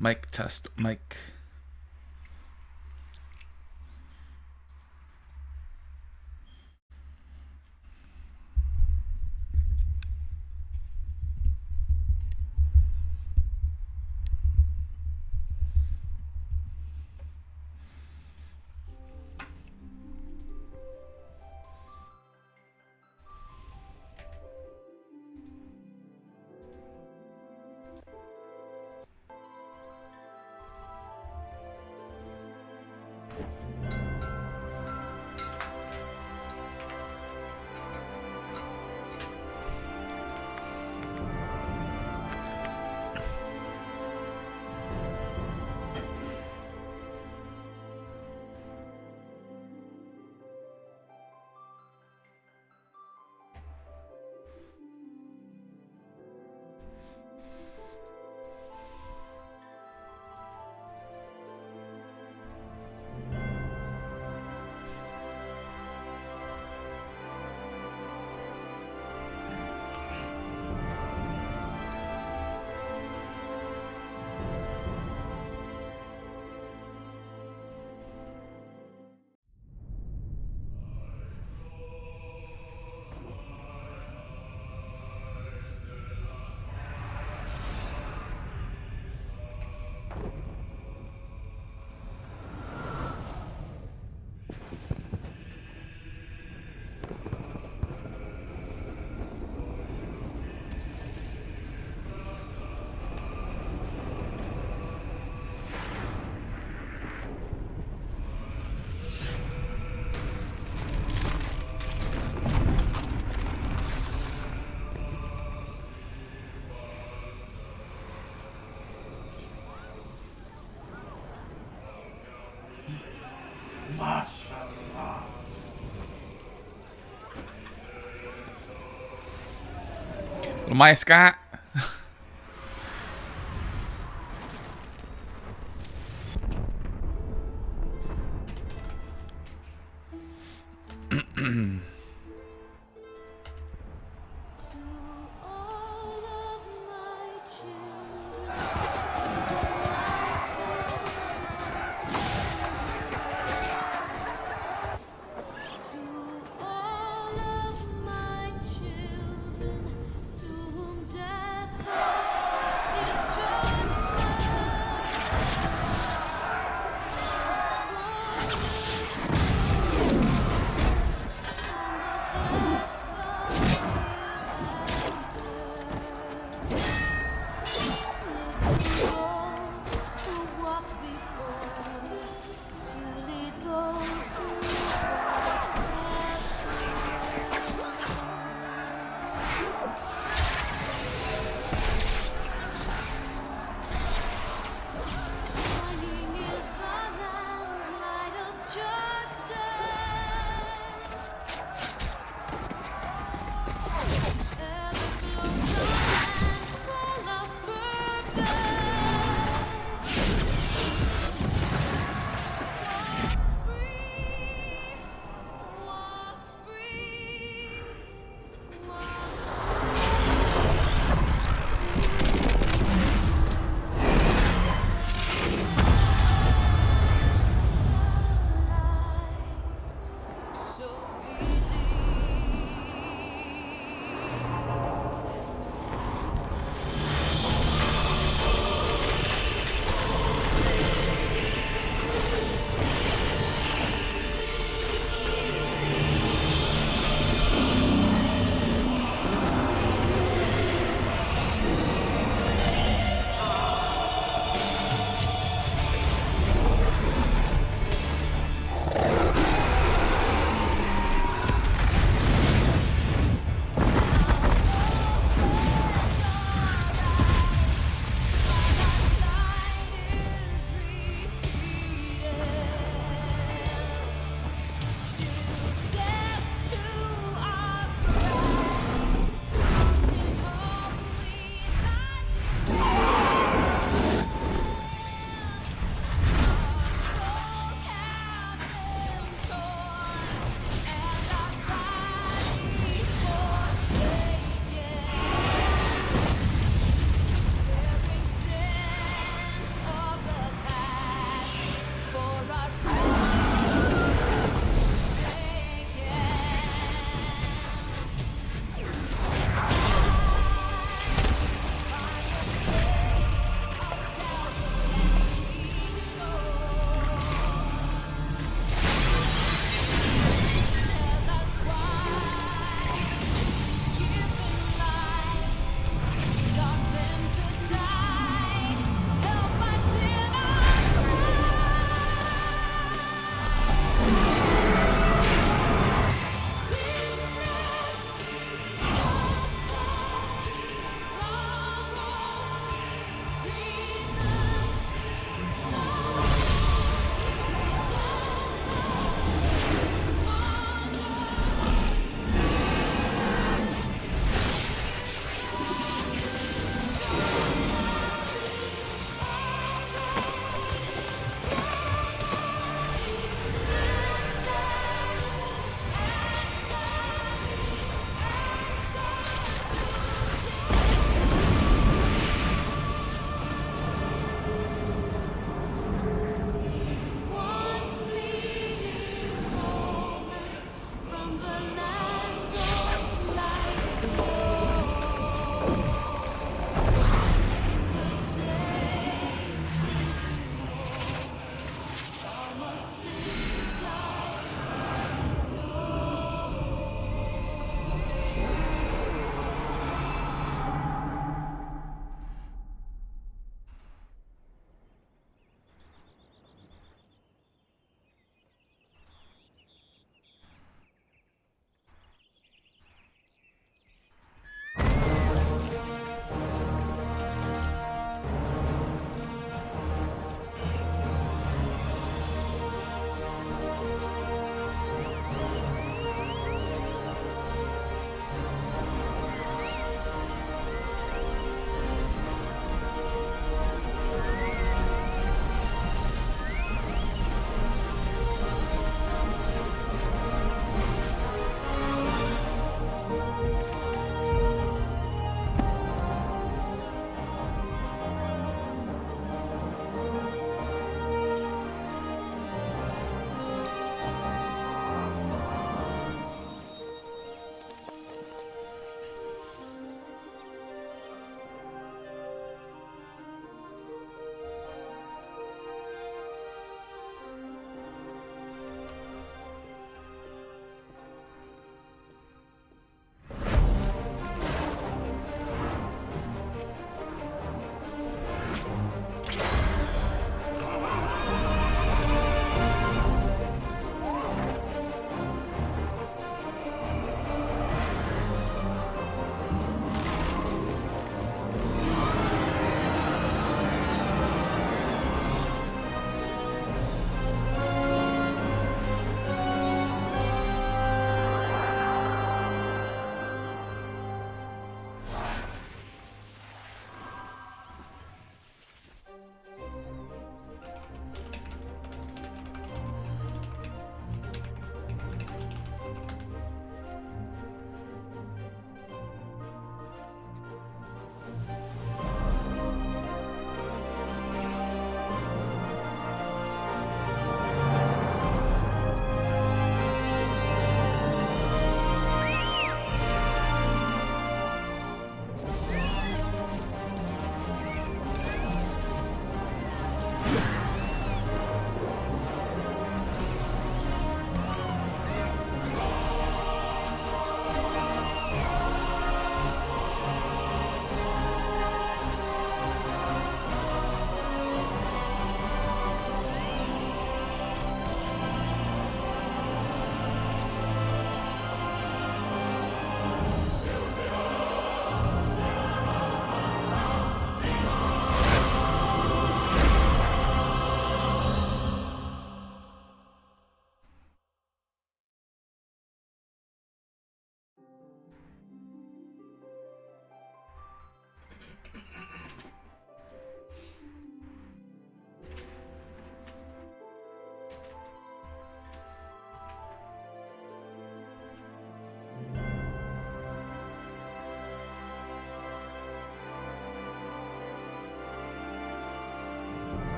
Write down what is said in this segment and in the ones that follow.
Mic test, mic. Lumayan Scott.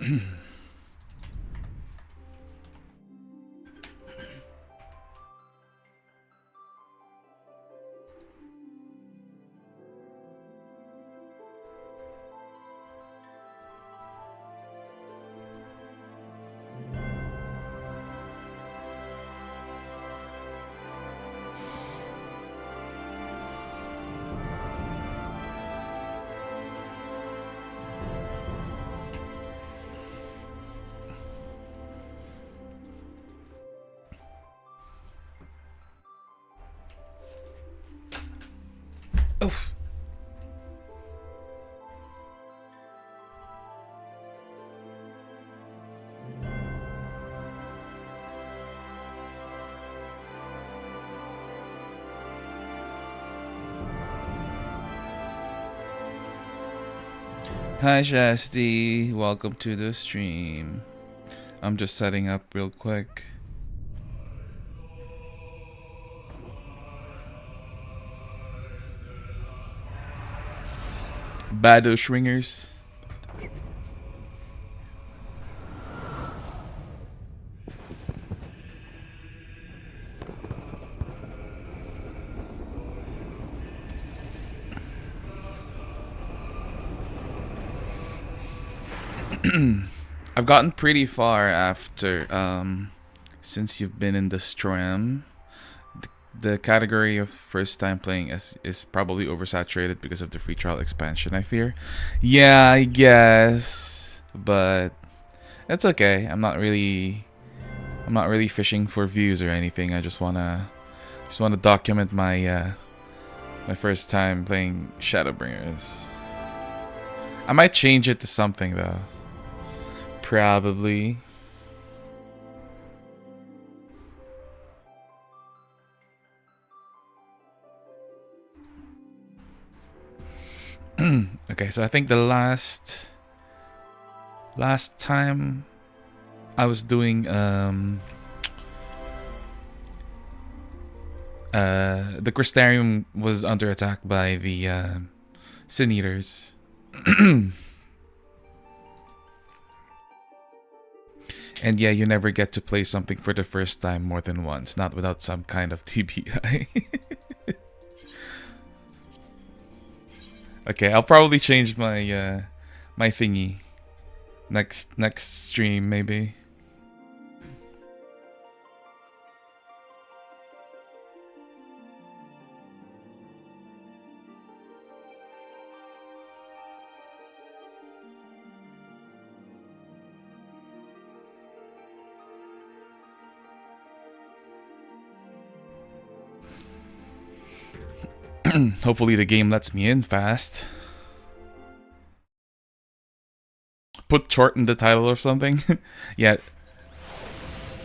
Oof. Hi Shasti, welcome to the stream. I'm just setting up real quick. Shadowbringers. I've gotten pretty far after since you've been in the stream. The category of first time playing is probably oversaturated because of the free trial expansion, I fear. Yeah, I guess, but it's okay. I'm not really fishing for views or anything. I just wanna document my my first time playing Shadowbringers. I might change it to something though. Probably. Okay, so I think the last time I was doing the Crystarium was under attack by the Sin Eaters. And yeah, you never get to play something for the first time more than once, not without some kind of TBI. Okay, I'll probably change my my thingy next stream maybe. Hopefully the game lets me in fast. Put chort in the title or something. Yeah.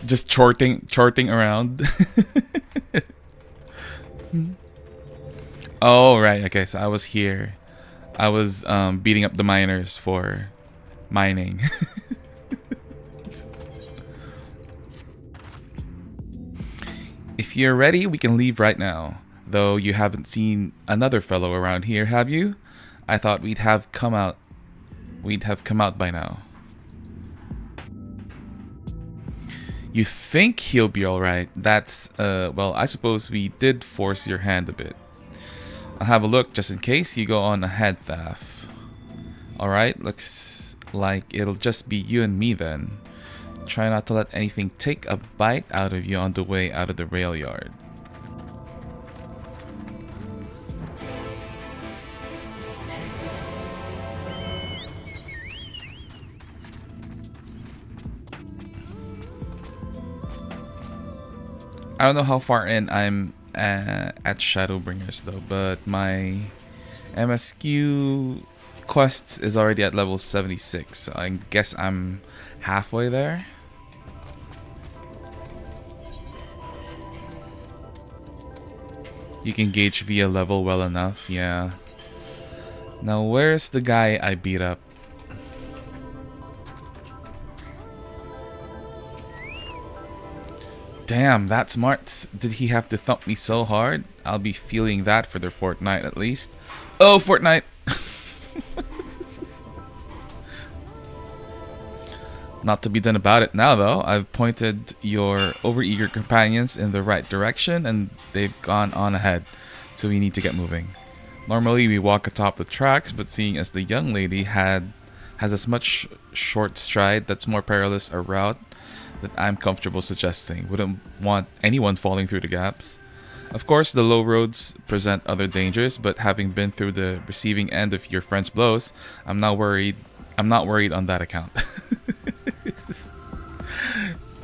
Just charting around. Oh, right. Okay, so I was here. I was beating up the miners for mining. If you're ready, we can leave right now. Though you haven't seen another fellow around here, have you? I thought we'd have come out by now. You think he'll be alright? That's, well, I suppose we did force your hand a bit. I'll have a look just in case you go on a head theft. Alright, looks like it'll just be you and me then. Try not to let anything take a bite out of you on the way out of the rail yard. I don't know how far in I'm at Shadowbringers though, but my MSQ quests is already at level 76, so I guess I'm halfway there. You can gauge via level well enough, yeah. Now where's the guy I beat up? Damn, that smart. Did he have to thump me so hard? I'll be feeling that for the fortnight at least. Oh, Fortnite! Not to be done about it now, though. I've pointed your overeager companions in the right direction, and they've gone on ahead. So we need to get moving. Normally we walk atop the tracks, but seeing as the young lady has as much short stride that's more perilous a route that I'm comfortable suggesting. Wouldn't want anyone falling through the gaps. Of course, the low roads present other dangers, but having been through the receiving end of your friend's blows, I'm not worried. I'm not worried on that account.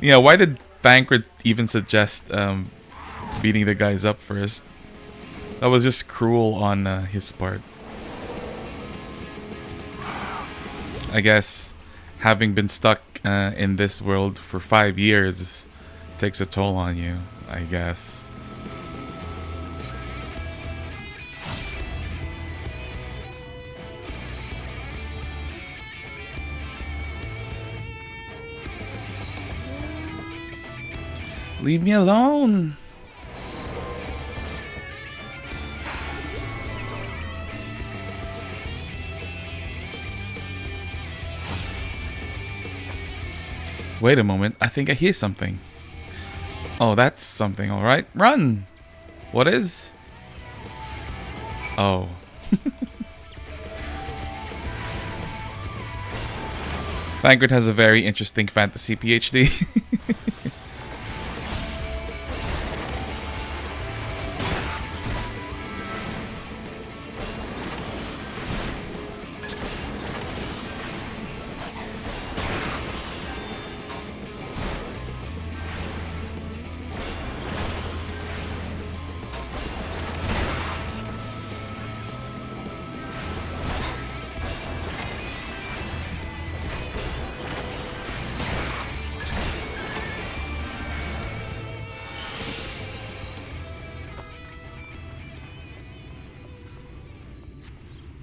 Yeah, why did Thancred even suggest beating the guys up first? That was just cruel on his part. I guess having been stuck in this world for 5 years takes a toll on you, I guess. Leave me alone! Wait a moment, I think I hear something. Oh, that's something, alright. Run! What is? Oh. Thancred has a very interesting fantasy PhD.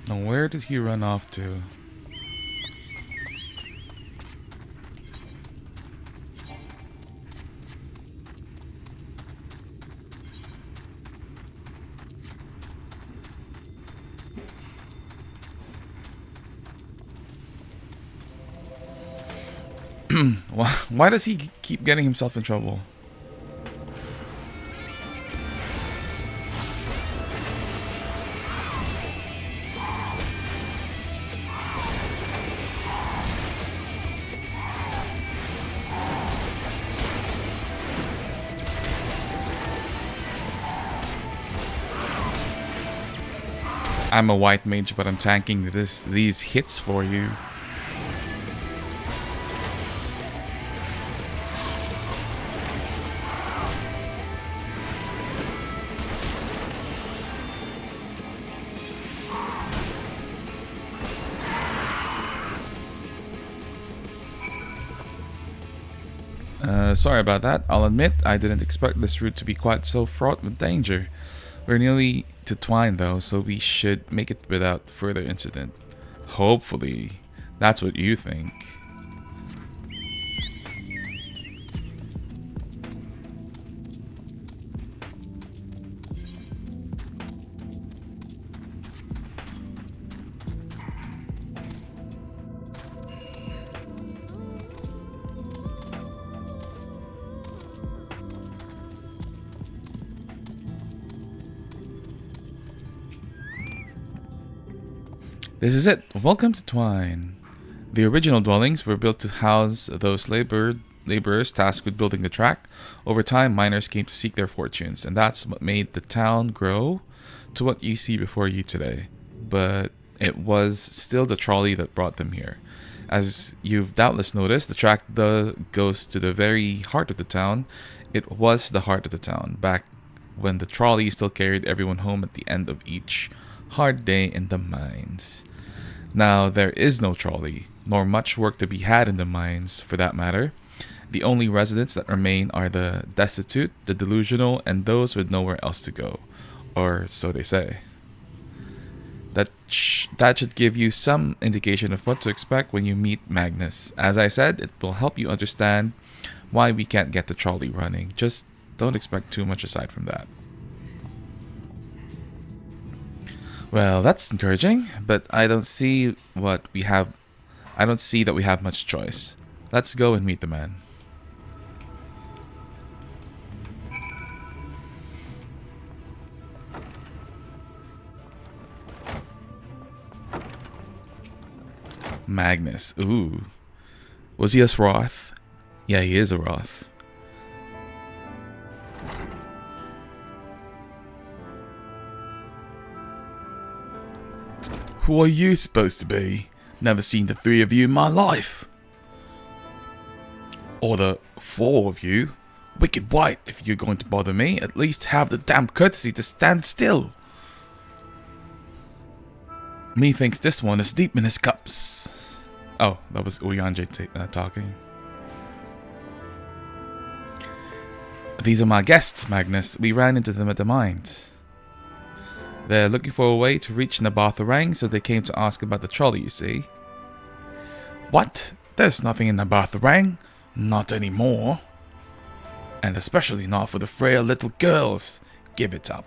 Now, where did he run off to? Why does he keep getting himself in trouble? I'm a white mage, but I'm tanking these hits for you. Sorry about that. I'll admit I didn't expect this route to be quite so fraught with danger. We're nearly to Twine though, so we should make it without further incident. Hopefully. That's what you think. This is it. Welcome to Twine. The original dwellings were built to house those laborers tasked with building the track. Over time, miners came to seek their fortunes, and that's what made the town grow to what you see before you today. But it was still the trolley that brought them here. As you've doubtless noticed, the track goes to the very heart of the town. It was the heart of the town, back when the trolley still carried everyone home at the end of each hard day in the mines. Now, there is no trolley, nor much work to be had in the mines, for that matter. The only residents that remain are the destitute, the delusional, and those with nowhere else to go. Or so they say. That should give you some indication of what to expect when you meet Magnus. As I said, it will help you understand why we can't get the trolley running. Just don't expect too much aside from that. Well, that's encouraging, but I don't see that we have much choice. Let's go and meet the man. Magnus. Ooh. Was he a Roth? Yeah, he is a Roth. Who are you supposed to be? Never seen the three of you in my life. Or the four of you. Wicked white, if you're going to bother me, at least have the damn courtesy to stand still. Methinks this one is deep in his cups. Oh, that was Uyanje talking. These are my guests, Magnus. We ran into them at the mines. They're looking for a way to reach Nabartharang, so they came to ask about the trolley, you see. What? There's nothing in Nabartharang. Not anymore. And especially not for the frail little girls. Give it up.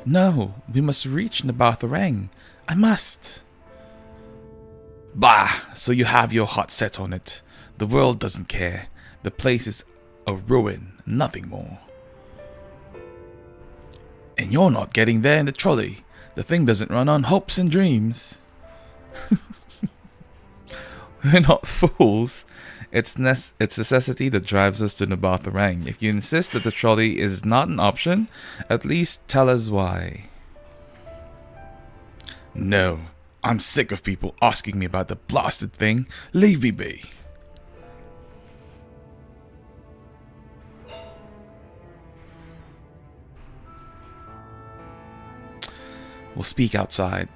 No, we must reach Nabartharang. I must. Bah, so you have your heart set on it. The world doesn't care. The place is a ruin, nothing more. And you're not getting there in the trolley. The thing doesn't run on hopes and dreams. We're not fools. It's necessity that drives us to Nabartharang. If you insist that the trolley is not an option, at least tell us why. No, I'm sick of people asking me about the blasted thing. Leave me be. We'll speak outside.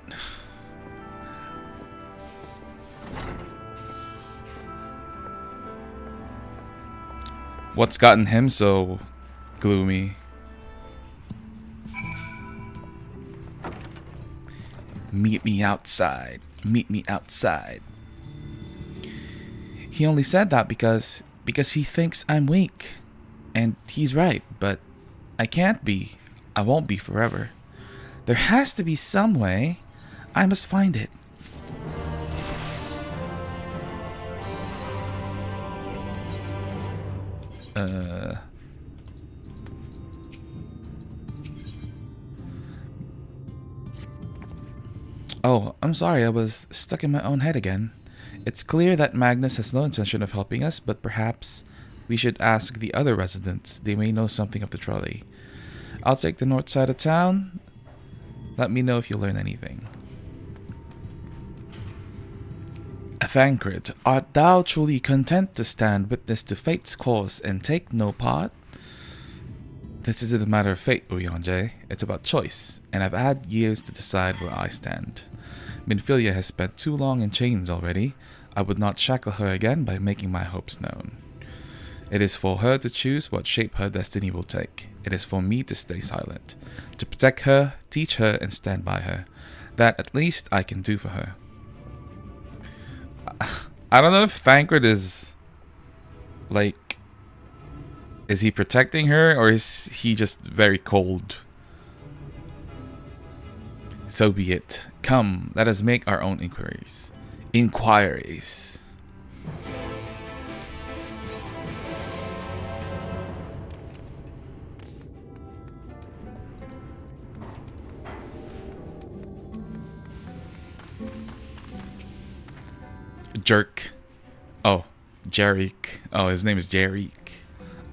What's gotten him so gloomy? Meet me outside. Meet me outside. He only said that because he thinks I'm weak. And he's right, but I can't be. I won't be forever. There has to be some way. I must find it. Oh, I'm sorry, I was stuck in my own head again. It's clear that Magnus has no intention of helping us, but perhaps we should ask the other residents. They may know something of the trolley. I'll take the north side of town. Let me know if you learn anything. Thancred, art thou truly content to stand witness to fate's course and take no part? This isn't a matter of fate, Uyanje. It's about choice, and I've had years to decide where I stand. Minfilia has spent too long in chains already. I would not shackle her again by making my hopes known. It is for her to choose what shape her destiny will take. It is for me to stay silent, to protect her, teach her, and stand by her. That, at least, I can do for her. I don't know if Thancred is, like, is he protecting her, or is he just very cold? So be it. Come, let us make our own inquiries. Inquiries. Jerk. Oh, Jarek. Oh, his name is Jarek.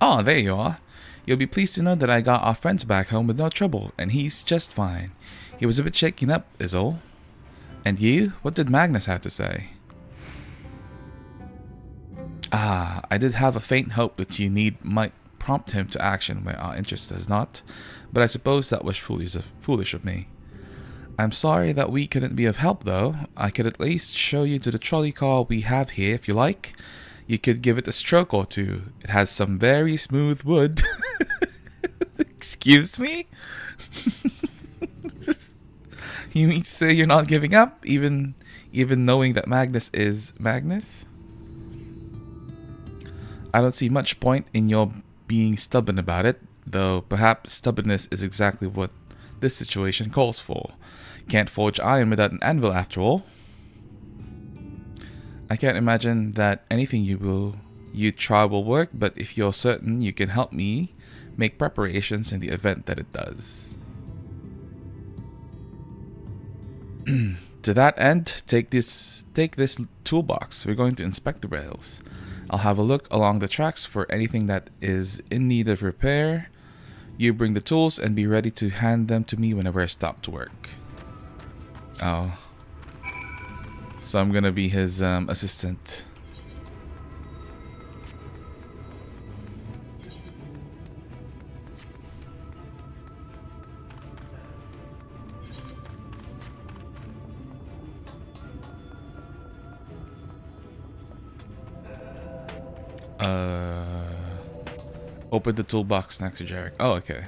Oh, there you are. You'll be pleased to know that I got our friends back home with no trouble, and he's just fine. He was a bit shaken up, is all. And you? What did Magnus have to say? Ah, I did have a faint hope that you might prompt him to action where our interest has not, but I suppose that was foolish of me. I'm sorry that we couldn't be of help, though. I could at least show you to the trolley car we have here, if you like. You could give it a stroke or two. It has some very smooth wood. Excuse me? You mean to say you're not giving up, even knowing that Magnus is Magnus? I don't see much point in your being stubborn about it, though perhaps stubbornness is exactly what this situation calls for. Can't forge iron without an anvil, after all. I can't imagine that anything you try will work, but if you're certain you can help me make preparations in the event that it does. To that end, take this toolbox. We're going to inspect the rails. I'll have a look along the tracks for anything that is in need of repair. You bring the tools and be ready to hand them to me whenever I stop to work. Oh. So I'm gonna be his assistant. Open the toolbox next to Jarek. Oh, okay.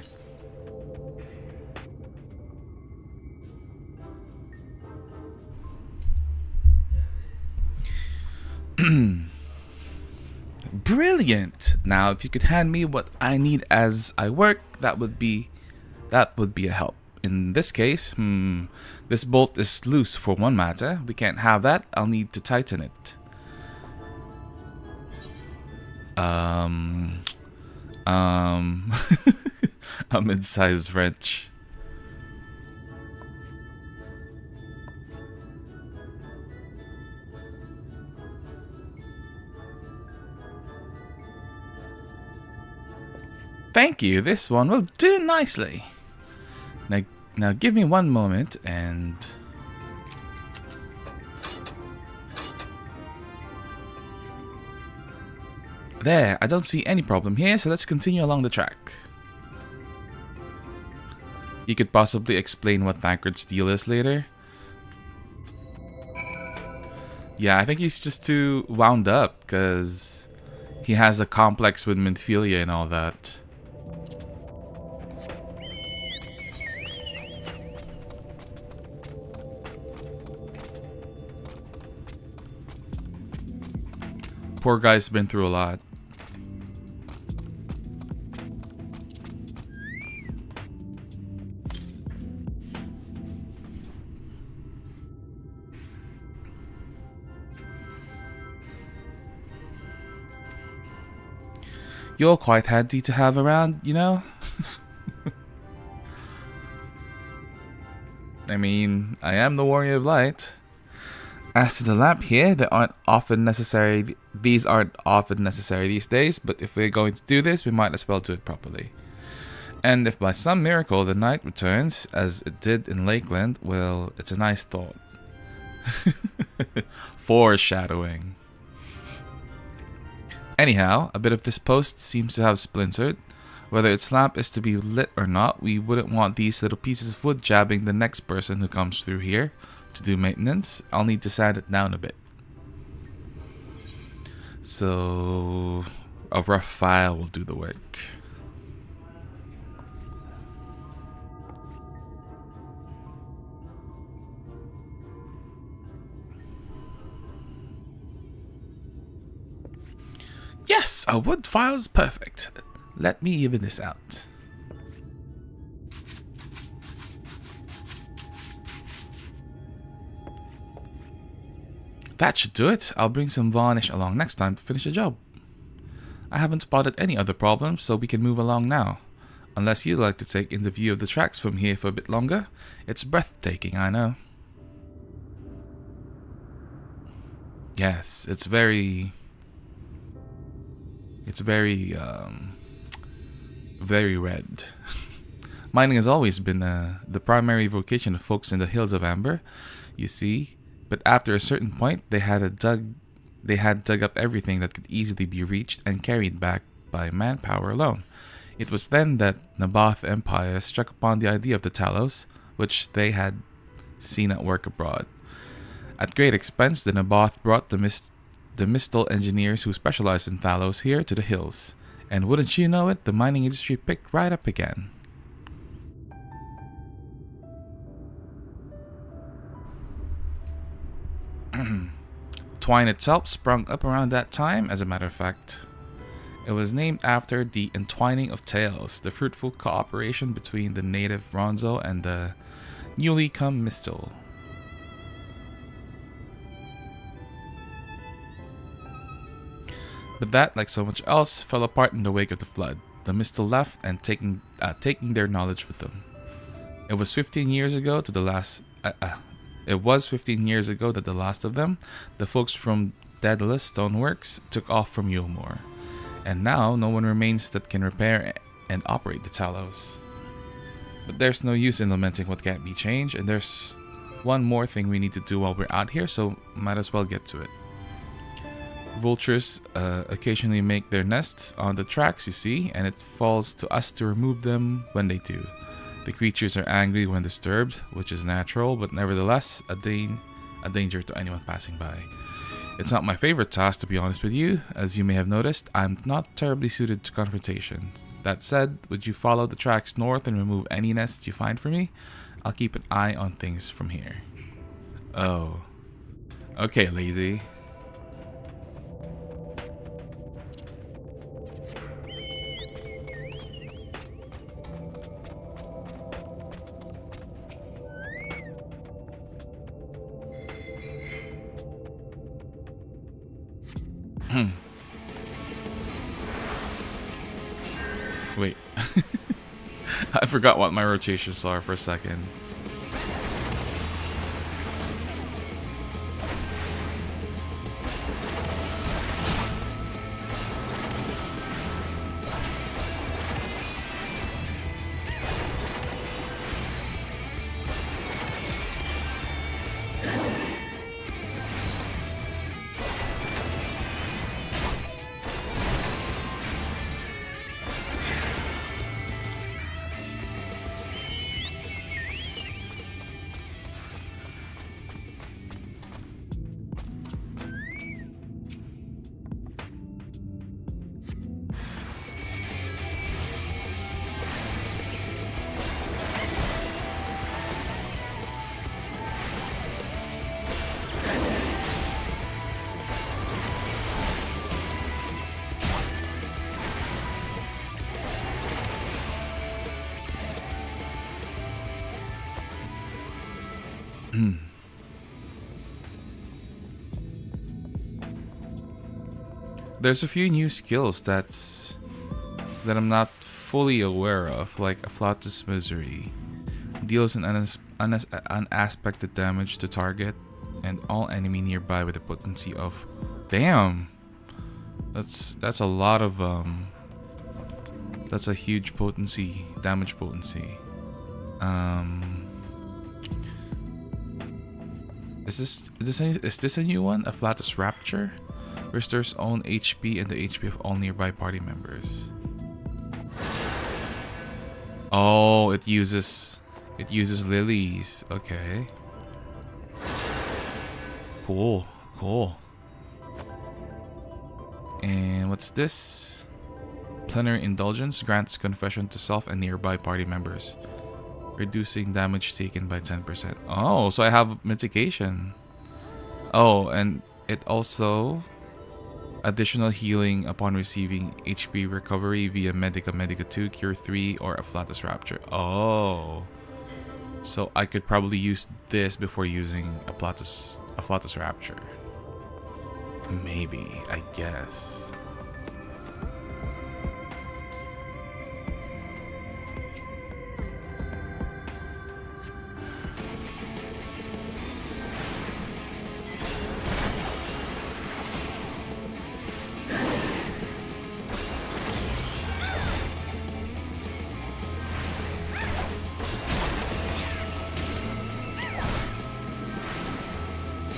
Brilliant. Now, if you could hand me what I need as I work, that would be a help. In this case, this bolt is loose for one matter. We can't have that. I'll need to tighten it. A mid-sized wrench. Thank you, this one will do nicely. Now give me one moment and... There, I don't see any problem here, so let's continue along the track. You could possibly explain what Thancred Steel is later. Yeah, I think he's just too wound up, because he has a complex with Minfilia and all that. Poor guy's been through a lot. You're quite handy to have around, you know? I mean, I am the Warrior of Light. As to the lamp here, these aren't often necessary these days, but if we're going to do this, we might as well do it properly. And if by some miracle the night returns, as it did in Lakeland, well, it's a nice thought. Foreshadowing. Anyhow, a bit of this post seems to have splintered. Whether its lamp is to be lit or not, we wouldn't want these little pieces of wood jabbing the next person who comes through here to do maintenance. I'll need to sand it down a bit. So a rough file will do the work. Yes, a wood file is perfect. Let me even this out. That should do it. I'll bring some varnish along next time to finish the job. I haven't spotted any other problems, so we can move along now. Unless you'd like to take in the view of the tracks from here for a bit longer. It's breathtaking, I know. Yes, it's very red. Mining has always been the primary vocation of folks in the Hills of Amber, you see. But after a certain point, they had dug up everything that could easily be reached and carried back by manpower alone. It was then that Naboth Empire struck upon the idea of the Talos, which they had seen at work abroad. At great expense, the Naboth brought the Mistal engineers who specialized in Talos here to the hills. And wouldn't you know it, the mining industry picked right up again. Twine itself sprung up around that time, as a matter of fact. It was named after the entwining of tales, the fruitful cooperation between the native Ronzo and the newly come Mistal. But that, like so much else, fell apart in the wake of the flood. The Mistle left and taking their knowledge with them. It was 15 years ago to the last. It was 15 years ago that the last of them, the folks from Daedalus Stoneworks, took off from Yulmore, and now no one remains that can repair and operate the Talos. But there's no use in lamenting what can't be changed, and there's one more thing we need to do while we're out here, so might as well get to it. Vultures occasionally make their nests on the tracks, you see, and it falls to us to remove them when they do. The creatures are angry when disturbed, which is natural, but nevertheless a danger to anyone passing by. It's not my favorite task, to be honest with you. As you may have noticed, I'm not terribly suited to confrontation. That said, would you follow the tracks north and remove any nests you find for me? I'll keep an eye on things from here. Oh. Okay, lazy. Wait. I forgot what my rotations are for a second. There's a few new skills that I'm not fully aware of, like Afflatus Misery. Deals an unaspected damage to target and all enemy nearby with a potency of... Damn! That's a lot of... That's a huge potency, damage potency. Is this a new one? Afflatus Rapture? Restores own HP and the HP of all nearby party members. Oh, it uses lilies. Okay. Cool. And what's this? Plenary Indulgence grants confession to self and nearby party members, reducing damage taken by 10%. Oh, so I have mitigation. Oh, and it also additional healing upon receiving HP recovery via Medica 2, Cure 3, or Afflatus Rapture. Oh. So I could probably use this before using Afflatus Rapture. Maybe, I guess.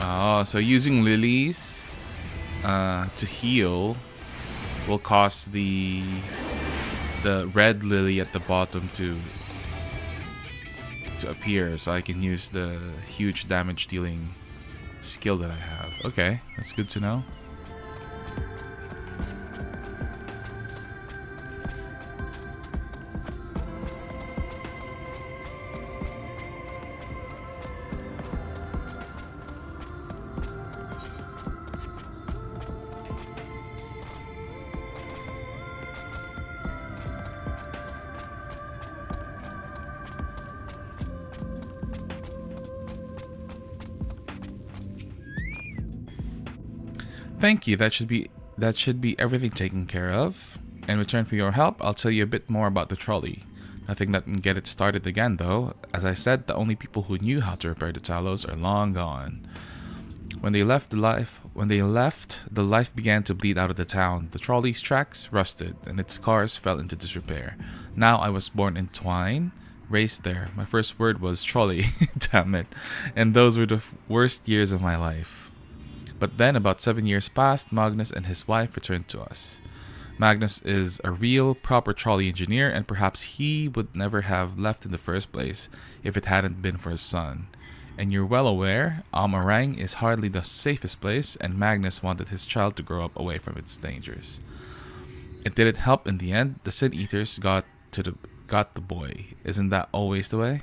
Oh, so using lilies to heal will cause the red lily at the bottom to appear, so I can use the huge damage dealing skill that I have. Okay, that's good to know. Thank you. That should be That should be everything taken care of. In return for your help, I'll tell you a bit more about the trolley. Nothing that can get it started again, though. As I said, the only people who knew how to repair the Talos are long gone. When they left, the life began to bleed out of the town. The trolley's tracks rusted, and its cars fell into disrepair. Now I was born in Twine, raised there. My first word was trolley, damn it. And those were the worst years of my life. But then, about 7 years passed, Magnus and his wife returned to us. Magnus is a real, proper trolley engineer, and perhaps he would never have left in the first place if it hadn't been for his son. And you're well aware, Amarang is hardly the safest place, and Magnus wanted his child to grow up away from its dangers. It didn't help in the end. The Sin Eaters got the boy. Isn't that always the way?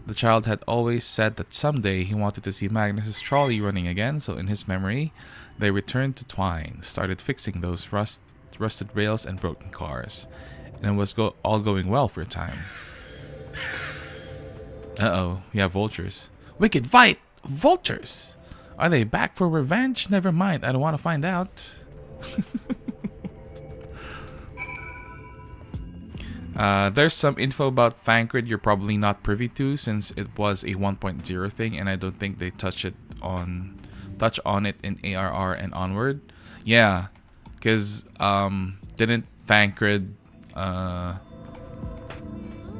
The child had always said that someday he wanted to see Magnus's trolley running again, so in his memory, they returned to Twine, started fixing those rusted rails and broken cars, and it was all going well for a time. Uh-oh, we have vultures. Wicked fight! Vultures! Are they back for revenge? Never mind, I don't want to find out. There's some info about Thancred you're probably not privy to, since it was a 1.0 thing, and I don't think they touch on it in ARR and onward. Yeah, because didn't Thancred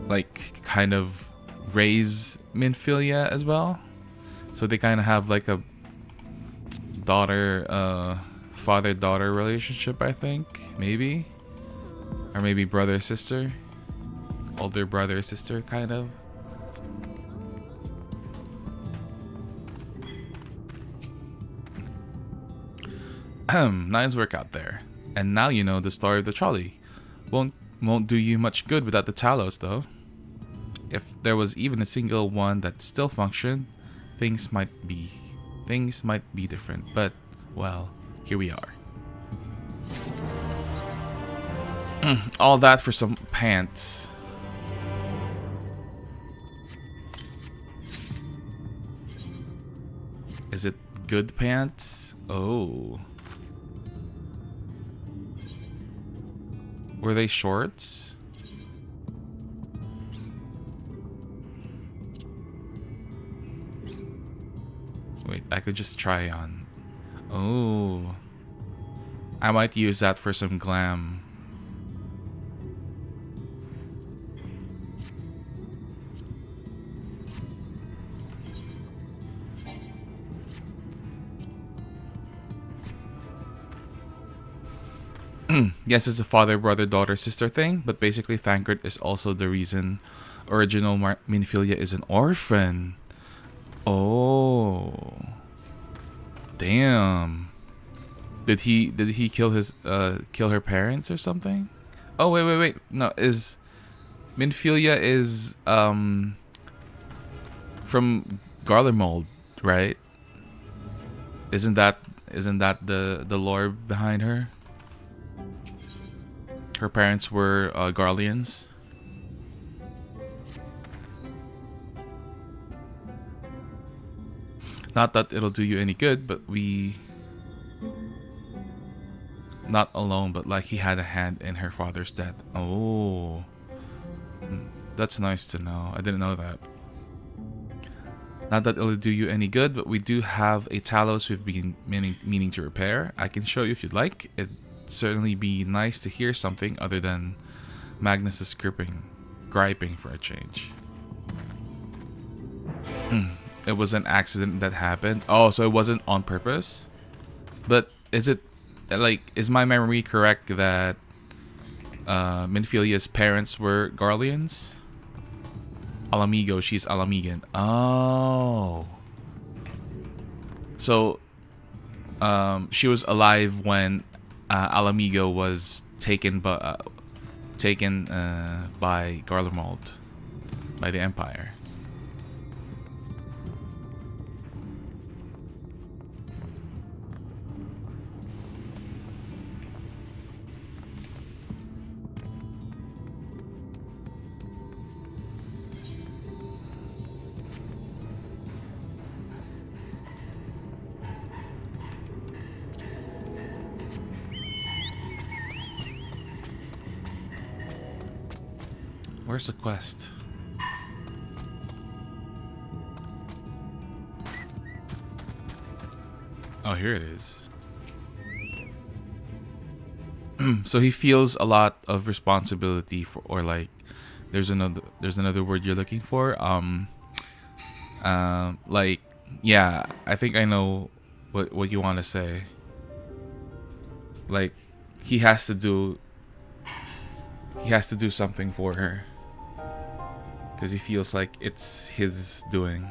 like kind of raise Minfilia as well? So they kind of have like a father-daughter relationship, I think, maybe, or maybe brother-sister. Older brother sister, kind of. Nice work out there. And now you know the story of the trolley. Won't do you much good without the Talos, though. If there was even a single one that still functioned, things might be different. But well, here we are. All that for some pants. Is it good pants? Oh. Were they shorts? Wait, I could just try on. Oh. I might use that for some glam. Yes, it's a father, brother, daughter, sister thing, but basically Thancred is also the reason original Minfilia is an orphan. Oh. Damn. Did he kill her parents or something? Oh, wait. No, Minfilia is from Garlemald, right? Isn't that the lore behind her? Her parents were Garleans. Not that it'll do you any good, but not alone, but like he had a hand in her father's death. Oh, that's nice to know. I didn't know that. Not that it'll do you any good, but we do have a Talos we've been meaning to repair. I can show you if you'd like. It'd certainly be nice to hear something other than Magnus's griping for a change. It was an accident that happened. Oh, so it wasn't on purpose? But is my memory correct that Minfilia's parents were Garleans? Alamigo, she's Alamigan. Oh. So she was alive when Alamigo was taken by Garlemald, by the Empire. Where's the quest? Oh, here it is. So he feels a lot of responsibility for, or like, there's another word you're looking for. Like, yeah, I think I know what you want to say. Like, he has to do something for her because he feels like it's his doing.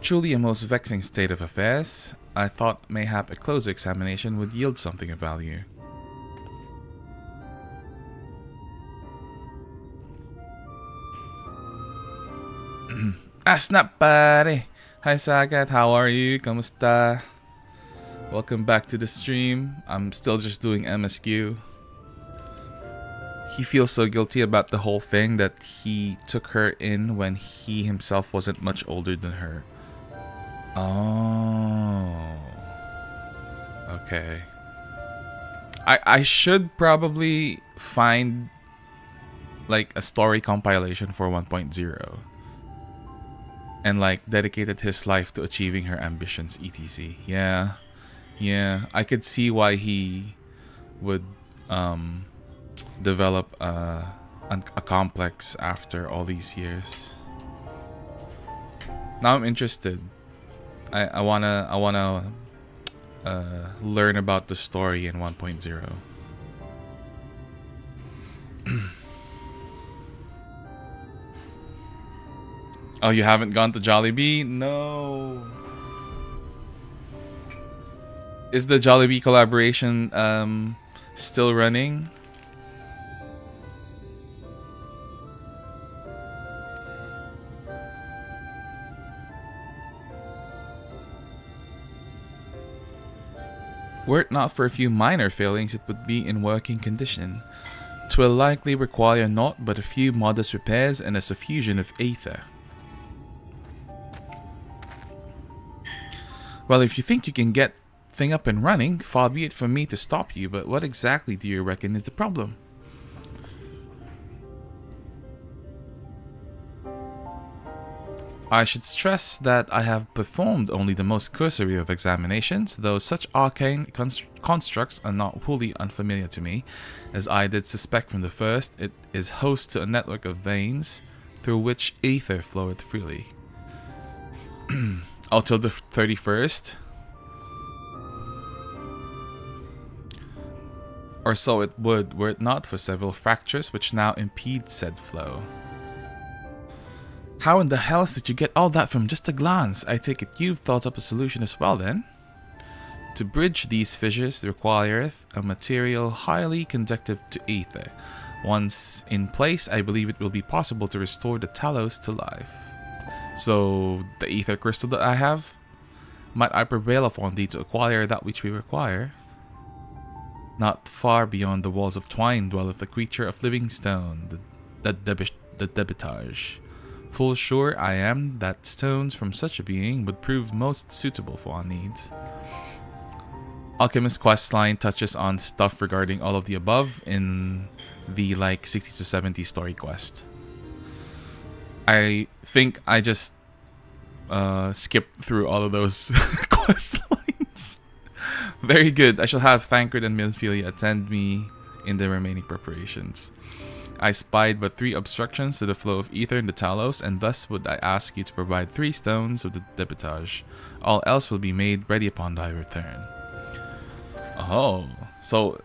Truly a most vexing state of affairs. I thought mayhap a closer examination would yield something of value. Snap buddy! Hi Sagat, how are you? Kamusta? Welcome back to the stream. I'm still just doing MSQ. He feels so guilty about the whole thing that he took her in when he himself wasn't much older than her. Oh. Okay. I should probably find like a story compilation for 1.0 and like dedicated his life to achieving her ambitions, etc. Yeah, I could see why he would develop a complex after all these years. Now I'm interested. I wanna learn about the story in 1.0. Oh, you haven't gone to Jollibee? No. Is the Jollibee collaboration still running? Were it not for a few minor failings, it would be in working condition. 'Twill likely require naught but a few modest repairs and a suffusion of aether. Well, if you think you can get thing up and running, far be it from me to stop you, but what exactly do you reckon is the problem? I should stress that I have performed only the most cursory of examinations, though such arcane constructs are not wholly unfamiliar to me. As I did suspect from the first, it is host to a network of veins through which aether floweth freely. Until the 31st? Or so it would, were it not for several fractures which now impede said flow. How in the hells did you get all that from just a glance? I take it you've thought up a solution as well then? To bridge these fissures requireth a material highly conductive to aether. Once in place, I believe it will be possible to restore the talos to life. So, the aether crystal that I have? Might I prevail upon thee to acquire that which we require? Not far beyond the walls of twine dwelleth a creature of living stone, the debitage. Full sure I am that stones from such a being would prove most suitable for our needs. Alchemist questline touches on stuff regarding all of the above in the like 60 to 70 story quest. I think I just skipped through all of those quest lines. Very good. I shall have Thancred and Milphilia attend me in the remaining preparations. I spied but 3 obstructions to the flow of ether in the Talos, and thus would I ask you to provide 3 stones of the debitage. All else will be made ready upon thy return. Oh, so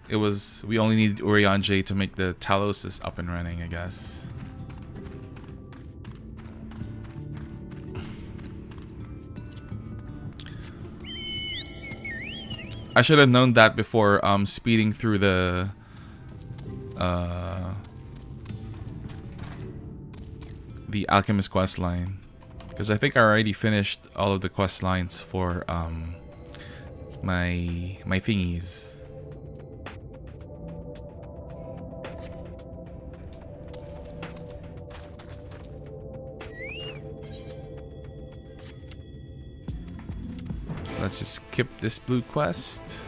it was, we only need Urianger to make the Talos up and running, I guess. I should have known that before speeding through the Alchemist quest line, because I think I already finished all of the quest lines for my thingies. Let's just skip this blue quest.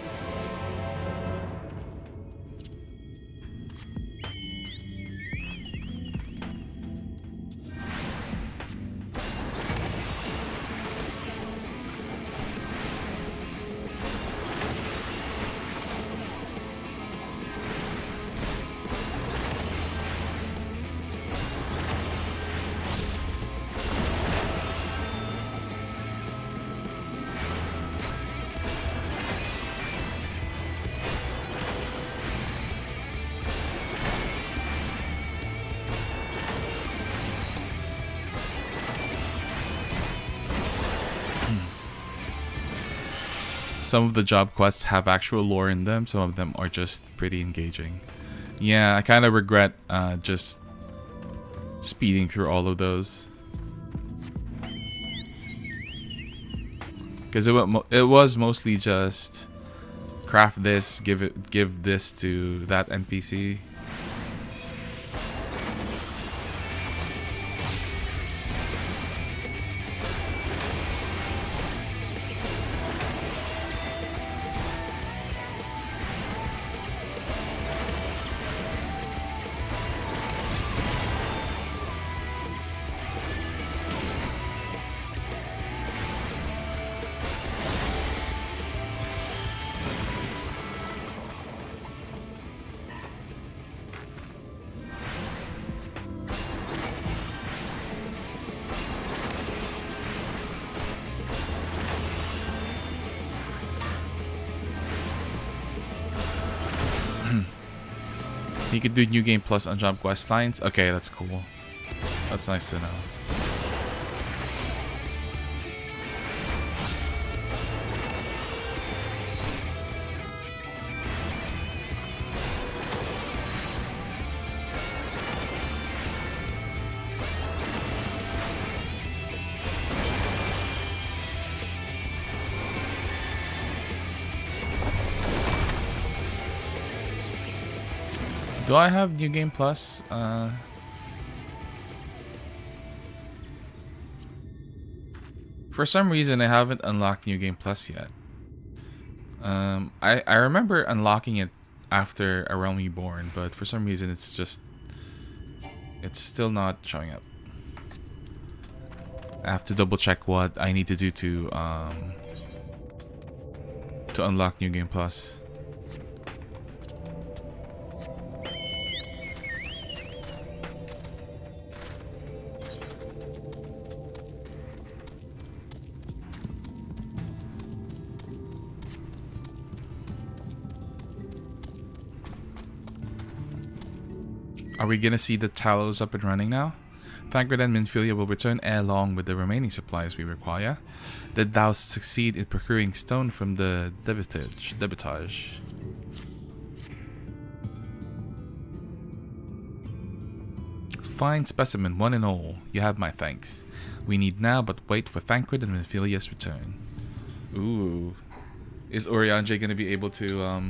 Some of the job quests have actual lore in them. Some of them are just pretty engaging. Yeah, I kind of regret just speeding through all of those. Because it was mostly just craft this, give this to that NPC. You could do New Game Plus on job quest lines. Okay, that's cool. That's nice to know. Do I have New Game Plus? For some reason, I haven't unlocked New Game Plus yet. I remember unlocking it after A Realm Reborn, but for some reason, it's still not showing up. I have to double check what I need to do to unlock New Game Plus. Are we gonna see the Talos up and running now? Thancred and Minfilia will return along with the remaining supplies we require. Did thou succeed in procuring stone from the debitage? Fine specimen, one and all. You have my thanks. We need now but wait for Thancred and Minfilia's return. Ooh. Is Oriange gonna be able to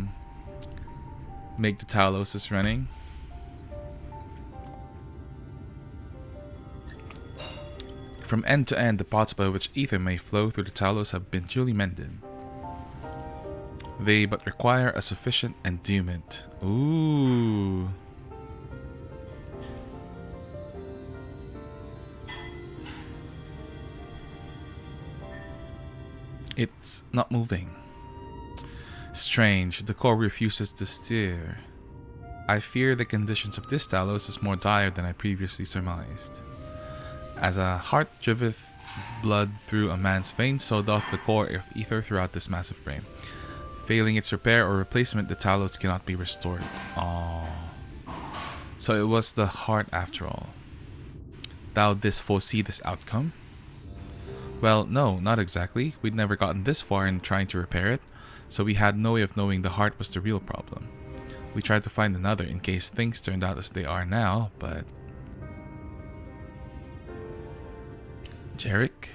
make the Talos running? From end to end, the pots by which ether may flow through the Talos have been duly mended. They but require a sufficient endowment. Ooh. It's not moving. Strange, the core refuses to steer. I fear the conditions of this Talos is more dire than I previously surmised. As a heart driveth blood through a man's veins, so doth the core of ether throughout this massive frame. Failing its repair or replacement, the Talos cannot be restored. Aww. So it was the heart after all. Thou didst foresee this outcome? Well, no, not exactly. We'd never gotten this far in trying to repair it, so we had no way of knowing the heart was the real problem. We tried to find another in case things turned out as they are now, but... Jarek?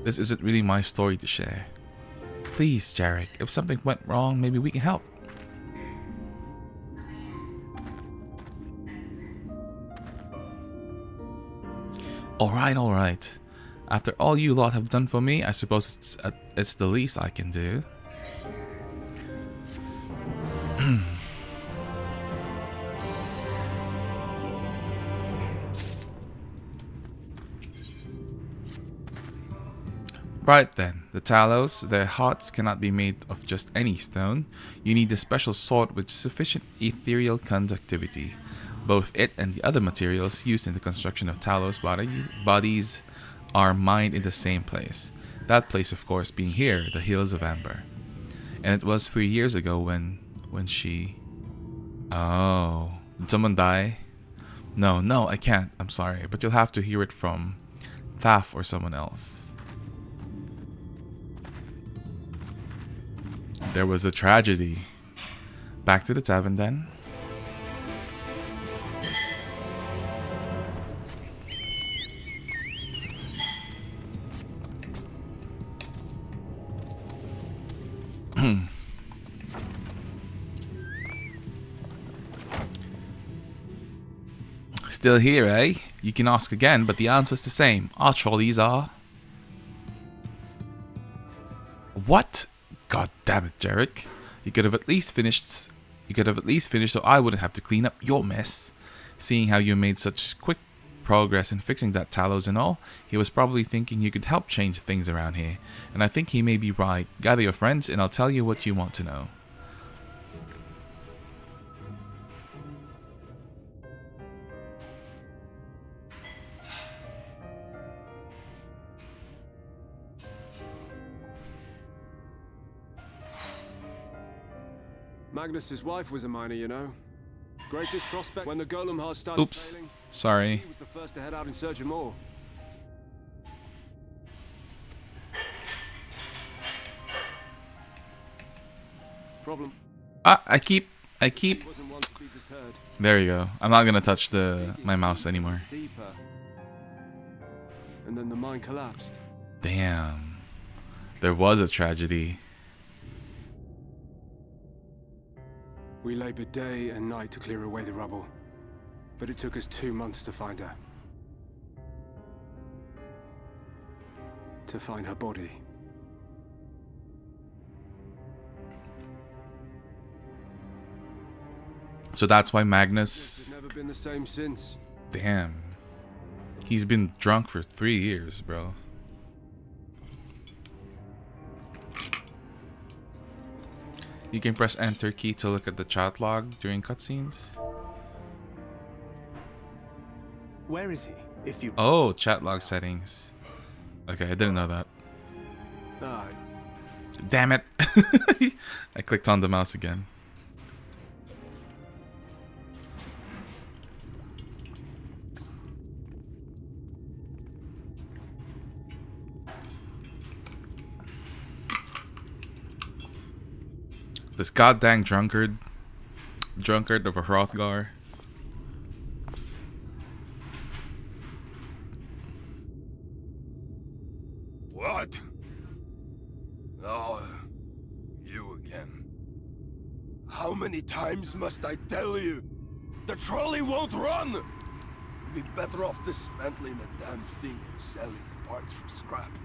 This isn't really my story to share. Please, Jarek, if something went wrong, maybe we can help. Alright. After all you lot have done for me, I suppose it's the least I can do. Right then, the Talos, their hearts cannot be made of just any stone. You need a special sort with sufficient ethereal conductivity. Both it and the other materials used in the construction of Talos bodies are mined in the same place. That place, of course, being here, the Hills of Amber. And it was 3 years ago when she... Oh, did someone die? No, I can't. I'm sorry, but you'll have to hear it from Thaf or someone else. There was a tragedy. Back to the tavern then. Still here, eh? You can ask again, but the answer's the same. Our trolleys are... What? God damn it, Jarek. You could have at least finished... so I wouldn't have to clean up your mess. Seeing how you made such quick progress in fixing that Talos and all, he was probably thinking you could help change things around here. And I think he may be right. Gather your friends and I'll tell you what you want to know. Magnus's wife was a miner, you know. Greatest prospect when the golem heart started failing. Sorry. He was the first to head out in search of more. Problem. I keep. There you go. I'm not gonna touch my mouse anymore. Deeper. And then the mine collapsed. Damn. There was a tragedy. We labored day and night to clear away the rubble, but it took us 2 months to find her. To find her body. So that's why Magnus... It's never been the same since. Damn. He's been drunk for 3 years, bro. You can press enter key to look at the chat log during cutscenes. Where is he? If you... Oh, chat log settings. Okay, I didn't know that. Damn it. I clicked on the mouse again. This goddamn drunkard of a Hrothgar. What? Oh, you again. How many times must I tell you? The trolley won't run! You'd be better off dismantling the damn thing and selling the parts for scrap.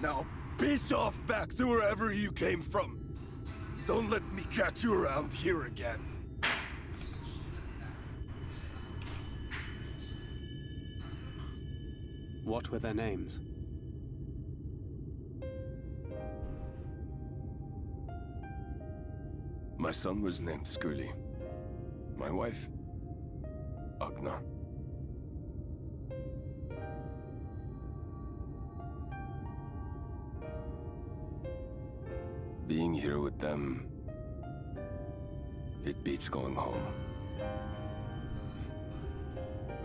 Now, piss off back to wherever you came from. Don't let me catch you around here again. What were their names? My son was named Scully. My wife, Agna. Being here with them, it beats going home.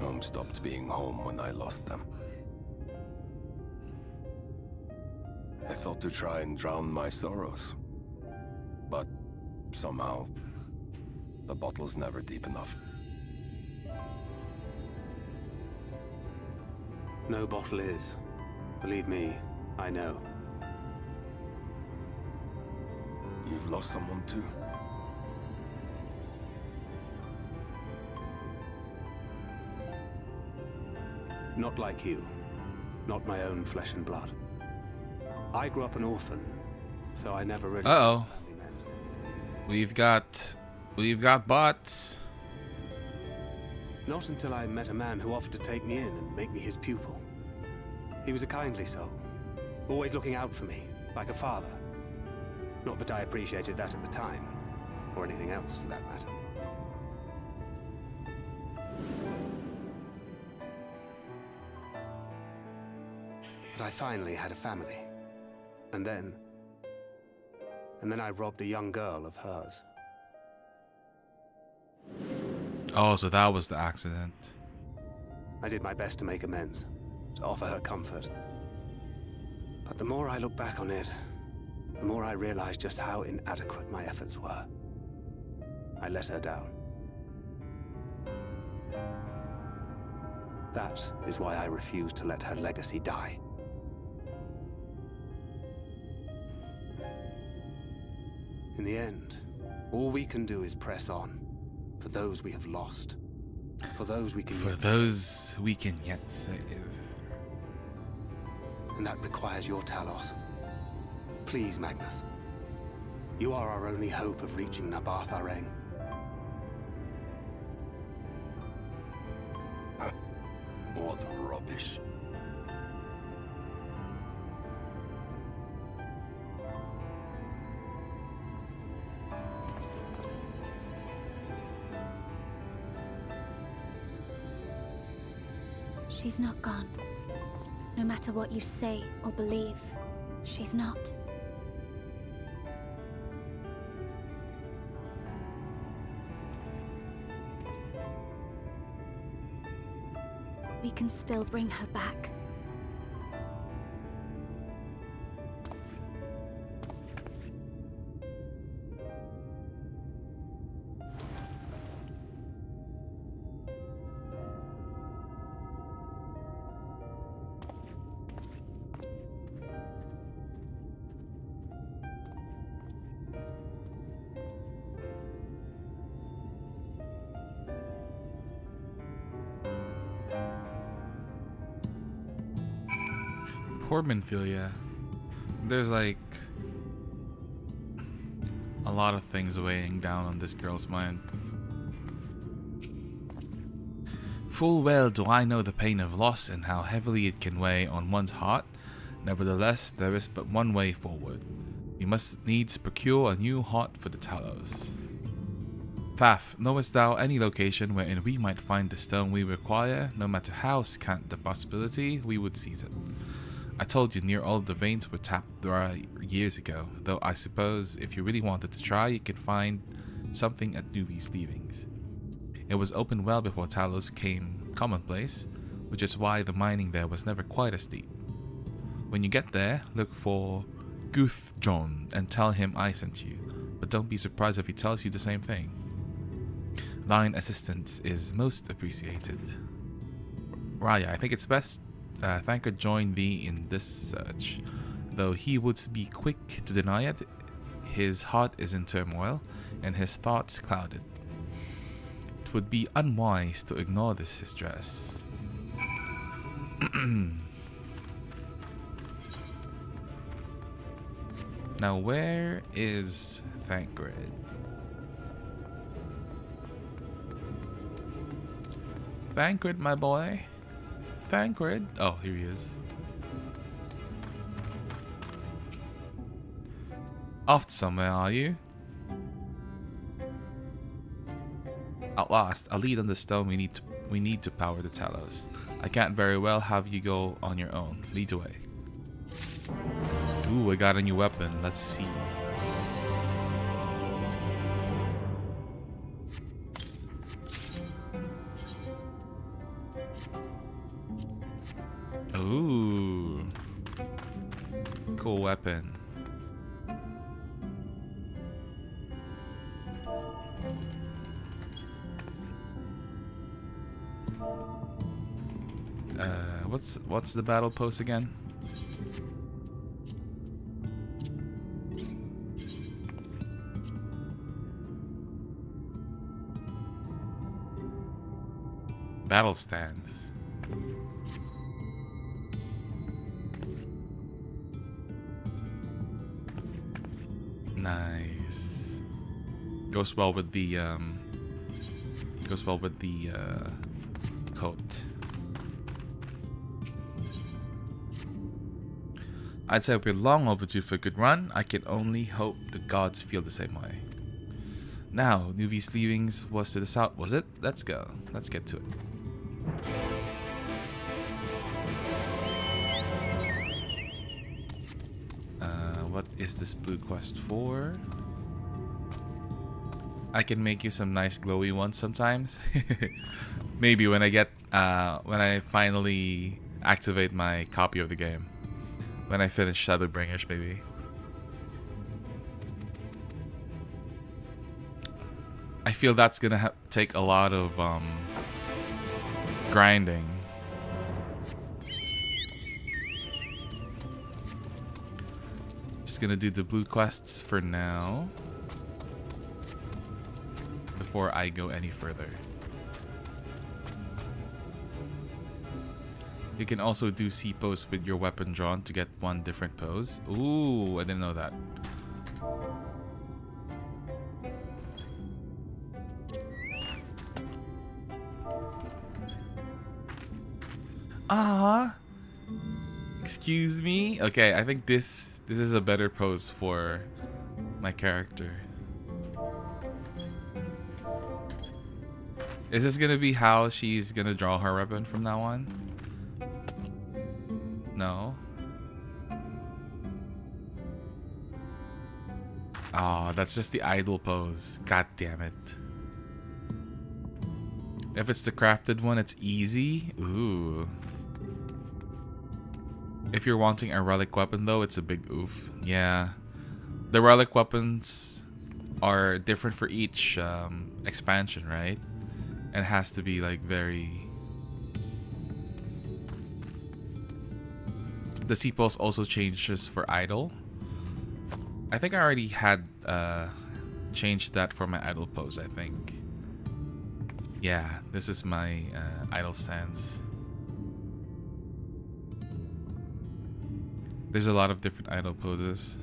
Home stopped being home when I lost them. I thought to try and drown my sorrows, but somehow the bottle's never deep enough. No bottle is. Believe me, I know. You've lost someone too? Not like you. Not my own flesh and blood. I grew up an orphan, so I never really... Uh-oh. We've got bots. Not until I met a man who offered to take me in and make me his pupil. He was a kindly soul, always looking out for me, like a father. Not that I appreciated that at the time, or anything else for that matter. But I finally had a family. And then I robbed a young girl of hers. Oh, so that was the accident. I did my best to make amends, to offer her comfort. But the more I look back on it, the more I realized just how inadequate my efforts were. I let her down. That is why I refuse to let her legacy die. In the end, all we can do is press on. For those we have lost. For those we can yet save. And that requires your Talos. Please, Magnus. You are our only hope of reaching Nabarth Areng. What rubbish. She's not gone. No matter what you say or believe, she's not. We can still bring her back. Poor Minfilia. There's like a lot of things weighing down on this girl's mind. Full well do I know the pain of loss and how heavily it can weigh on one's heart. Nevertheless, there is but one way forward. We must needs procure a new heart for the Talos. Thaf, knowest thou any location wherein we might find the stone we require? No matter how scant the possibility, we would seize it. I told you near all of the veins were tapped dry years ago, though I suppose if you really wanted to try, you could find something at Nuvi's leavings. It was open well before Talos came commonplace, which is why the mining there was never quite as deep. When you get there, look for Guthjon and tell him I sent you, but don't be surprised if he tells you the same thing. Thine assistance is most appreciated. Raya, I think it's best Thancred join thee in this search. Though he would be quick to deny it, his heart is in turmoil, and his thoughts clouded. It would be unwise to ignore this distress. Now where is Thancred? Thancred, my boy. Thancred. Oh, here he is. Off somewhere, are you? At last, a lead on the stone we need to power the Talos. I can't very well have you go on your own. Lead the way. Ooh, I got a new weapon. Let's see. Ooh. Cool weapon. What's the battle post again? Battle stance. Nice. Goes well with the coat. I'd say we're long overdue for a good run. I can only hope the gods feel the same way. Now, Nuvi's leavings was to the south, was it? Let's go. Let's get to it. What is this blue quest for? I can make you some nice glowy ones sometimes. Maybe when I finally activate my copy of the game. When I finish Shadowbringers, maybe. I feel that's gonna take a lot of grinding. Just gonna do the blue quests for now before I go any further. You can also do C pose with your weapon drawn to get one different pose. Ooh, I didn't know that. Excuse me? Okay, I think this is a better pose for my character. Is this gonna be how she's gonna draw her weapon from now on? No. Oh, that's just the idle pose. God damn it. If it's the crafted one, it's easy. Ooh. If you're wanting a relic weapon though, it's a big oof. Yeah. The relic weapons are different for each expansion, right? And it has to be like very... The C pose also changes for idle. I think I already had changed that for my idle pose, I think. Yeah, this is my idle stance. There's a lot of different idle poses.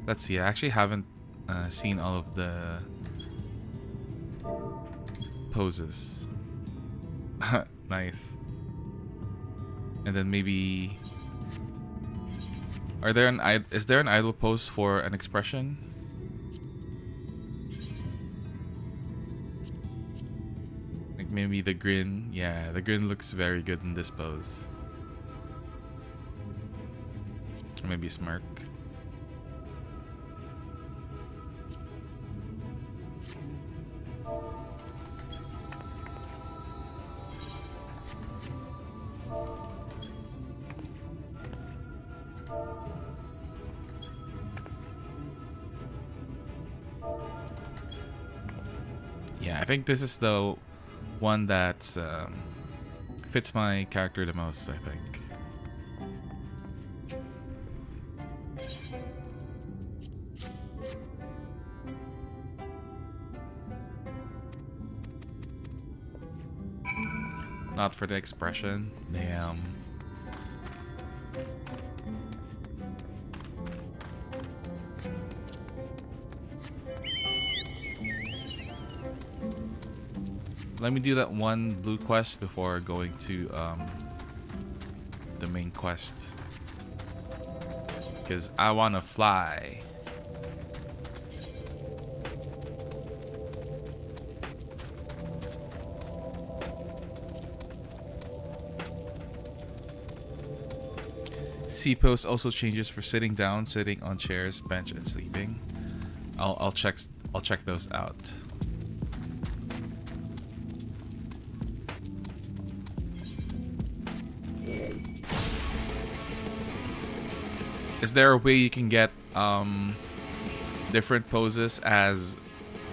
Let's see, I actually haven't seen all of the poses. Nice. And then maybe... Is there an idle pose for an expression? Like maybe the grin. Yeah, the grin looks very good in this pose. Or maybe smirk. Yeah, I think this is the one that fits my character the most, I think. Not for the expression. Damn. Let me do that one blue quest before going to the main quest. Because I want to fly. C pose also changes for sitting down, sitting on chairs, bench, and sleeping. I'll check those out. Is there a way you can get different poses as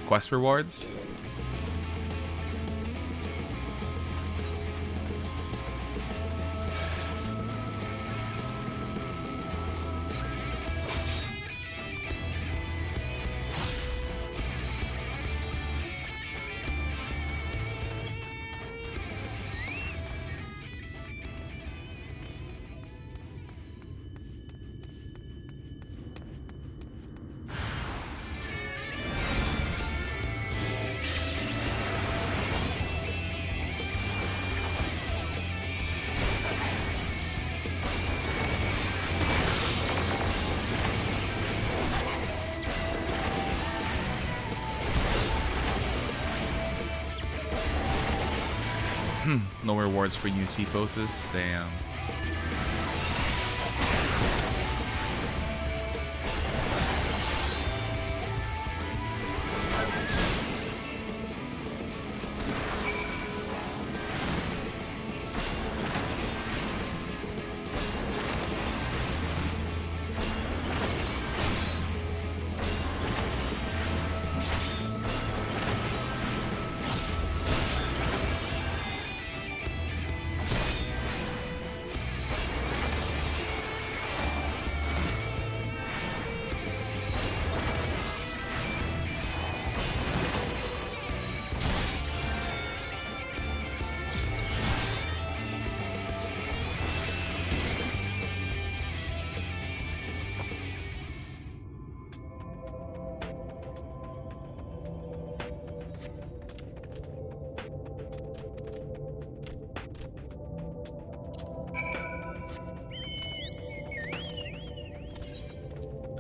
quest rewards? No rewards for new C poses. Damn.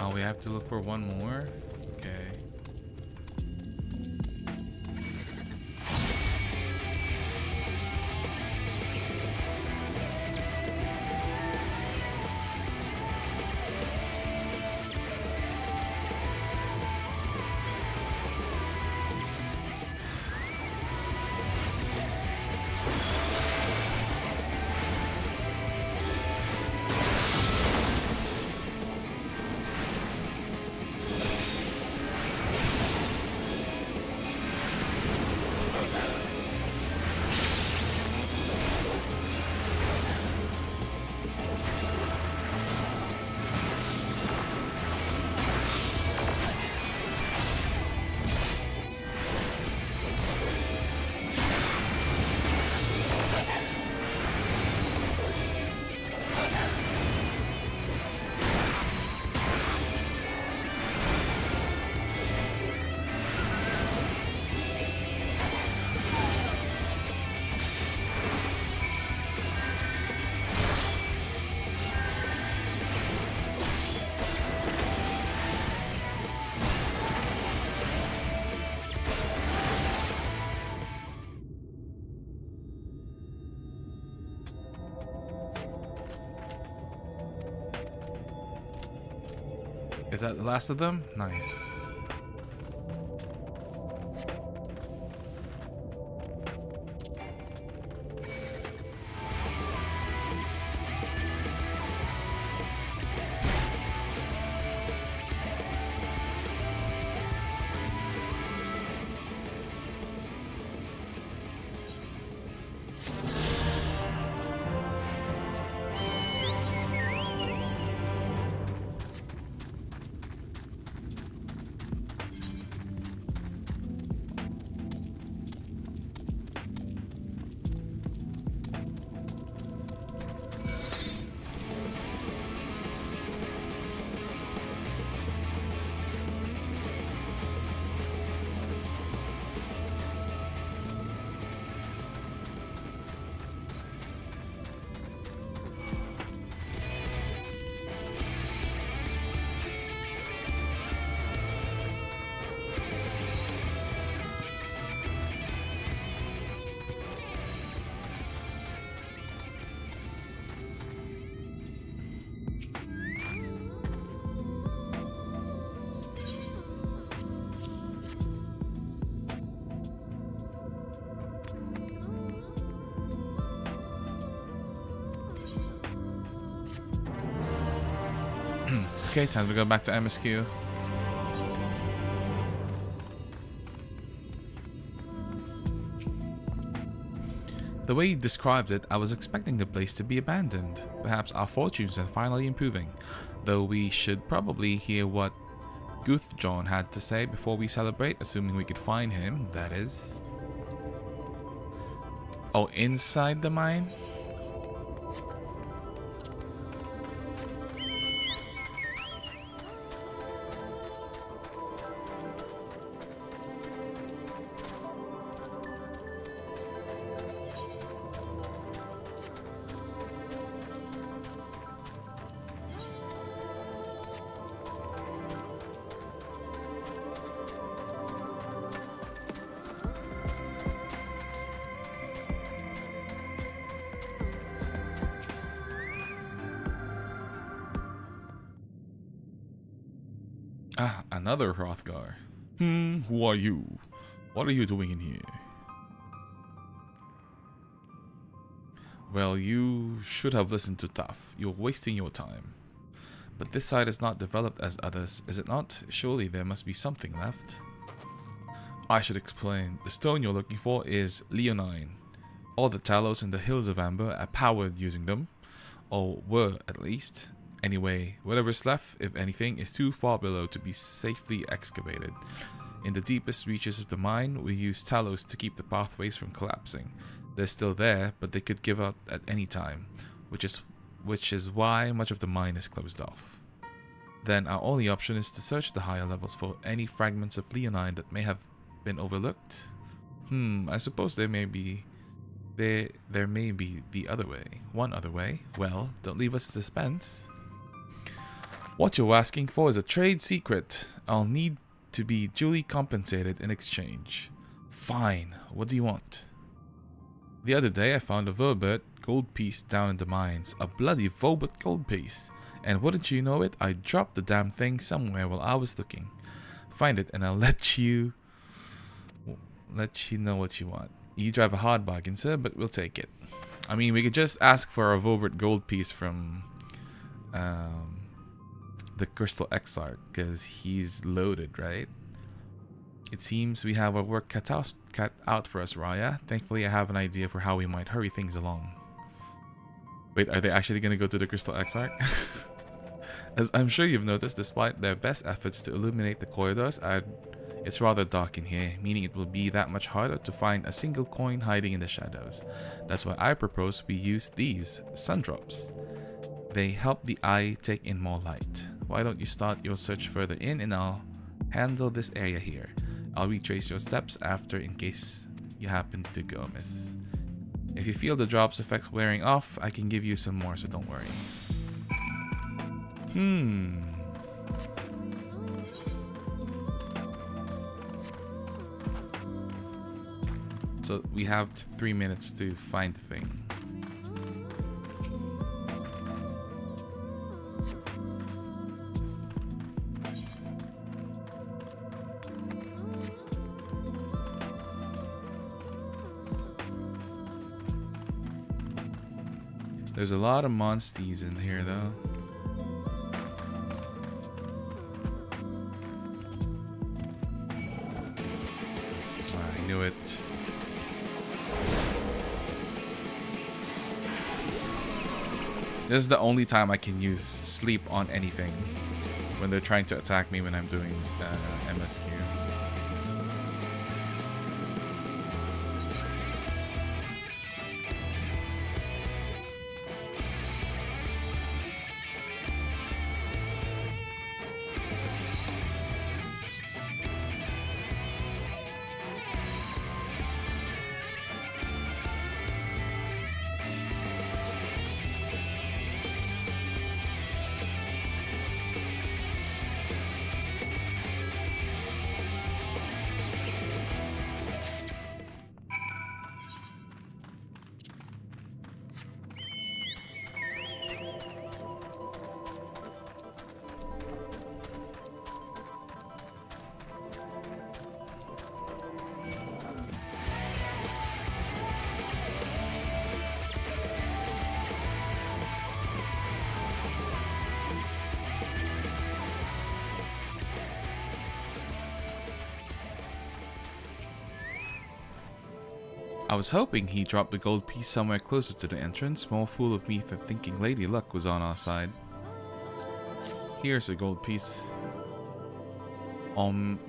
Now we have to look for one more. Okay. Is that the last of them? Nice. Okay, time to go back to MSQ. The way you described it, I was expecting the place to be abandoned. Perhaps our fortunes are finally improving, though we should probably hear what Guthjon had to say before we celebrate, assuming we could find him, that is. Oh, inside the mine? Ah, another Hrothgar. Who are you? What are you doing in here? Well, you should have listened to Tuff. You're wasting your time. But this side is not developed as others, is it not? Surely there must be something left. I should explain. The stone you're looking for is leonine. All the Talos in the Hills of Amber are powered using them. Or were, at least. Anyway, whatever's left, if anything, is too far below to be safely excavated. In the deepest reaches of the mine, we use Talos to keep the pathways from collapsing. They're still there, but they could give out at any time, which is why much of the mine is closed off. Then our only option is to search the higher levels for any fragments of leonine that may have been overlooked. I suppose there may be the other way. One other way. Well, don't leave us in suspense. What you're asking for is a trade secret. I'll need to be duly compensated in exchange. Fine. What do you want? The other day I found a Vobert gold piece down in the mines. A bloody Vobert gold piece. And wouldn't you know it, I dropped the damn thing somewhere while I was looking. Find it and I'll let you know what you want. You drive a hard bargain, sir, but we'll take it. I mean, we could just ask for a Vobert gold piece from the Crystal XIV, because he's loaded, right? It seems we have our work cut out for us, Raya. Thankfully, I have an idea for how we might hurry things along. Wait, are they actually going to go to the Crystal XIV? As I'm sure you've noticed, despite their best efforts to illuminate the corridors, it's rather dark in here, meaning it will be that much harder to find a single coin hiding in the shadows. That's why I propose we use these sun drops. They help the eye take in more light. Why don't you start your search further in and I'll handle this area here. I'll retrace your steps after in case you happen to go amiss. If you feel the drop's effects wearing off, I can give you some more, so don't worry. So we have 3 minutes to find the thing. There's a lot of monsties in here though. I knew it. This is the only time I can use sleep on anything. When they're trying to attack me when I'm doing MSQ. I was hoping he dropped the gold piece somewhere closer to the entrance. More fool of me for thinking Lady Luck was on our side. Here's a gold piece.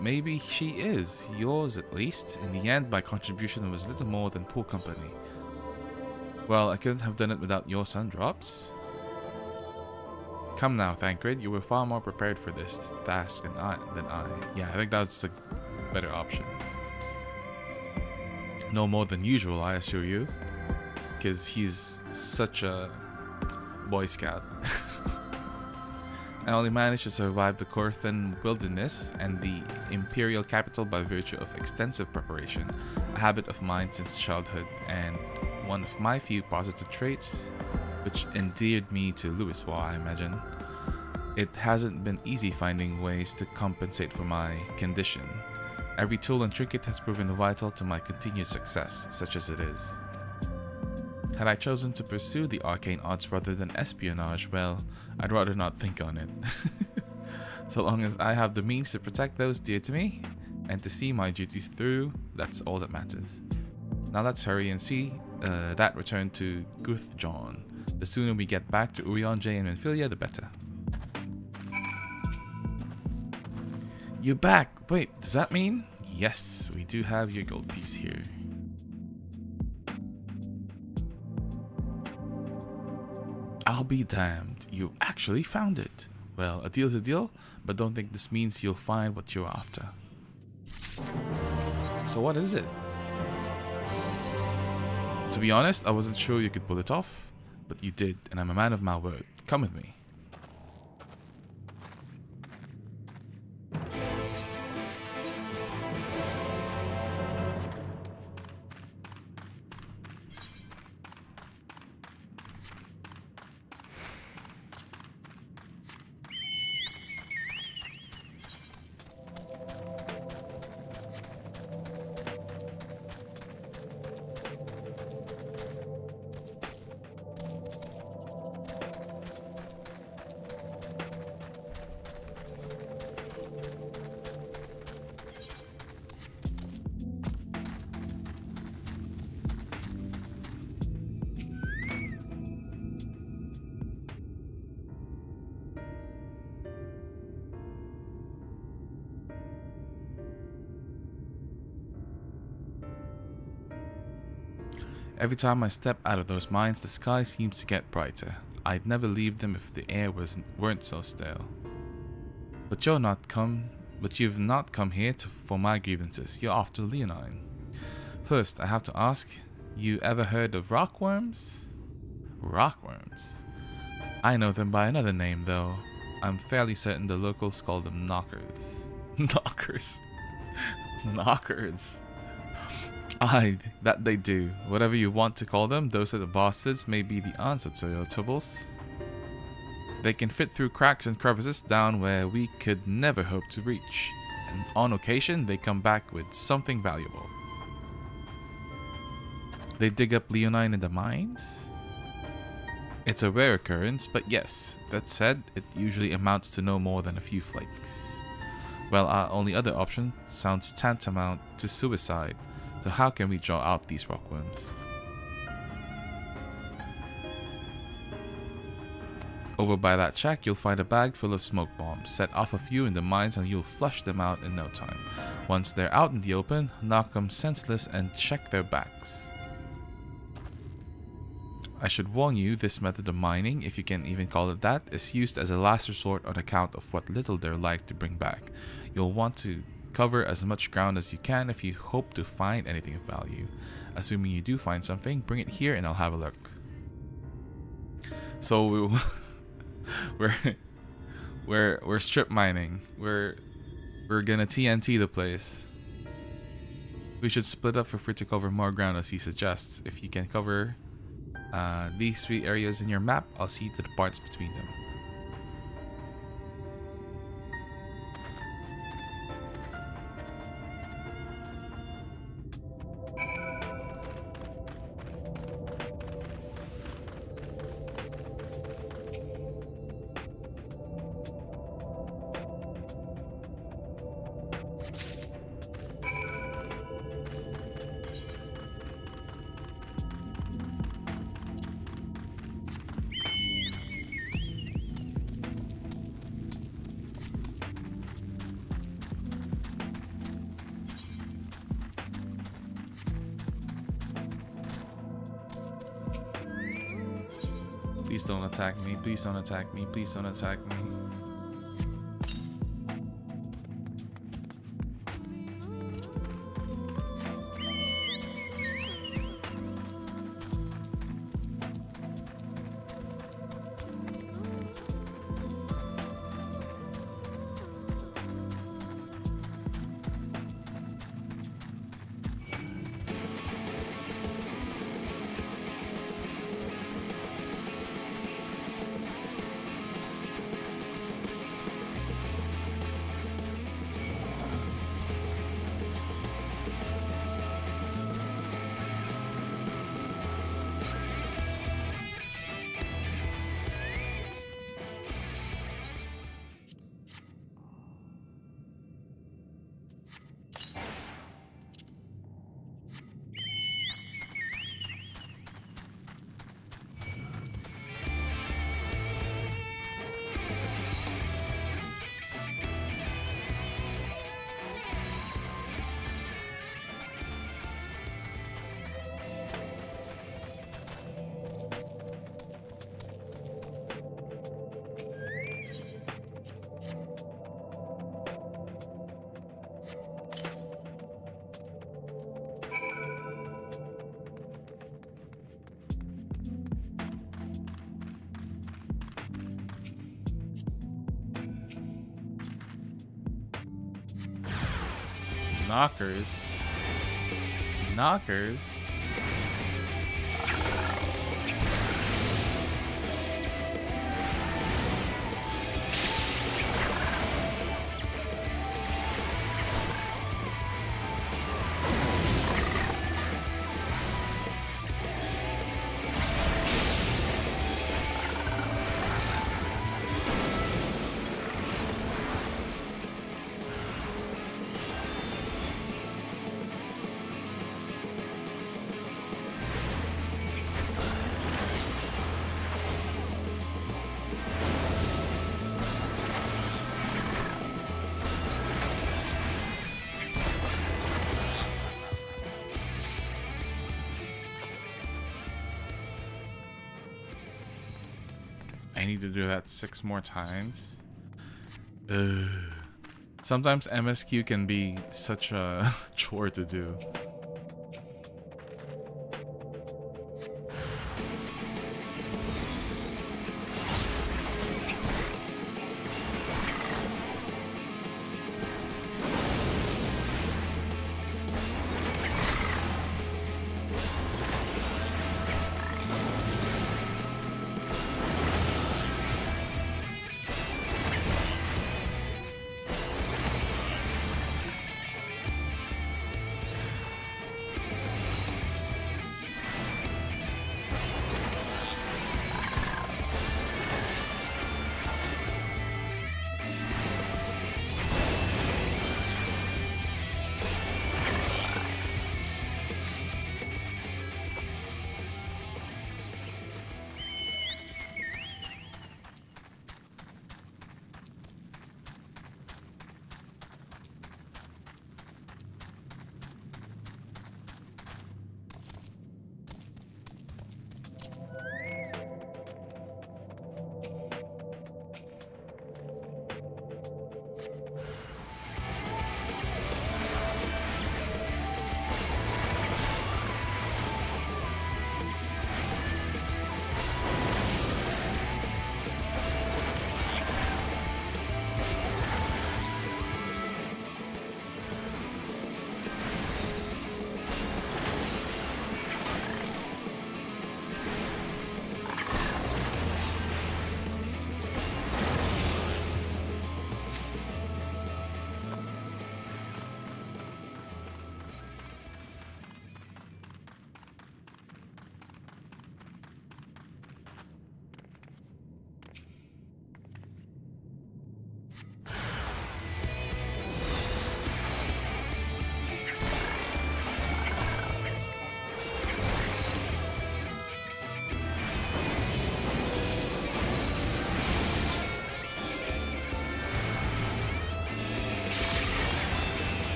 Maybe she is. Yours at least. In the end, my contribution was little more than poor company. Well, I couldn't have done it without your sun drops. Come now, Thancred. You were far more prepared for this task than I. Yeah, I think that's a better option. No more than usual, I assure you. Because he's such a Boy Scout. I only managed to survive the Korthan wilderness and the Imperial capital by virtue of extensive preparation, a habit of mine since childhood, and one of my few positive traits which endeared me to Louisoix, I imagine. It hasn't been easy finding ways to compensate for my condition. Every tool and trinket has proven vital to my continued success, such as it is. Had I chosen to pursue the arcane arts rather than espionage, well, I'd rather not think on it. So long as I have the means to protect those dear to me, and to see my duties through, that's all that matters. Now let's hurry and see that return to Guthjon. The sooner we get back to Urianger and Menphilia, the better. You're back! Wait, does that mean? Yes, we do have your gold piece here. I'll be damned, you actually found it. Well, a deal's a deal, but don't think this means you'll find what you're after. So what is it? To be honest, I wasn't sure you could pull it off, but you did, and I'm a man of my word. Come with me. Every time I step out of those mines, the sky seems to get brighter. I'd never leave them if the air weren't so stale. But you've not come here for my grievances. You're off to Leonine. First, I have to ask, you ever heard of rockworms? Rockworms? I know them by another name, though. I'm fairly certain the locals call them knockers. Knockers. Knockers. Aye, that they do. Whatever you want to call them, those little bastards may be the answer to your troubles. They can fit through cracks and crevices down where we could never hope to reach. And on occasion, they come back with something valuable. They dig up Leonine in the mines? It's a rare occurrence, but yes, that said, it usually amounts to no more than a few flakes. Well, our only other option sounds tantamount to suicide, so how can we draw out these rockworms? Over by that shack, you'll find a bag full of smoke bombs. Set off a few in the mines and you'll flush them out in no time. Once they're out in the open, knock them senseless and check their backs. I should warn you, this method of mining, if you can even call it that, is used as a last resort on account of what little they're like to bring back. You'll want to cover as much ground as you can if you hope to find anything of value. Assuming you do find something, bring it here and I'll have a look. So we're strip mining. We're gonna TNT the place. We should split up for free to cover more ground as he suggests. If you can cover these 3 areas in your map, I'll see to the parts between them. Please don't attack me, please don't attack me, please don't attack me. Knockers. Knockers. I need to do that 6 more times. Ugh. Sometimes MSQ can be such a chore to do.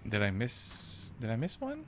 Did I miss one?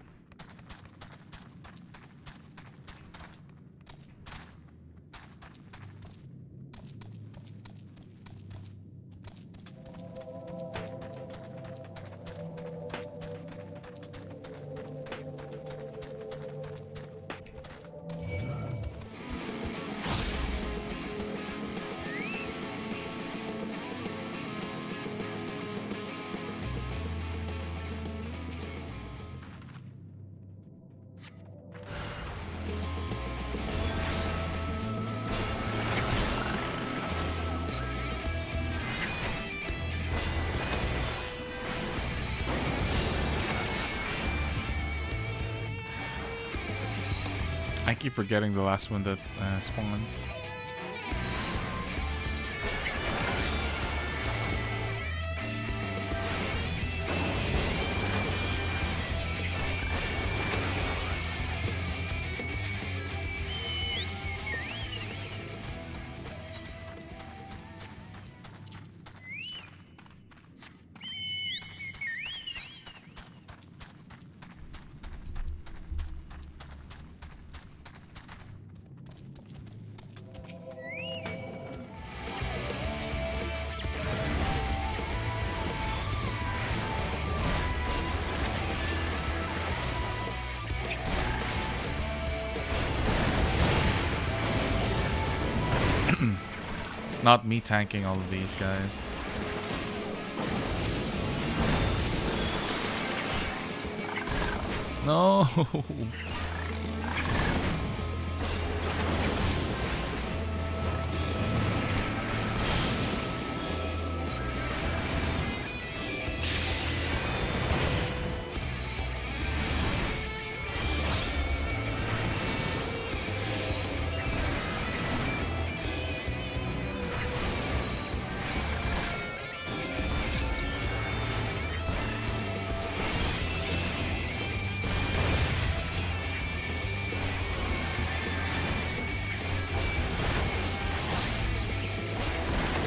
I keep forgetting the last one that spawns. Not me tanking all of these guys. No.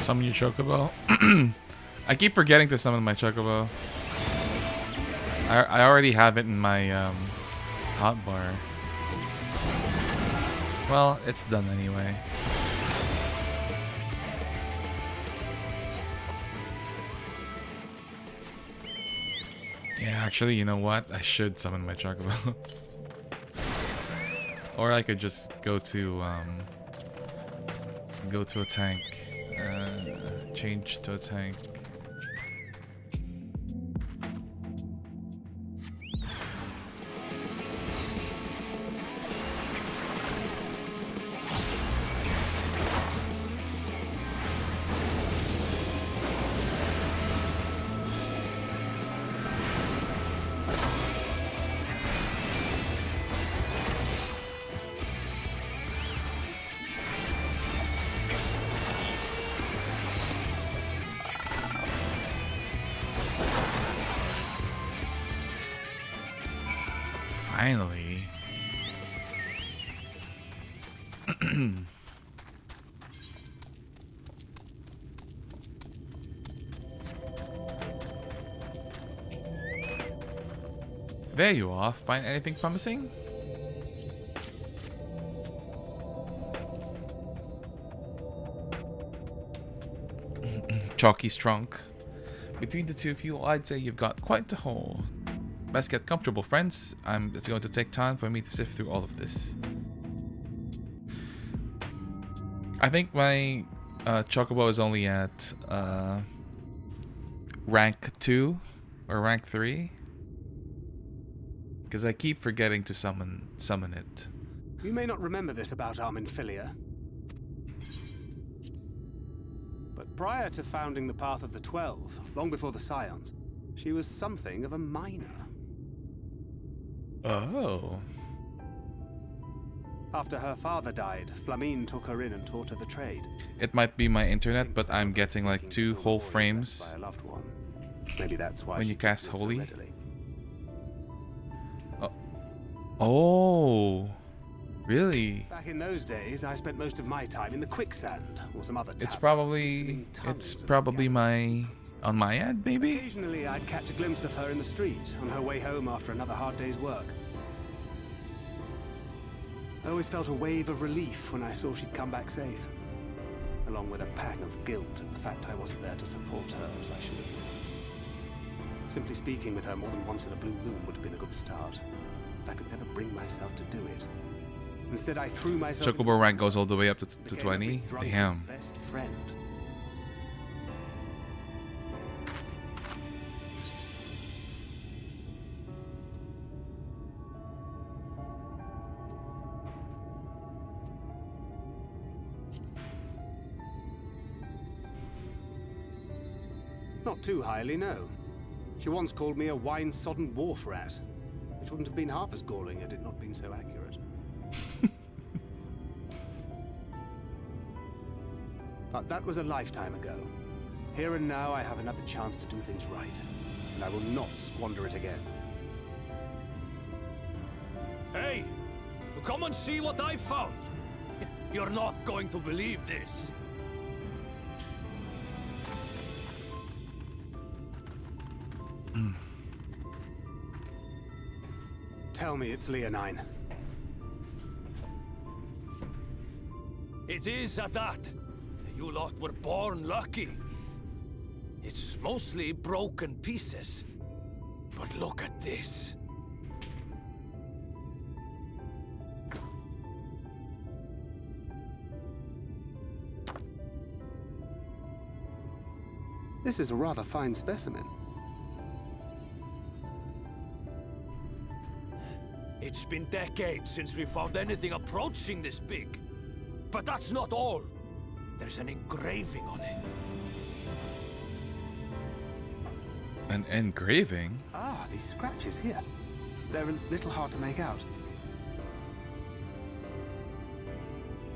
Summon your chocobo. I keep forgetting to summon my chocobo. I already have it in my hotbar. Well, it's done anyway. Yeah, actually, you know what? I should summon my chocobo. Or I could just go to a tank. Change to a tank. Finally. There you are. Find anything promising? Chalky's trunk. Between the two of you, I'd say you've got quite the haul. Best get comfortable, friends. It's going to take time for me to sift through all of this. I think my chocobo is only at rank 2 or rank 3. Because I keep forgetting to summon it. You may not remember this about Armin Filia, but prior to founding the Path of the 12, long before the Scions, she was something of a miner. Oh. After her father died, Flamine took her in and taught her the trade. It might be my internet, but I'm getting like 2 whole frames by a loved one. Maybe that's why when you she cast so Holy. readily. Oh, really? Back in those days, I spent most of my time in the quicksand or some other It's tavern, probably my on my end, maybe. Occasionally, I'd catch a glimpse of her in the street on her way home after another hard day's work. I always felt a wave of relief when I saw she'd come back safe, along with a pang of guilt at the fact I wasn't there to support her as I should have been. Simply speaking with her more than once in a blue moon would have been a good start. I could never bring myself to do it. Instead, I threw myself. Chocobo rank goes all the way up to 20. Damn. Best friend. Not too highly, no. She once called me a wine-sodden wharf rat, which wouldn't have been half as galling had it not been so accurate. But that was a lifetime ago. Here and now, I have another chance to do things right, and I will not squander it again. Hey! Come and see what I found! You're not going to believe this. Tell me it's Leonine. It is at that. You lot were born lucky. It's mostly broken pieces. But look at this. This is a rather fine specimen. It's been decades since we found anything approaching this big. But that's not all. There's an engraving on it. An engraving? Ah, these scratches here. They're a little hard to make out.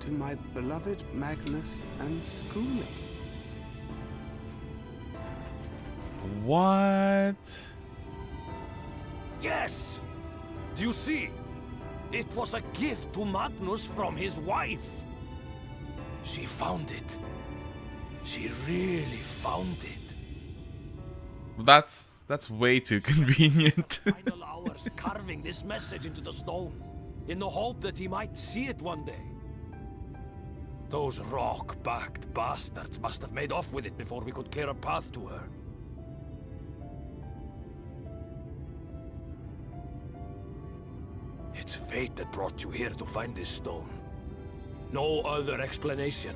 To my beloved Magnus and Schooling. What? Yes! Do you see? It was a gift to Magnus from his wife. She found it. She really found it. That's way too convenient. Idle hours carving this message into the stone, in the hope that he might see it one day. Those rock-backed bastards must have made off with it before we could clear a path to her. It's fate that brought you here to find this stone. No other explanation.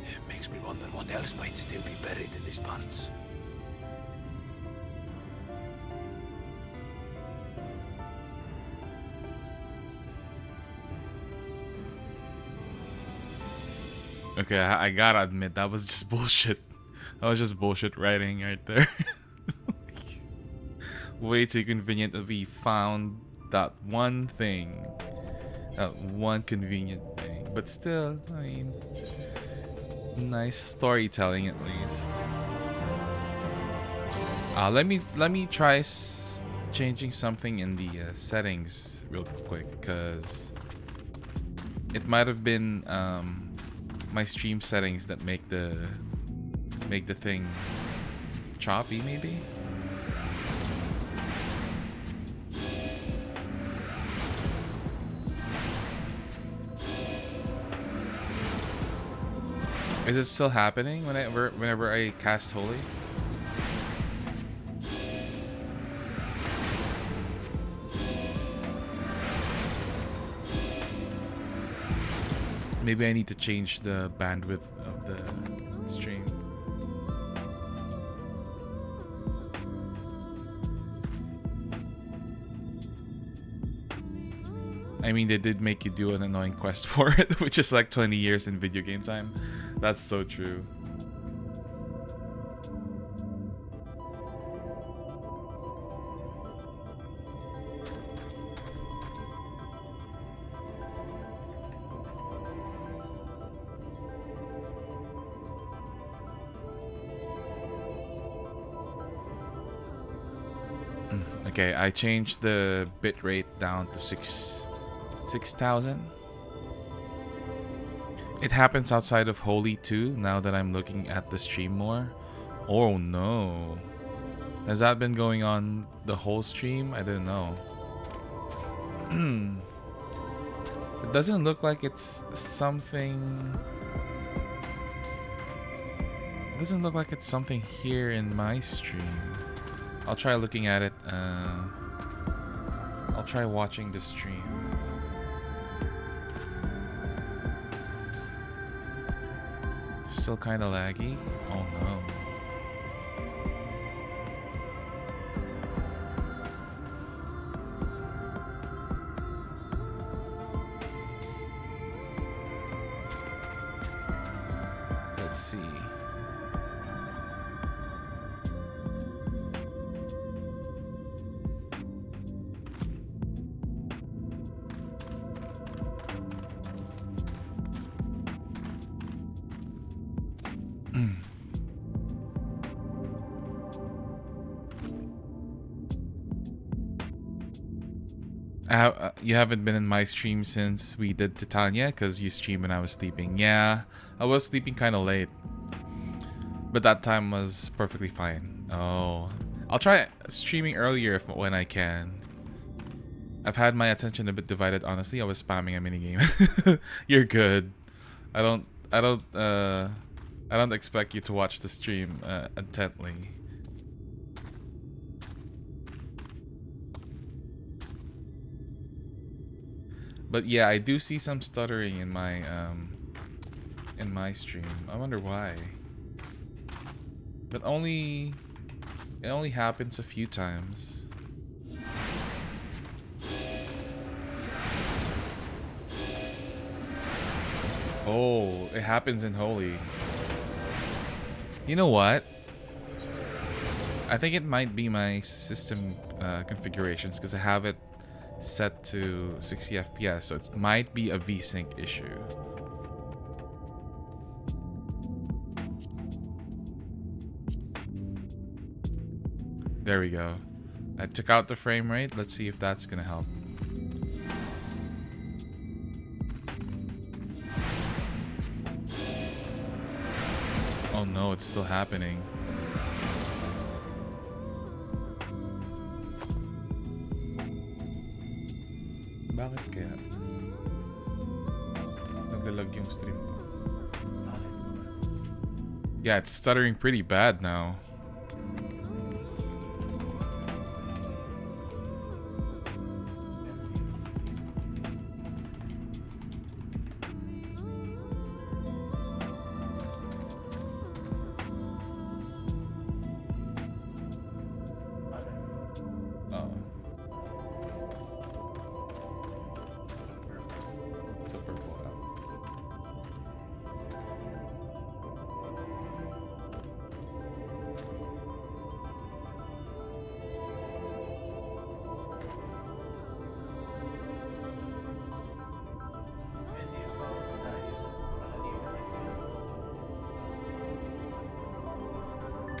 It makes me wonder what else might still be buried in these parts. Okay, I gotta admit, that was just bullshit. That was just bullshit writing right there. Way too convenient that we found that one thing. That one convenient thing. But still, I mean, nice storytelling at least. Let me try changing something in the settings real quick, cause it might have been my stream settings that make the thing choppy, maybe. Is it still happening whenever I cast Holy? Maybe I need to change the bandwidth of the stream. I mean, they did make you do an annoying quest for it, which is like 20 years in video game time. That's so true. Okay, I changed the bitrate down to 6,000. It happens outside of Holy too, now that I'm looking at the stream more. Oh no. Has that been going on the whole stream? I didn't know. It doesn't look like it's something... It doesn't look like it's something here in my stream. I'll try looking at it. I'll try watching the stream. Still kind of laggy. Oh no. Let's see. You haven't been in my stream since we did Titania, because you streamed when I was sleeping. Yeah, I was sleeping kind of late, but that time was perfectly fine. Oh, I'll try streaming earlier when I can. I've had my attention a bit divided, honestly. I was spamming a minigame. You're good. I don't expect you to watch the stream intently. But yeah, I do see some stuttering in my stream. I wonder why. But it only happens a few times. Oh, it happens in Holy. You know what? I think it might be my system configurations, because I have it set to 60 FPS, so it might be a VSync issue. There we go. I took out the frame rate. Let's see if that's gonna help. Oh no, it's still happening. Bakit kaya? Naglalag yung stream ko. Yeah, it's stuttering pretty bad now.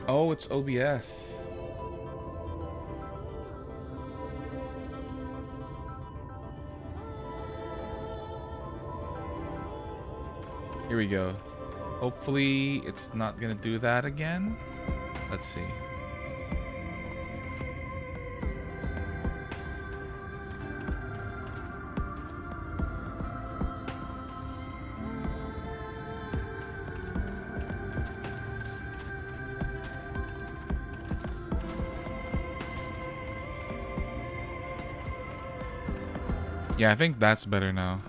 Oh, it's OBS. Here we go. Hopefully it's not gonna do that again. Let's see. Yeah, I think that's better now.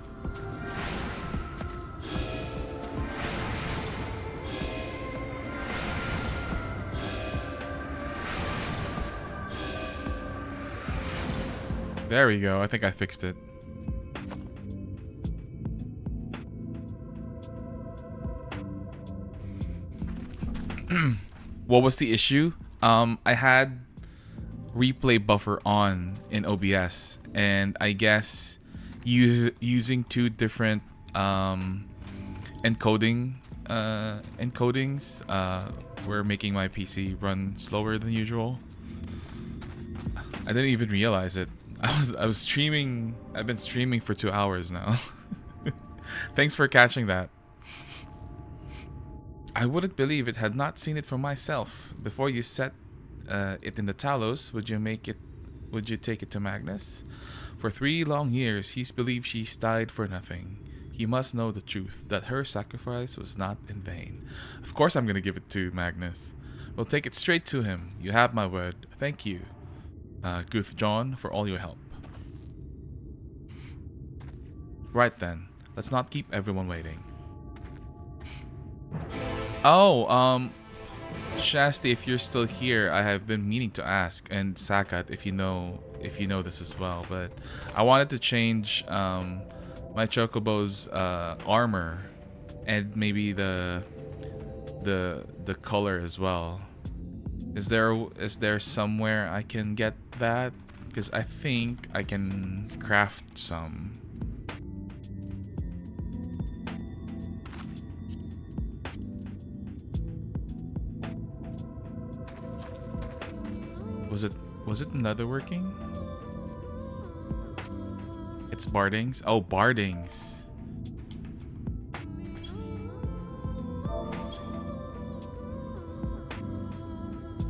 There we go. I think I fixed it. What was the issue? I had replay buffer on in OBS, and I guess using two different encodings were making my PC run slower than usual. I didn't even realize it. I was streaming. I've been streaming for 2 hours now. Thanks for catching that. I wouldn't believe it had not seen it for myself. Before you set it in the Talos, would you take it to Magnus? For 3 long years, he's believed she's died for nothing. He must know the truth, that her sacrifice was not in vain. Of course I'm gonna give it to Magnus. We'll take it straight to him. You have my word. Thank you, Guth John, for all your help. Right then, let's not keep everyone waiting. Oh, Shasti, if you're still here, I have been meaning to ask, and Sakat, if you know this as well, but I wanted to change my Chocobo's armor and maybe the color as well. Is there somewhere I can get that? Because I think I can craft some. Was it netherworking? It's Bardings. Oh, Bardings.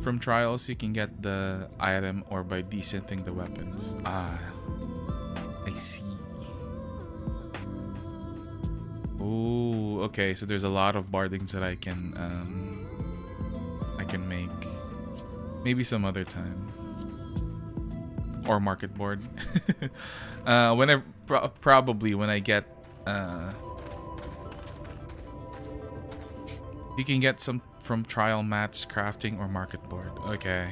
From trials, you can get the item or by decenting the weapons. Ah, I see. Ooh, okay. So there's a lot of Bardings that I can make. Maybe some other time. Or market board. Probably when I get you can get some from trial mats, crafting, or market board. Okay,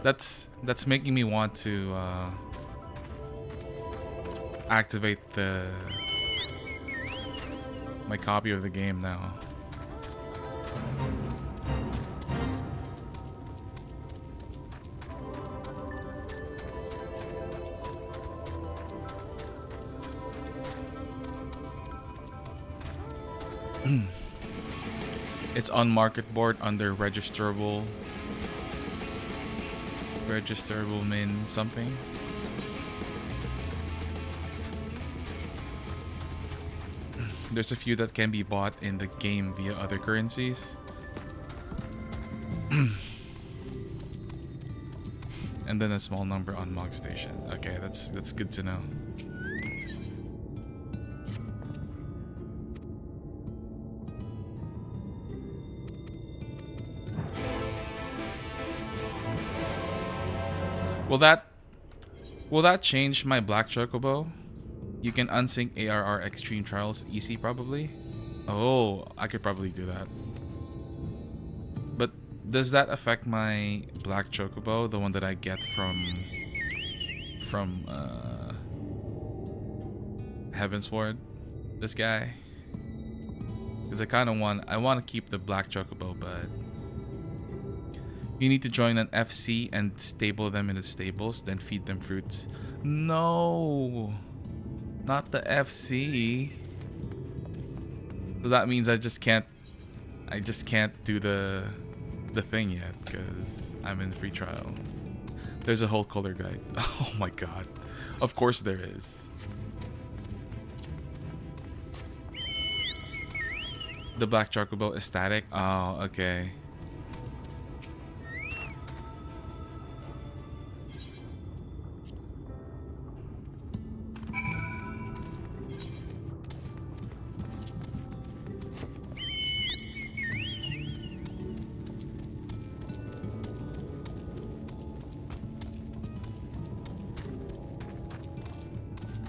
that's making me want to activate my copy of the game now. It's on market board under registerable min something. There's a few that can be bought in the game via other currencies. And then a small number on Mog Station. Okay, that's good to know. Will that change my Black Chocobo? You can unsync ARR Extreme Trials easy probably. Oh, I could probably do that. But does that affect my Black Chocobo, the one that I get from Heavensward? This guy? Because I want to keep the Black Chocobo, but you need to join an FC and stable them in the stables, then feed them fruits. No, not the FC. So that means I just can't do the thing yet because I'm in free trial. There's a whole color guide. Oh my god. Of course there is. The Black Chocobo is static. Oh, okay.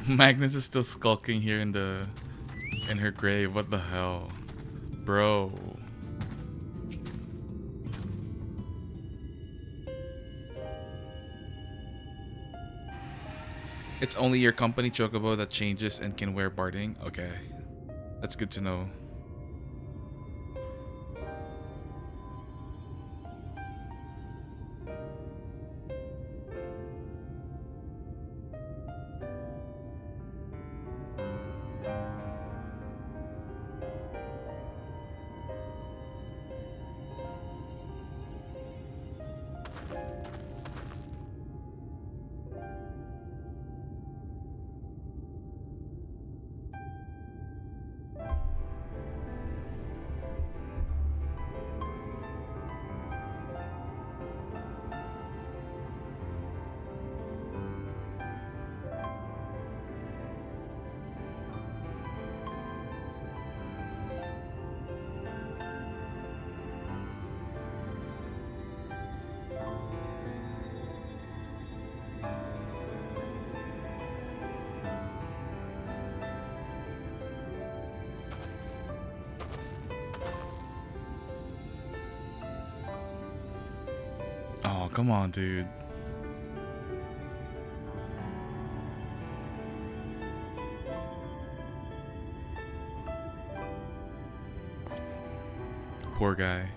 Magnus is still skulking here in her grave. What the hell, bro? It's only your company Chocobo that changes and can wear barding. Okay, that's good to know. Oh, come on, dude. Poor guy.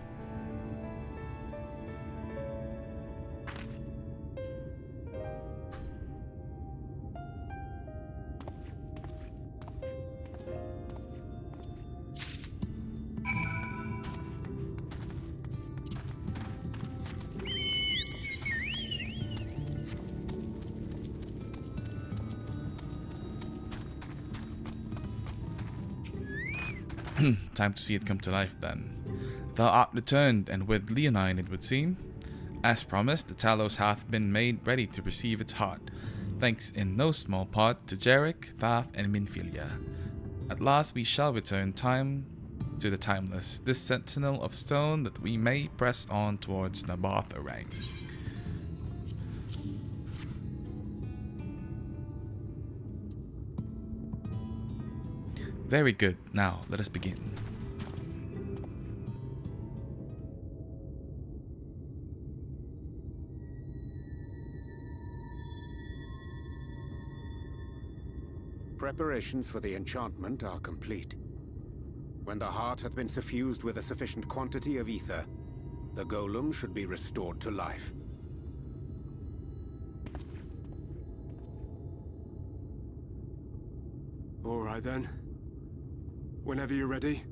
Time to see it come to life then. Thou art returned, and with Leonine it would seem. As promised, the Talos hath been made ready to receive its heart, thanks in no small part to Jarek, Thaf, and Minfilia. At last we shall return time to the timeless, this sentinel of stone, that we may press on towards Naboth Orang. Very good. Now, let us begin. Preparations for the enchantment are complete. When the heart hath been suffused with a sufficient quantity of ether, the golem should be restored to life. All right then. Whenever you're ready.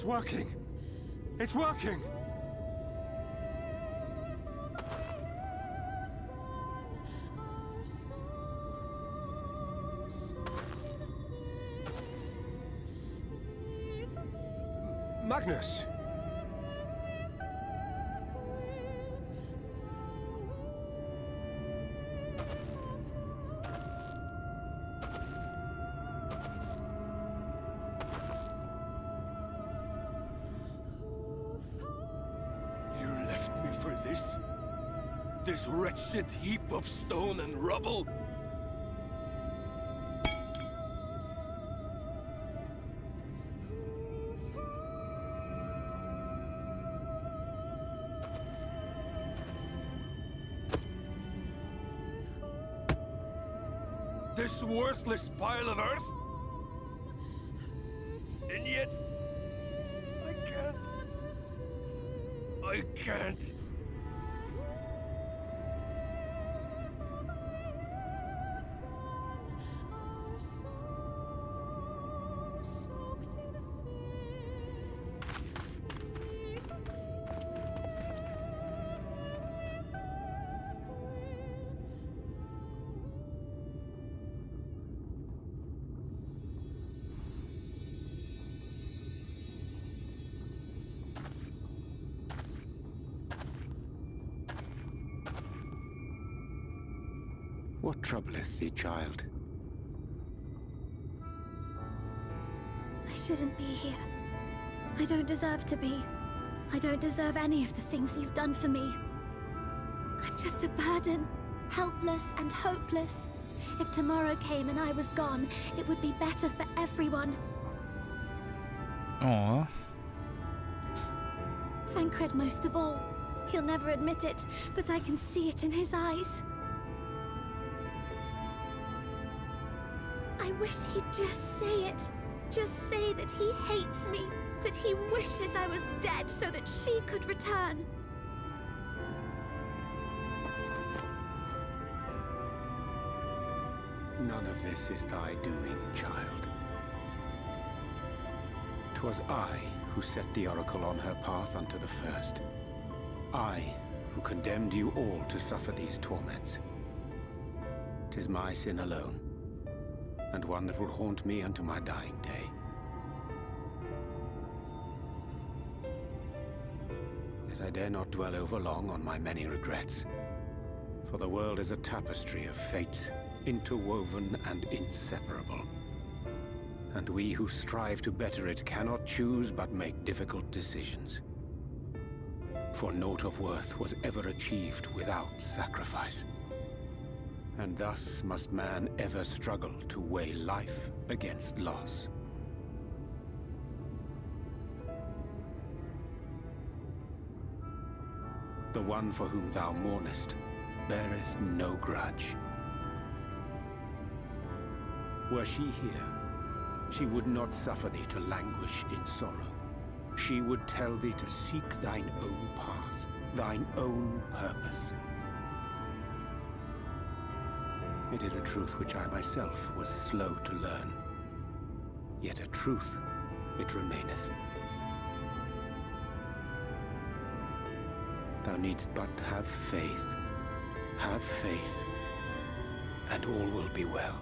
It's working! It's working! Magnus! You left me for this? This wretched heap of stone and rubble? This worthless pile of earth? And yet... I can't... What troubleth thee, child? I shouldn't be here. I don't deserve to be. I don't deserve any of the things you've done for me. I'm just a burden, helpless and hopeless. If tomorrow came and I was gone, it would be better for everyone. Aw. Thancred most of all. He'll never admit it, but I can see it in his eyes. I wish he'd just say it. Just say that he hates me, that he wishes I was dead so that she could return. None of this is thy doing, child. 'Twas I who set the oracle on her path unto the first. I who condemned you all to suffer these torments. 'Tis my sin alone, and one that will haunt me unto my dying day. Yet I dare not dwell over long on my many regrets, for the world is a tapestry of fates, interwoven and inseparable. And we who strive to better it cannot choose but make difficult decisions. For naught of worth was ever achieved without sacrifice. And thus must man ever struggle to weigh life against loss. The one for whom thou mournest beareth no grudge. Were she here, she would not suffer thee to languish in sorrow. She would tell thee to seek thine own path, thine own purpose. It is a truth which I myself was slow to learn. Yet a truth it remaineth. Thou needst but have faith, and all will be well.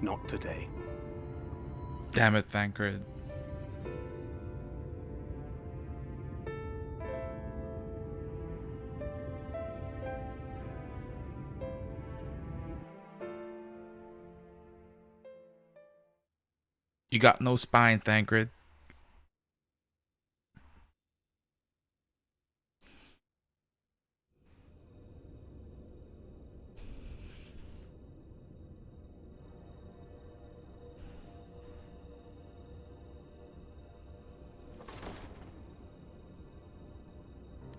Not today. Damn it, Thancred. You got no spine, Thancred.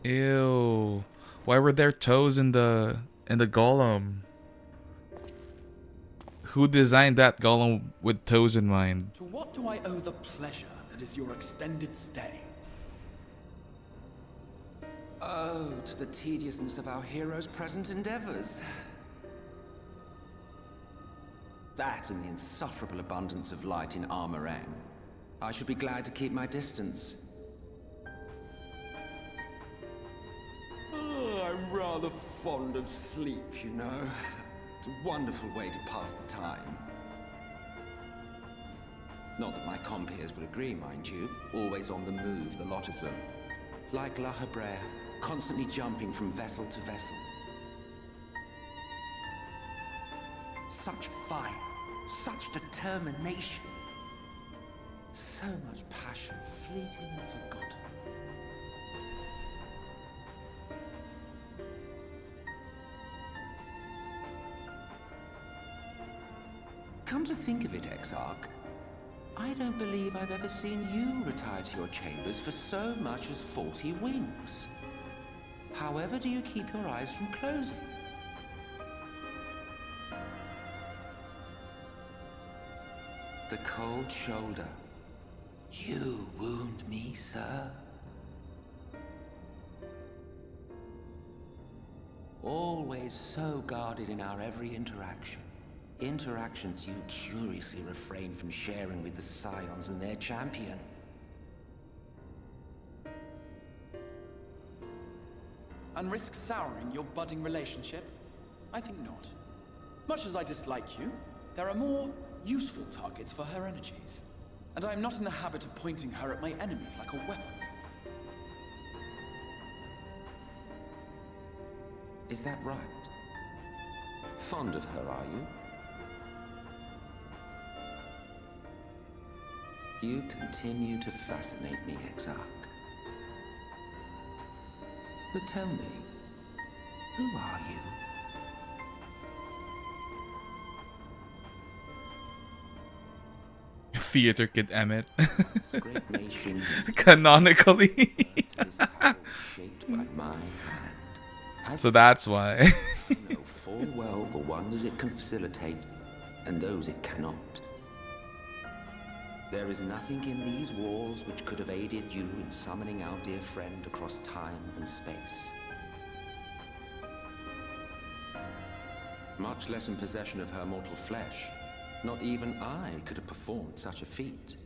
Ew. Why were there toes in the golem? Who designed that golem with toes in mind? To what do I owe the pleasure that is your extended stay? Oh, to the tediousness of our hero's present endeavors. That and the insufferable abundance of light in Armorang. I should be glad to keep my distance. Oh, I'm rather fond of sleep, you know. It's a wonderful way to pass the time. Not that my compeers would agree, mind you. Always on the move, the lot of them. Like La Hebrea, constantly jumping from vessel to vessel. Such fire, such determination. So much passion, fleeting and forgotten. Come to think of it, Exarch, I don't believe I've ever seen you retire to your chambers for so much as 40 winks. However do you keep your eyes from closing? The cold shoulder. You wound me, sir. Always so guarded in our every interaction. Interactions you curiously refrain from sharing with the Scions and their champion. And risk souring your budding relationship? I think not. Much as I dislike you, there are more useful targets for her energies. And I am not in the habit of pointing her at my enemies like a weapon. Is that right? Fond of her, are you? You continue to fascinate me, Exarch. But tell me, who are you? Theater kid Emmett. This great nation Canonically. is tower shaped by my hand. As So that's why. you know full well the wonders it can facilitate, and those it cannot. There is nothing in these walls which could have aided you in summoning our dear friend across time and space. Much less in possession of her mortal flesh. Not even I could have performed such a feat.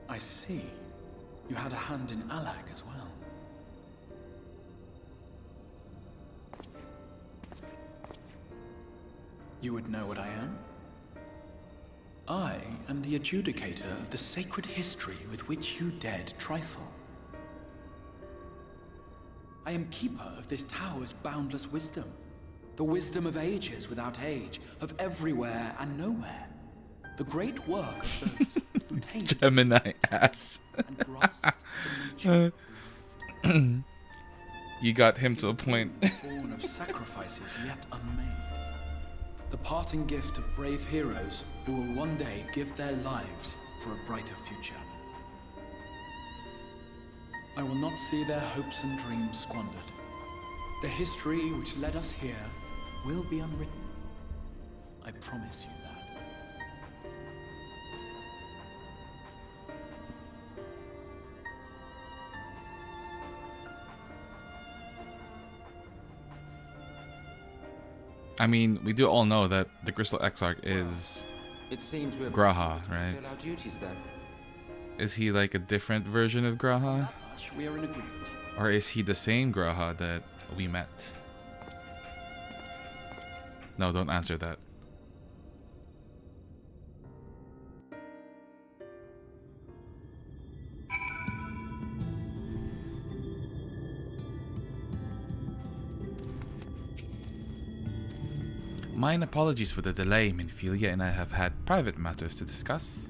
I see. You had a hand in Alag as well. You would know what I am? I am the adjudicator of the sacred history with which you dared trifle. I am keeper of this tower's boundless wisdom. The wisdom of ages without age, of everywhere and nowhere. The great work of those who tamed Gemini ass. and grasped the nature of the rift. You got him to a point. Born of sacrifices yet unmade. The parting gift of brave heroes who will one day give their lives for a brighter future. I will not see their hopes and dreams squandered. The history which led us here will be unwritten. I promise you that. I mean, we do all know that the Crystal Exarch is... It seems we're Graha, to right? fulfill our duties then. Is he like a different version of Graha? That much we are in agreement. Or is he the same Graha that we met? No, don't answer that. Mine apologies for the delay. Minfilia and I have had private matters to discuss,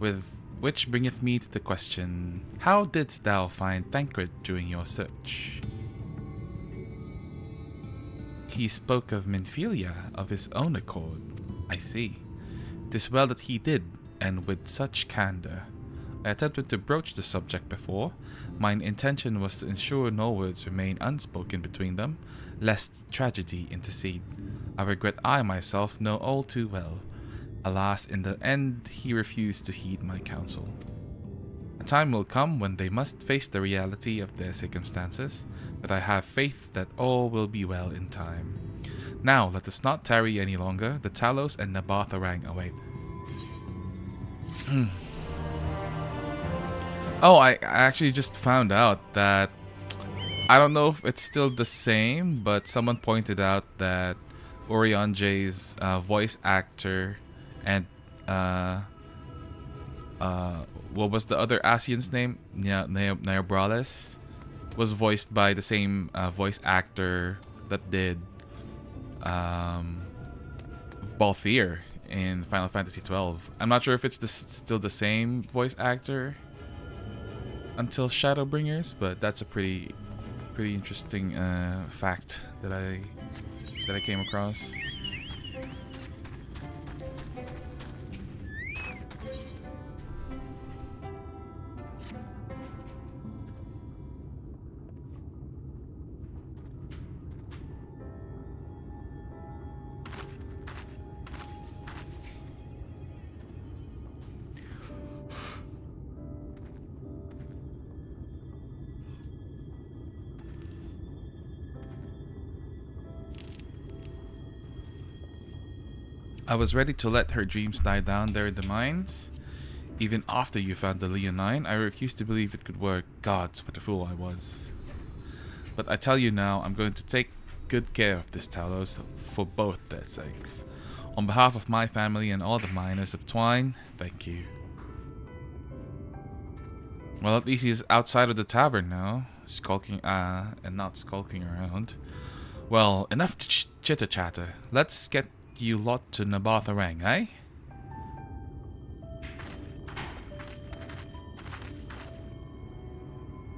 with which bringeth me to the question, how didst thou find Tancred during your search? He spoke of Minfilia of his own accord. I see. 'Tis well that he did, and with such candor. I attempted to broach the subject before. My intention was to ensure no words remain unspoken between them, lest tragedy intercede. A regret I myself know all too well. Alas, in the end, he refused to heed my counsel. A time will come when they must face the reality of their circumstances, but I have faith that all will be well in time. Now, let us not tarry any longer. The Talos and Nabatharang await. Oh, I actually just found out that... I don't know if it's still the same, but someone pointed out that Orion J's voice actor and... what was the other Asian's name? Niobrales was voiced by the same voice actor that did Balthier in Final Fantasy XII. I'm not sure if it's still the same voice actor until Shadowbringers, but that's a pretty interesting fact that I came across. I was ready to let her dreams die down there in the mines. Even after you found the Leonine, I refused to believe it could work. Gods, what a fool I was. But I tell you now, I'm going to take good care of this Talos for both their sakes. On behalf of my family and all the miners of Twine, thank you. Well, at least he's outside of the tavern now, skulking, and not skulking around. Well, enough chitter-chatter. Let's get you lot to Nabatharang, eh?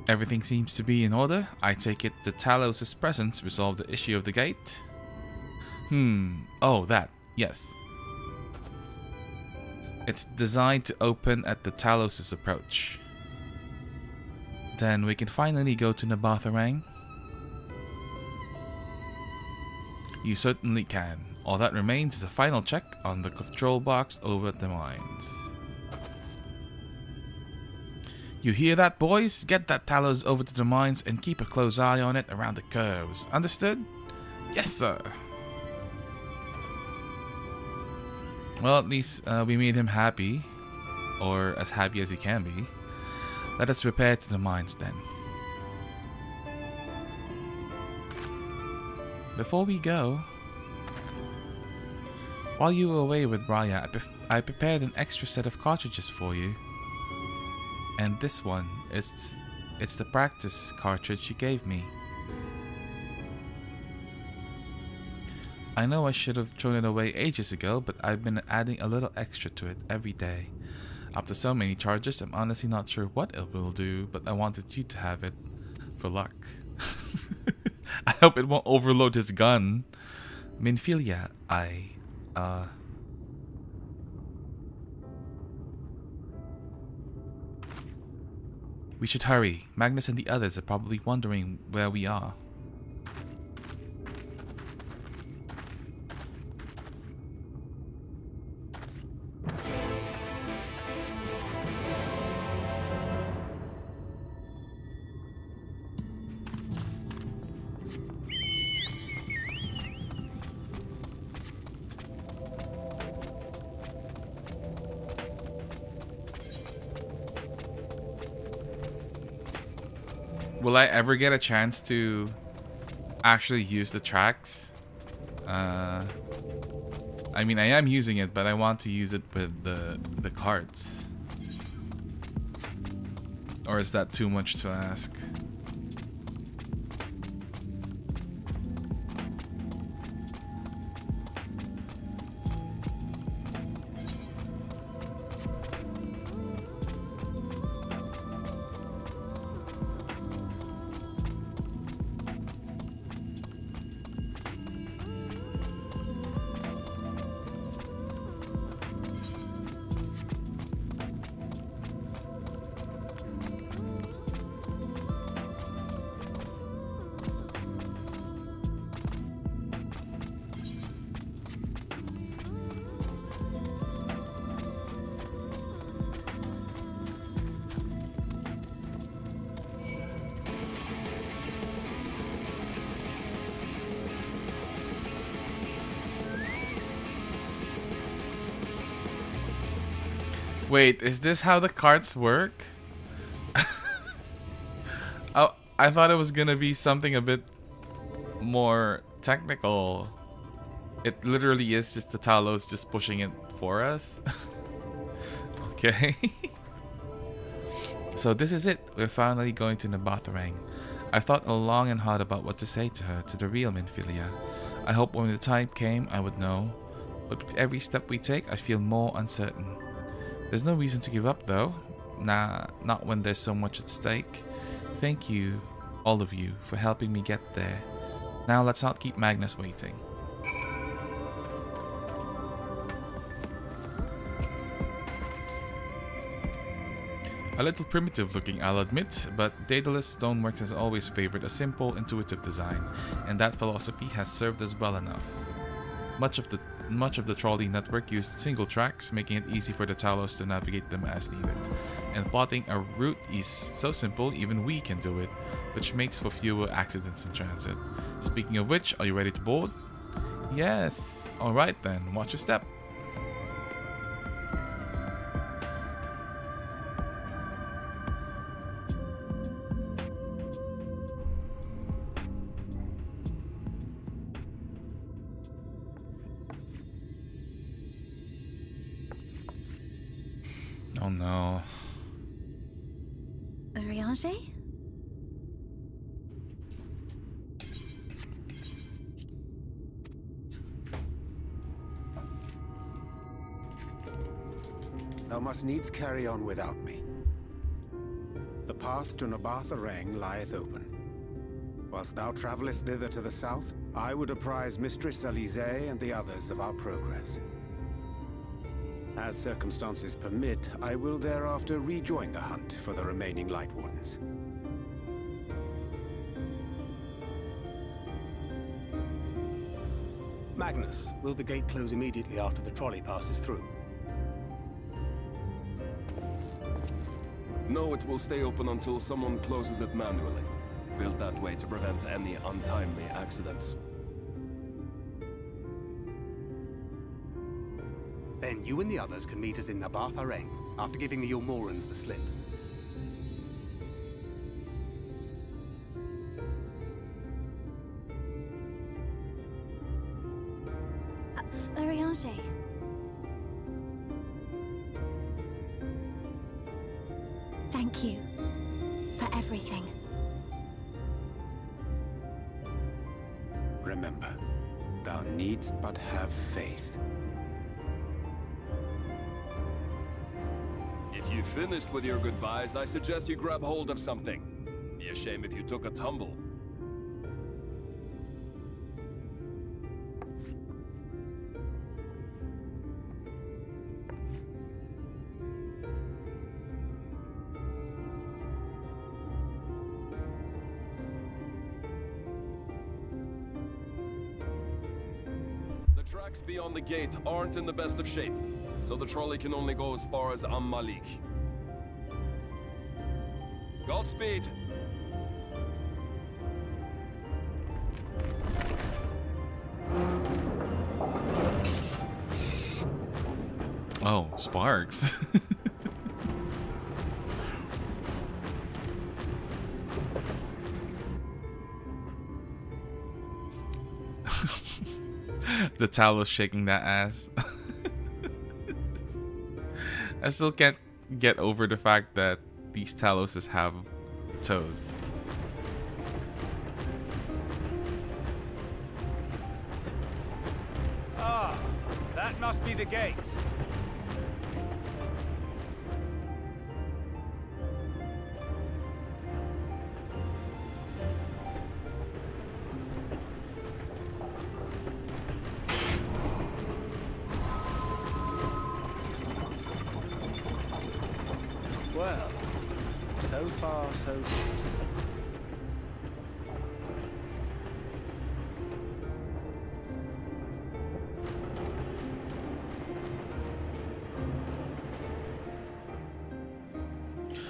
Everything seems to be in order. I take it the Talos' presence resolved the issue of the gate? Oh, that. Yes. It's designed to open at the Talos' approach. Then we can finally go to Nabatharang. You certainly can. All that remains is a final check on the control box over at the mines. You hear that, boys? Get that Talos over to the mines and keep a close eye on it around the curves. Understood? Yes, sir. Well, at least we made him happy. Or as happy as he can be. Let us repair to the mines then. Before we go... While you were away with Raya, I prepared an extra set of cartridges for you. And this one, it's the practice cartridge you gave me. I know I should have thrown it away ages ago, but I've been adding a little extra to it every day. After so many charges, I'm honestly not sure what it will do, but I wanted you to have it for luck. I hope it won't overload his gun. Minfilia, we should hurry. Magnus and the others are probably wondering where we are. Will I ever get a chance to actually use the tracks? I mean, I am using it, but I want to use it with the carts. Or is that too much to ask? Wait, is this how the carts work? Oh, I thought it was gonna be something a bit more technical. It literally is just the Talos just pushing it for us. Okay. So this is it. We're finally going to Nabatharang. I thought long and hard about what to say to her, to the real Minfilia. I hoped when the time came I would know. But with every step we take, I feel more uncertain. There's no reason to give up though. Nah, not when there's so much at stake. Thank you, all of you, for helping me get there. Now let's not keep Magnus waiting. A little primitive looking, I'll admit, but Daedalus Stoneworks has always favored a simple, intuitive design, and that philosophy has served us well enough. Much of the trolley network used single tracks, making it easy for the Talos to navigate them as needed. And plotting a route is so simple, even we can do it, which makes for fewer accidents in transit. Speaking of which, are you ready to board? Yes! Alright then, watch your step. Oh no. Urianger? Thou must needs carry on without me. The path to Nabatharang lieth open. Whilst thou travellest thither to the south, I would apprise Mistress Alize and the others of our progress. As circumstances permit, I will thereafter rejoin the hunt for the remaining Light Wardens. Magnus, will the gate close immediately after the trolley passes through? No, it will stay open until someone closes it manually. Built that way to prevent any untimely accidents. Then you and the others can meet us in Nabatharang after giving the Ilmorans the slip. Urianger. Thank you for everything. Remember, thou needst but have faith. If you finished with your goodbyes, I suggest you grab hold of something. Be a shame if you took a tumble. The tracks beyond the gate aren't in the best of shape, so the trolley can only go as far as Malik. Godspeed! Oh, sparks. The Talos shaking that ass. I still can't get over the fact that these Taloses have toes. Ah, that must be the gate. Well, so far so good.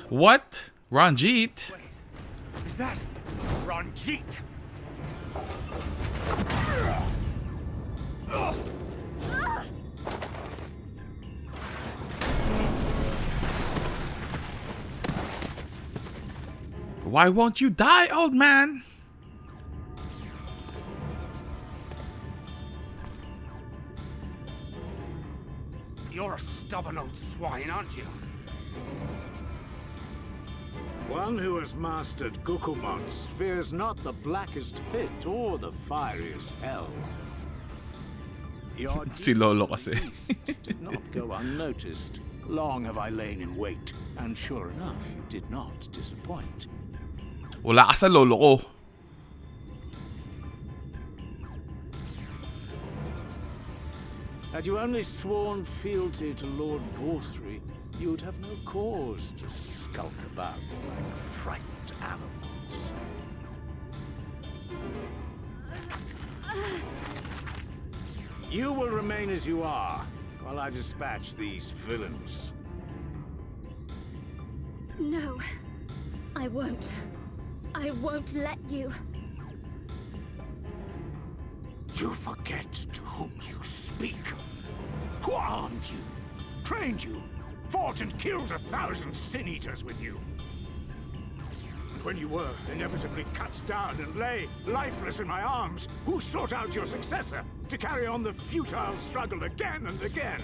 What? Ranjit? Wait, is that Ranjit? Why won't you die, old man? You're a stubborn old swine, aren't you? One who has mastered Gukumots fears not the blackest pit or the fieriest hell. Your Si Lolo kasi. deeds did not go unnoticed. Long have I lain in wait, and sure enough, you did not disappoint. Wala ka sa lolo ko. Had you only sworn fealty to Lord Vorthry, you'd have no cause to skulk about like frightened animals. You will remain as you are, while I dispatch these villains. No, I won't. I won't let you. You forget to whom you speak. Who armed you, trained you, fought and killed 1,000 sin-eaters with you. And when you were inevitably cut down and lay lifeless in my arms, who sought out your successor to carry on the futile struggle again and again?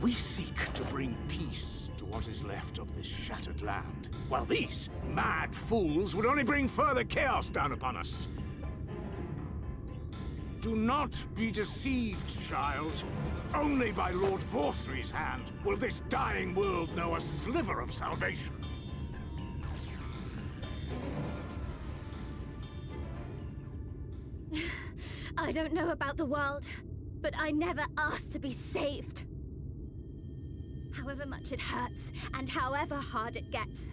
We seek to bring peace to what is left of this shattered land, while these mad fools would only bring further chaos down upon us. Do not be deceived, child. Only by Lord Vorthry's hand will this dying world know a sliver of salvation. I don't know about the world, but I never asked to be saved. However much it hurts, and however hard it gets.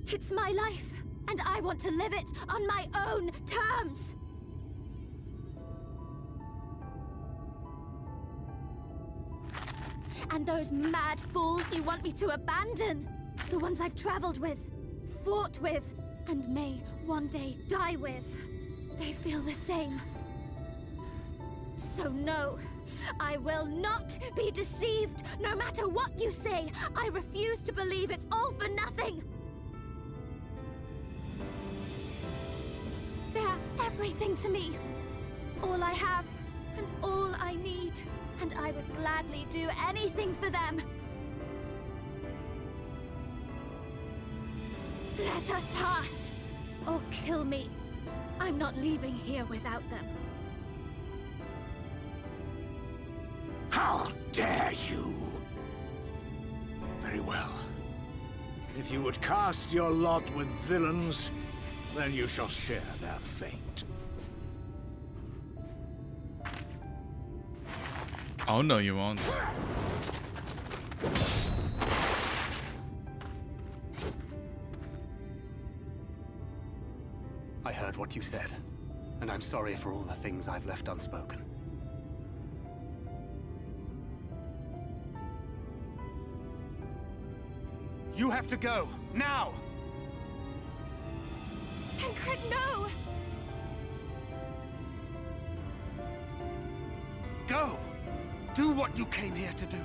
It's my life, and I want to live it on my own terms! And those mad fools you want me to abandon, the ones I've traveled with, fought with, and may one day die with, they feel the same. So no, I will not be deceived, no matter what you say. I refuse to believe it's all for nothing. They're everything to me. All I have, and all I need. And I would gladly do anything for them. Let us pass, or kill me. I'm not leaving here without them. How dare you! Very well. If you would cast your lot with villains, then you shall share their fate. Oh no, you won't. I heard what you said, and I'm sorry for all the things I've left unspoken. You have to go, now! Tancred, no! Go! Do what you came here to do.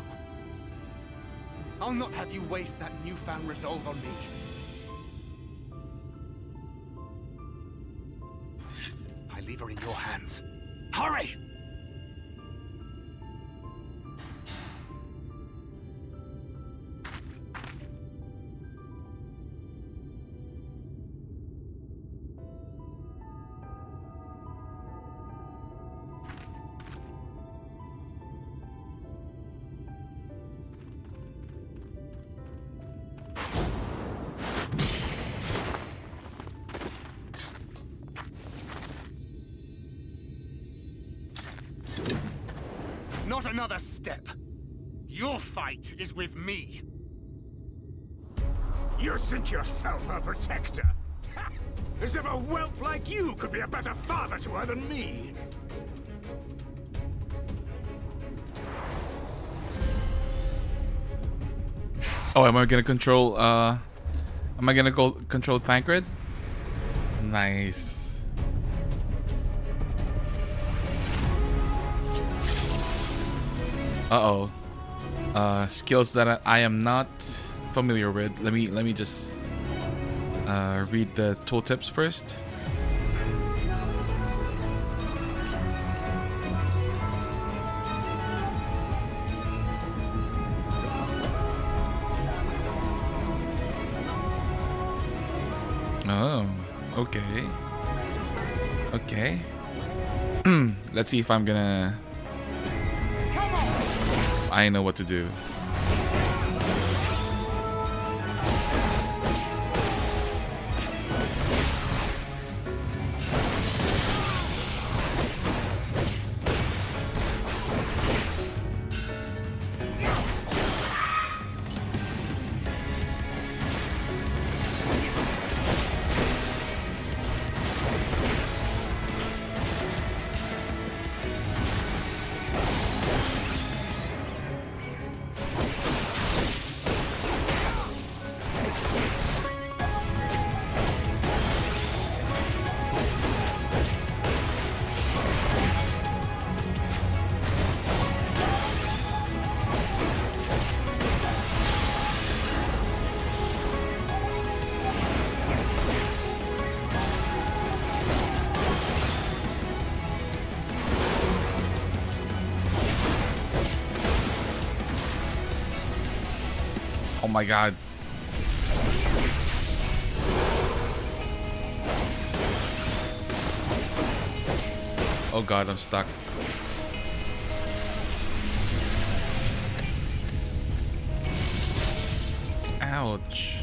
I'll not have you waste that newfound resolve on me. I leave her in your hands. Hurry! Not another step. Your fight is with me. You think yourself a protector? As if a whelp like you could be a better father to her than me. Oh, am I gonna control, control Tancred? Nice. Uh-oh. Skills that I am not familiar with. Let me just read the tooltips first. Oh, okay. Okay. Let's see if I'm gonna... I know what to do. Oh my god. Oh god, I'm stuck. Ouch.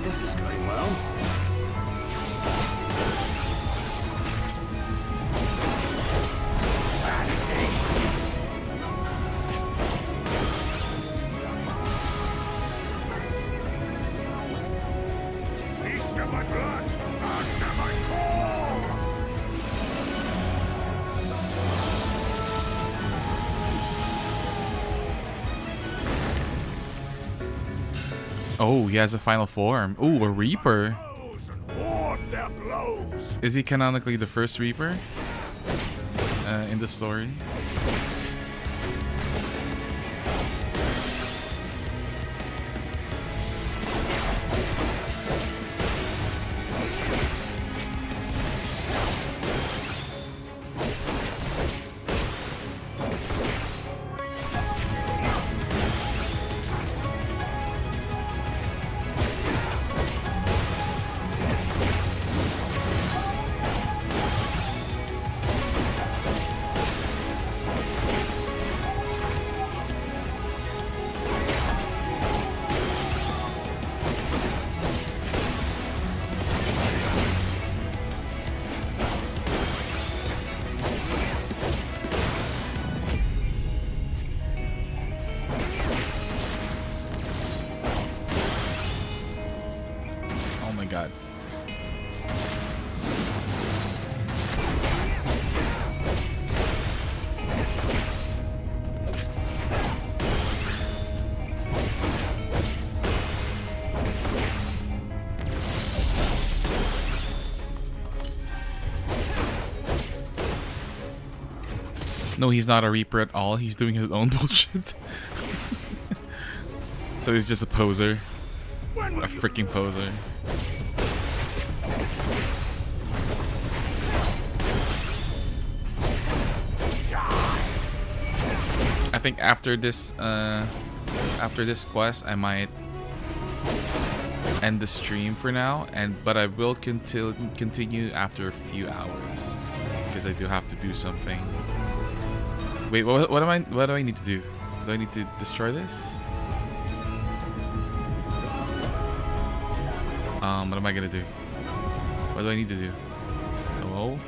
This is going well. Taste of my blood! Answer my call! Oh, he has a final form. Ooh, a Reaper. Ward their blows! Is he canonically the first Reaper in the story? Oh my god. No, he's not a Reaper at all. He's doing his own bullshit. So he's just a poser. A freaking poser. I think after this quest, I might end the stream for now, but I will continue after a few hours because I do have to do something. Wait, what do I need to do? Do I need to destroy this? What am I gonna do? What do I need to do? Hello?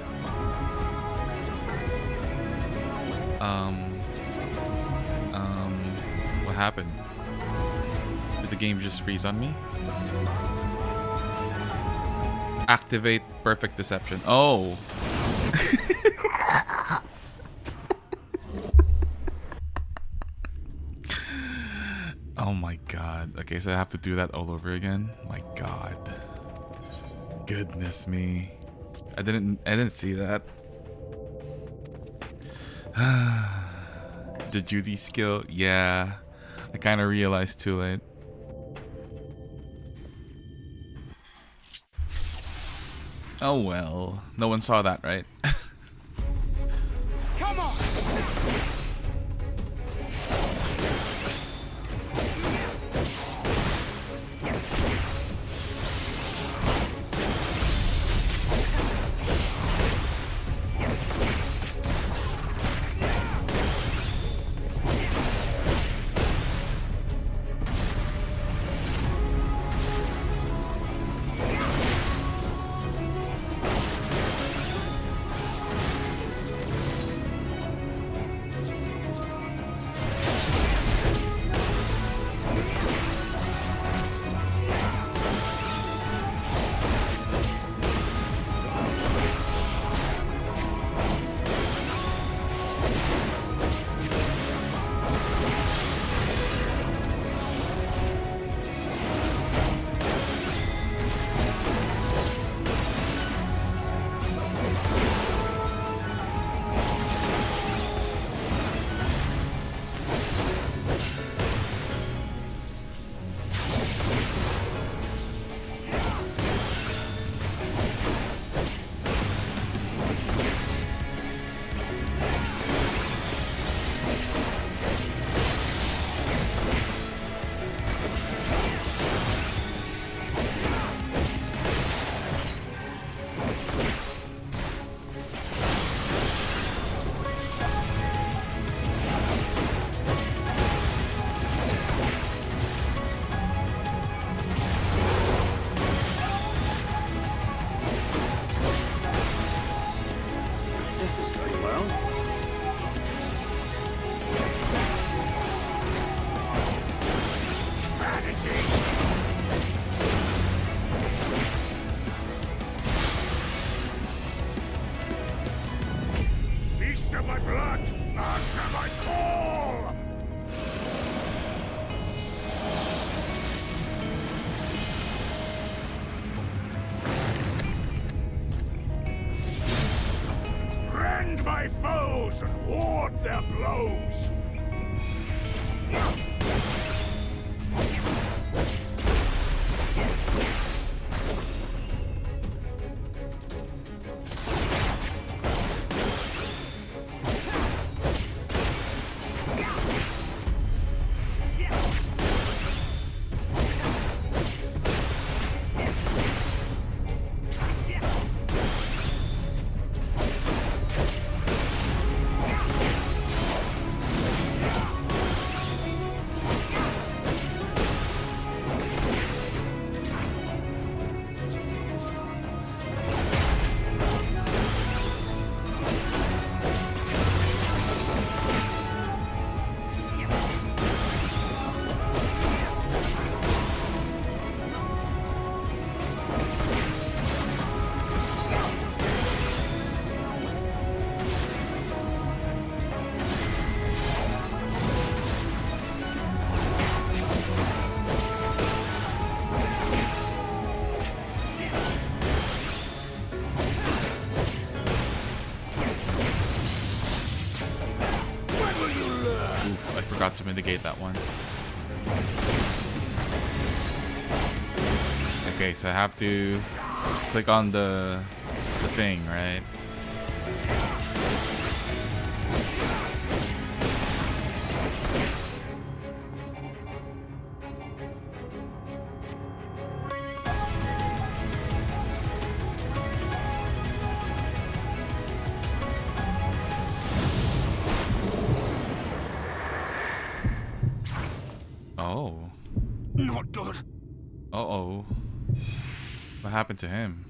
What happened? Did the game just freeze on me? Activate perfect deception. Oh. Oh my god. Okay, so I have to do that all over again. My god. Goodness me. I didn't see that. The duty skill, yeah. I kind of realized too late. Oh well. No one saw that, right? Come on! And ward their blows! Forgot to mitigate that one. Okay, so I have to click on the thing, right? Oh. Not good. Uh-oh. What happened to him?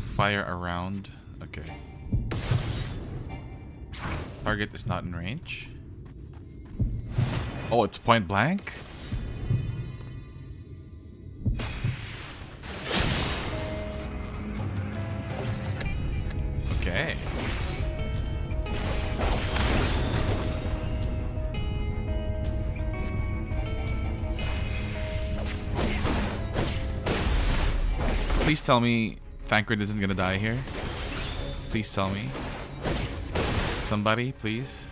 Fire around. Okay. Target is not in range. Oh, it's point blank? Okay. Please tell me Thancred isn't gonna die here. Please tell me. Somebody, please.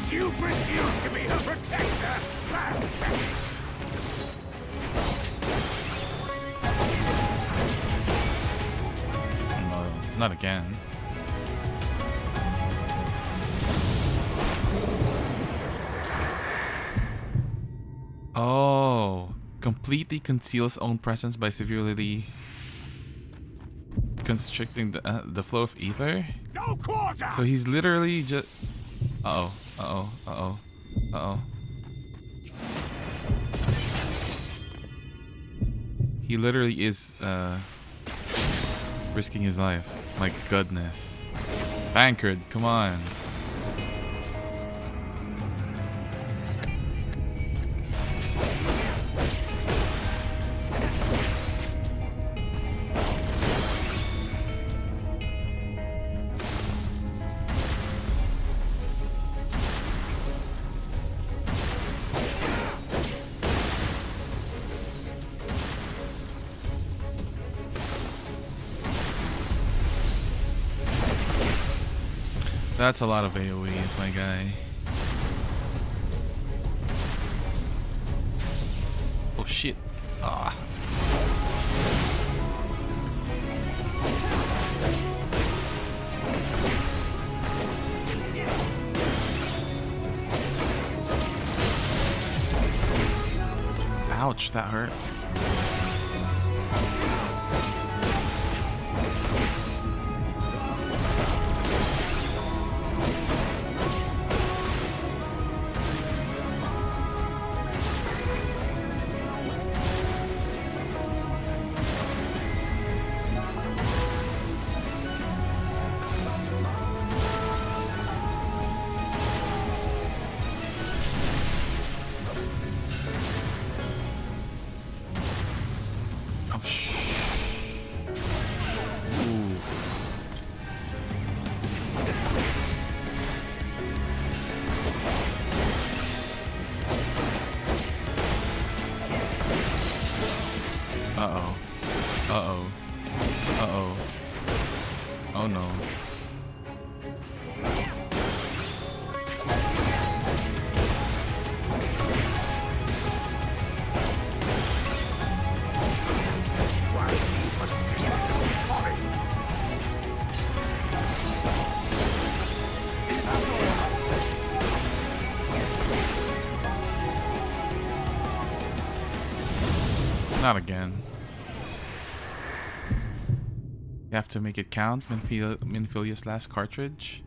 You presume to be her protector! No, not again. Oh, completely conceals own presence by severely constricting the flow of ether. No quarter! So he's literally just. Uh-oh. Uh-oh. Uh-oh. Uh-oh. He literally is risking his life. My goodness. Thancred, come on. That's a lot of AoEs, my guy. Oh shit. Ah. Ouch, that hurt. Uh-oh. Uh-oh. Uh-oh. Oh no. Not again. You have to make it count, Minfilia's last cartridge?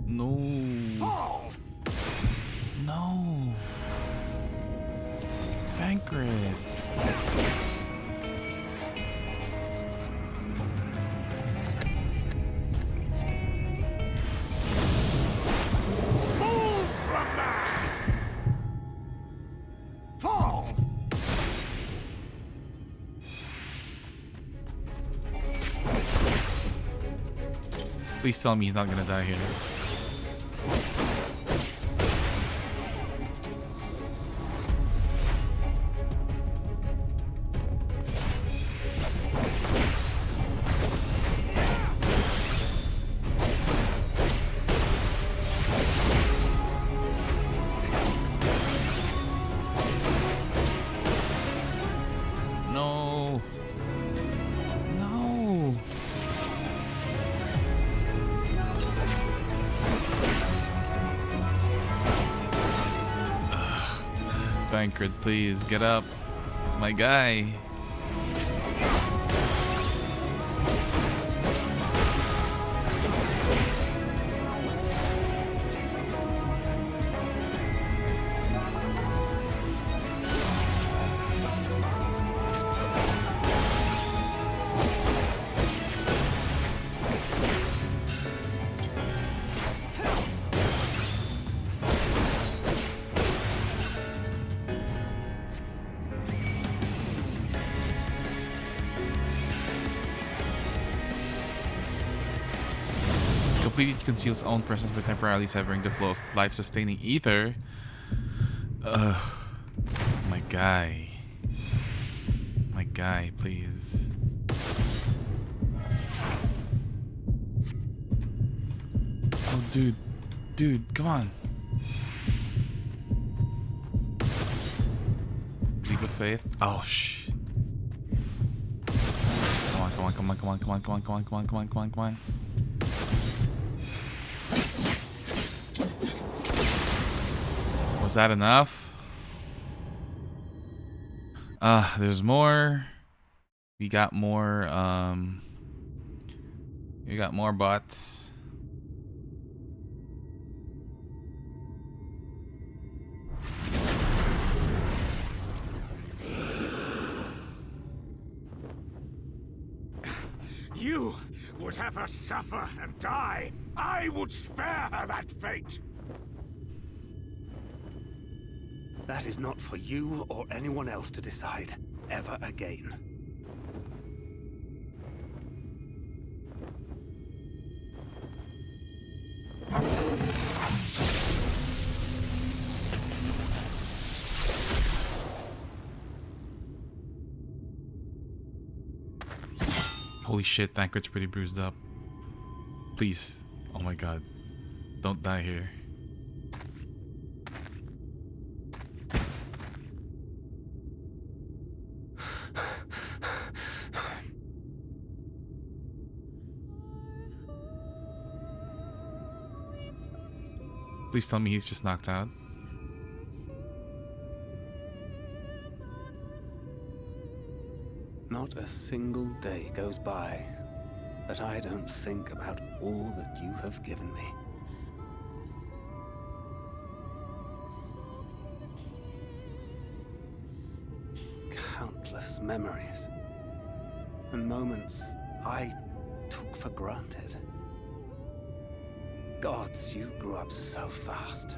No. No. Tancred. Fall from that! Fall! Please tell me he's not gonna die here. No. No. Tancred, please get up, my guy. Completely conceals own presence by temporarily severing the flow of life-sustaining ether. Ugh. My guy. My guy, please. Oh, dude. Dude, come on. Leap of faith. Oh, shh. Come on, come on, come on, come on, come on, come on, come on, come on, come on, come on, come on. Was that enough? There's more. We got more bots. You would have her suffer and die. I would spare her that fate. That is not for you or anyone else to decide, ever again. Holy shit, Tancred's pretty bruised up. Please. Oh my god. Don't die here. Please tell me he's just knocked out. Not a single day goes by that I don't think about all that you have given me. Countless memories and moments I took for granted. Gods, you grew up so fast.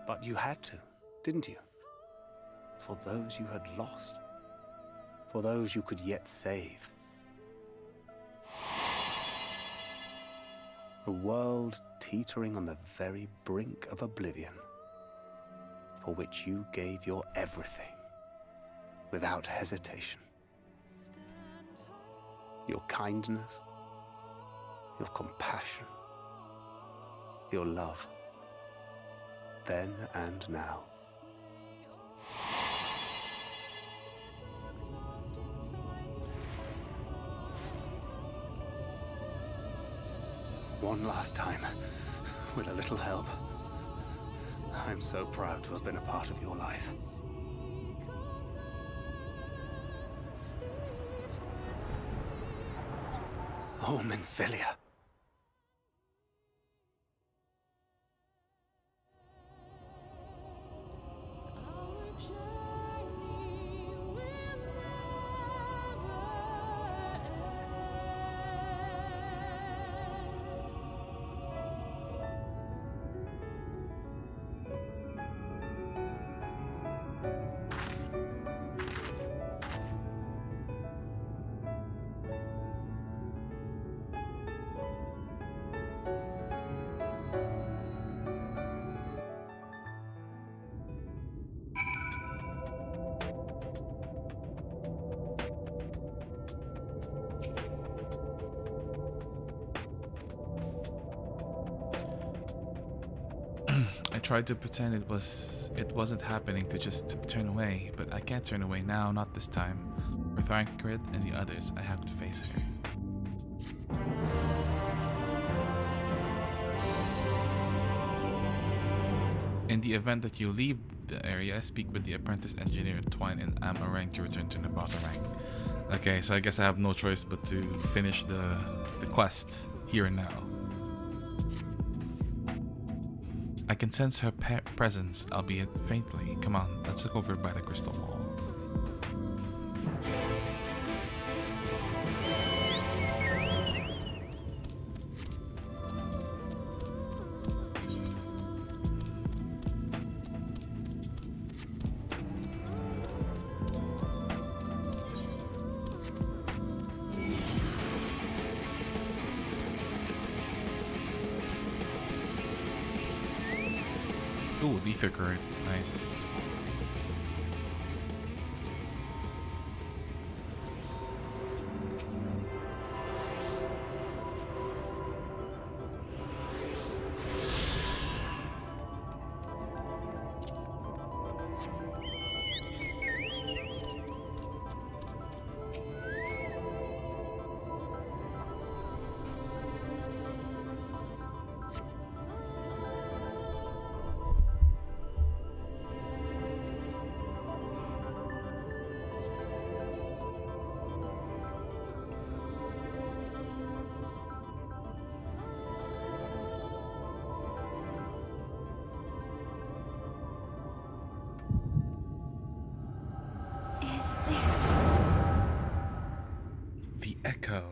But you had to, didn't you? For those you had lost. For those you could yet save. A world teetering on the very brink of oblivion, for which you gave your everything, without hesitation. Your kindness, your compassion, your love, then and now. One last time, with a little help. I'm so proud to have been a part of your life. Oh, Minfilia, tried to pretend it wasn't happening to just turn away, but I can't turn away now, not this time. With Rankred and the others, I have to face her. In the event that you leave the area, speak with the apprentice engineer Twine and Amarang to return to Nabata rank. Okay, so I guess I have no choice but to finish the quest here and now. I can sense her presence, albeit faintly. Come on, let's look over by the crystal wall. Ooh, ether current. Nice. The echo.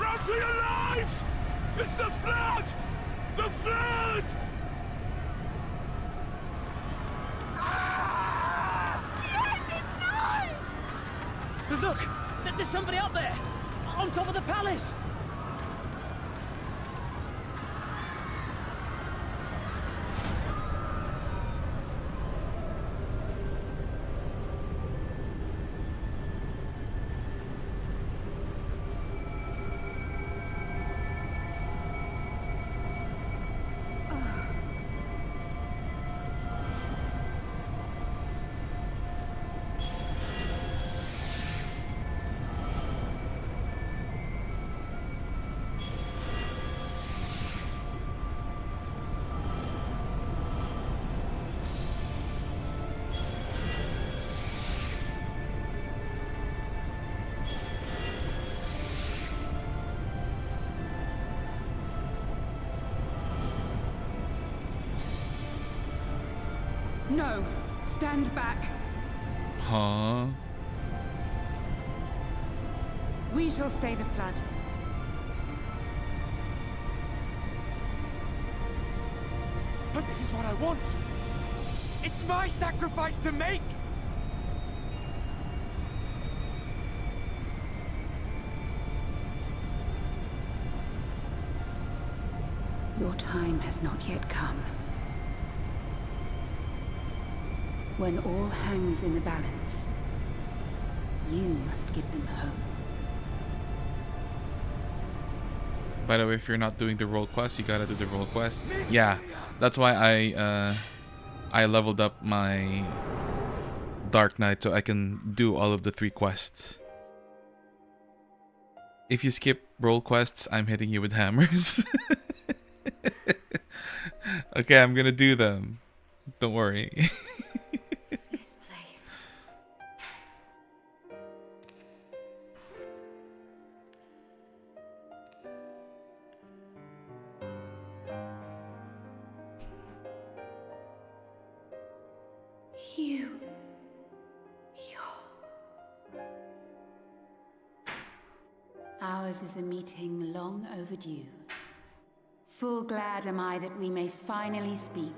Run for your lives! It's the flood! The flood! Look! There's somebody up there! On top of the palace! No, stand back. Huh? We shall stay the flood. But this is what I want! It's my sacrifice to make! Your time has not yet come. When all hangs in the balance, you must give them hope. By the way, if you're not doing the role quest, you gotta do the role quests. Yeah, that's why I leveled up my Dark Knight so I can do all of the 3 quests. If you skip role quests, I'm hitting you with hammers. Okay, I'm gonna do them. Don't worry. This place. Ours is a meeting long overdue. Full glad am I that we may finally speak.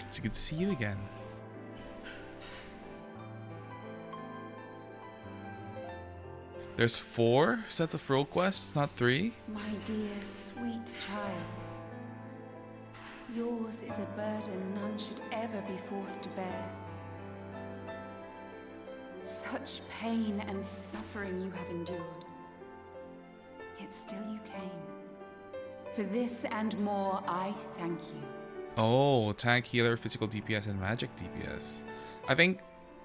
It's good to see you again. There's 4 sets of role quests, not 3. My dear, sweet child. Yours is a burden none should ever be forced to bear. Such pain and suffering you have endured. Yet still you came. For this and more, I thank you. Oh, tank, healer, physical DPS, and magic DPS. I think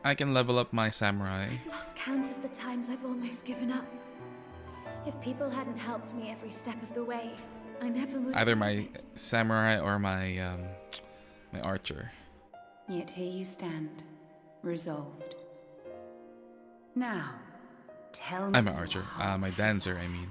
I can level up my samurai. I've lost count of the times I've almost given up. If people hadn't helped me every step of the way, I never would. Either my samurai or my my archer. Yet here you stand, resolved. Now, tell me. I'm an archer. My dancer, I mean.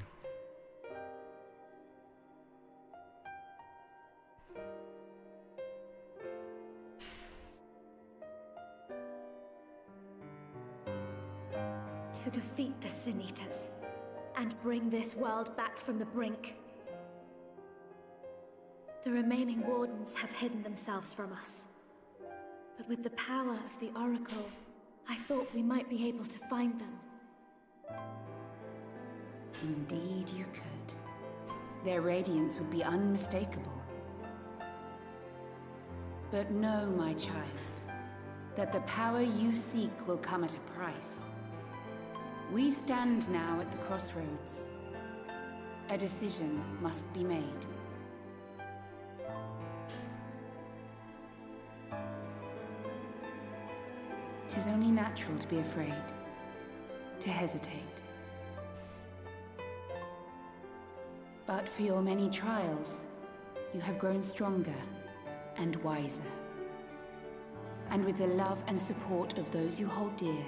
To defeat the Sin Eaters and bring this world back from the brink. The remaining wardens have hidden themselves from us. But with the power of the Oracle, I thought we might be able to find them. Indeed you could. Their radiance would be unmistakable. But know, my child, that the power you seek will come at a price. We stand now at the crossroads. A decision must be made. Tis only natural to be afraid, to hesitate. But for your many trials, you have grown stronger and wiser. And with the love and support of those you hold dear,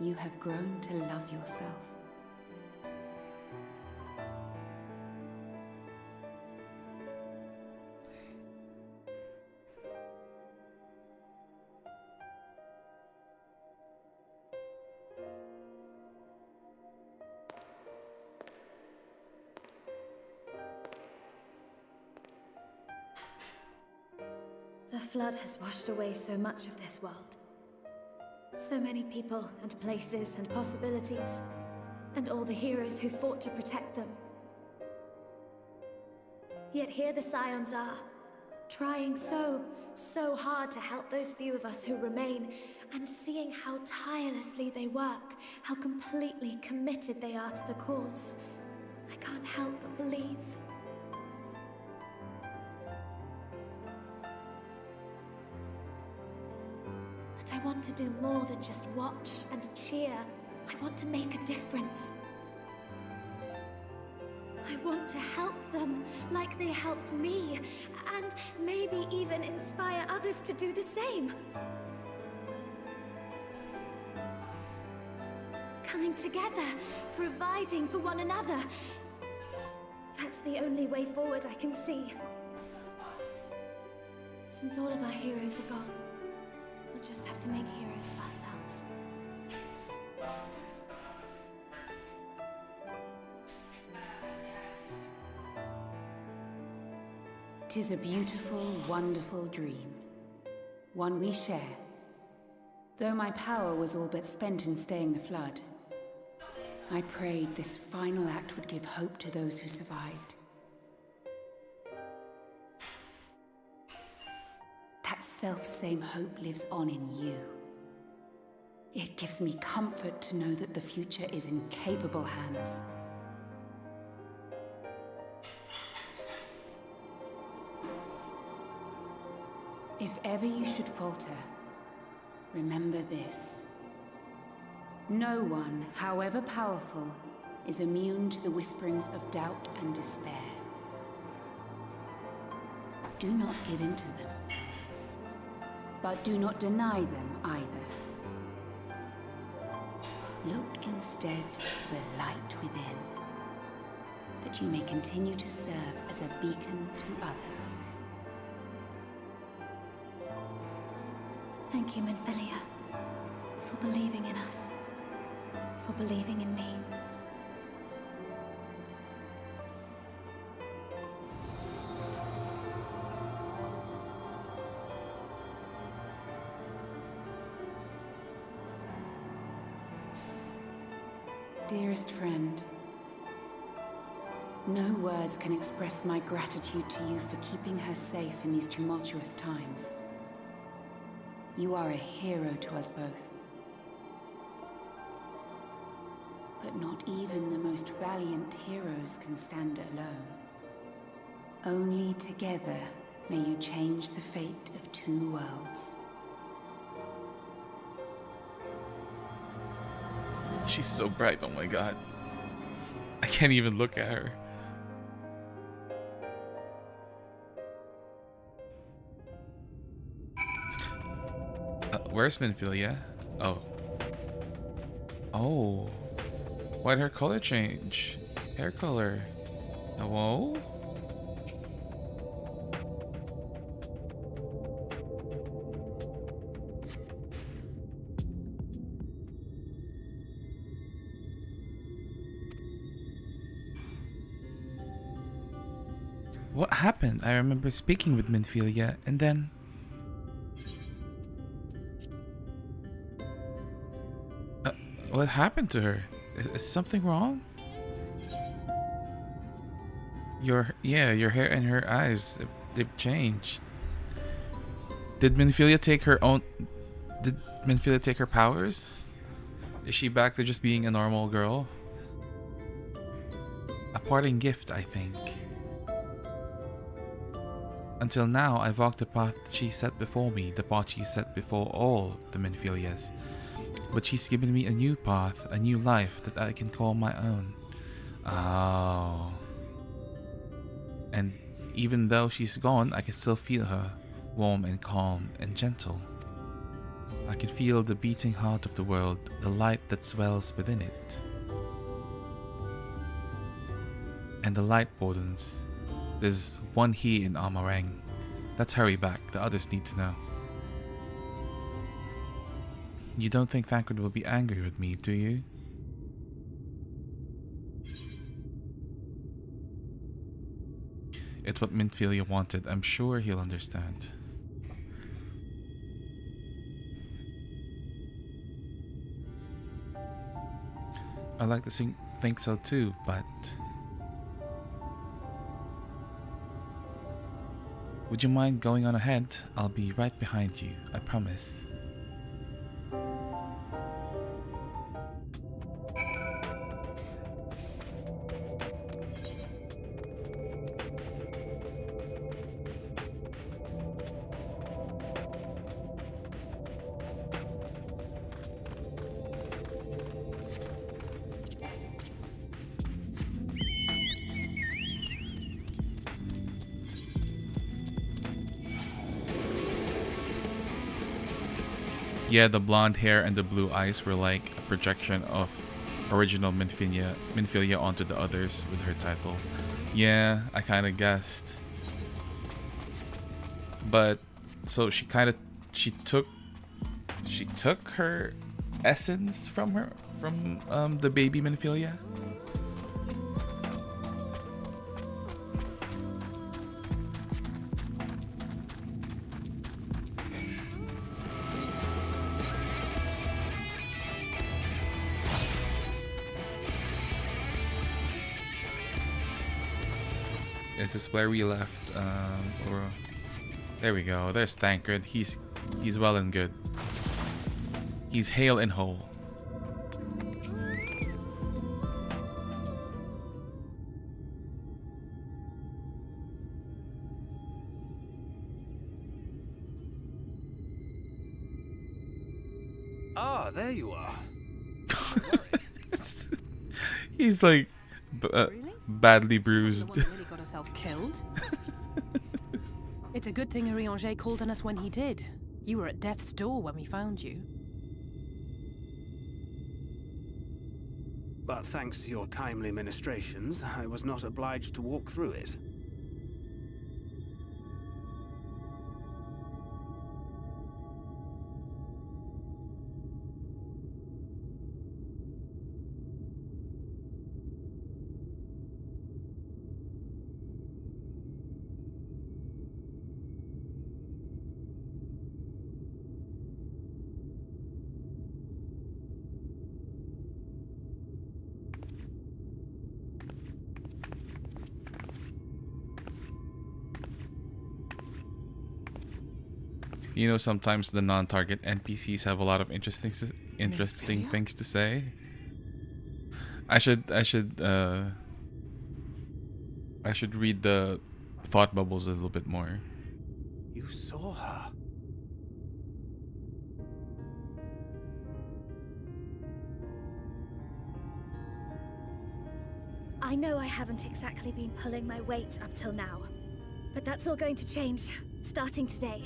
you have grown to love yourself. The flood has washed away so much of this world. So many people and places and possibilities, and all the heroes who fought to protect them. Yet here the Scions are, trying so hard to help those few of us who remain, and seeing how tirelessly they work, how completely committed they are to the cause. I can't help but believe. But I want to do more than just watch and cheer. I want to make a difference. I want to help them like they helped me, and maybe even inspire others to do the same. Coming together, providing for one another. That's the only way forward I can see. Since all of our heroes are gone, we'll just have to make heroes of ourselves. 'Tis a beautiful, wonderful dream. One we share. Though my power was all but spent in staying the flood, I prayed this final act would give hope to those who survived. That self-same hope lives on in you. It gives me comfort to know that the future is in capable hands. If ever you should falter, remember this. No one, however powerful, is immune to the whisperings of doubt and despair. Do not give in to them, but do not deny them either. Look instead to the light within, that you may continue to serve as a beacon to others. Thank you, Minfilia, for believing in us, for believing in me. Dearest friend, no words can express my gratitude to you for keeping her safe in these tumultuous times. You are a hero to us both. But not even the most valiant heroes can stand alone. Only together may you change the fate of two worlds. She's so bright, oh my god. I can't even look at her. Where's Minfilia? Oh. Oh. Why'd her color change? Hair color. Hello? What happened? I remember speaking with Minfilia and then... what happened to her? Is something wrong? Your hair and her eyes, they've changed. Did Minfilia take her own... Did Minfilia take her powers? Is she back to just being a normal girl? A parting gift, I think. Until now, I've walked the path she set before me, the path she set before all the Minfilias. But she's given me a new path, a new life that I can call my own. Oh. And even though she's gone, I can still feel her, warm and calm and gentle. I can feel the beating heart of the world, the light that swells within it. And the light broadens. There's one here in Amarang. Let's hurry back, the others need to know. You don't think Thancred will be angry with me, do you? It's what Minfilia wanted. I'm sure he'll understand. I like to think so too, but... Would you mind going on ahead? I'll be right behind you, I promise. Yeah, the blonde hair and the blue eyes were like a projection of original Minfilia onto the others with her title. Yeah, I kind of guessed. But so she took her essence from the baby Minfilia. Is this where we left? Or there we go. There's Thancred. He's well and good. He's hale and whole. Ah, there you are. He's like badly bruised. Really got herself killed. It's a good thing Urianger called on us when he did. You were at death's door when we found you. But thanks to your timely ministrations, I was not obliged to walk through it. You know, sometimes the non-target NPCs have a lot of interesting things to say. I should read the thought bubbles a little bit more. You saw her. I know I haven't exactly been pulling my weight up till now, but that's all going to change, starting today.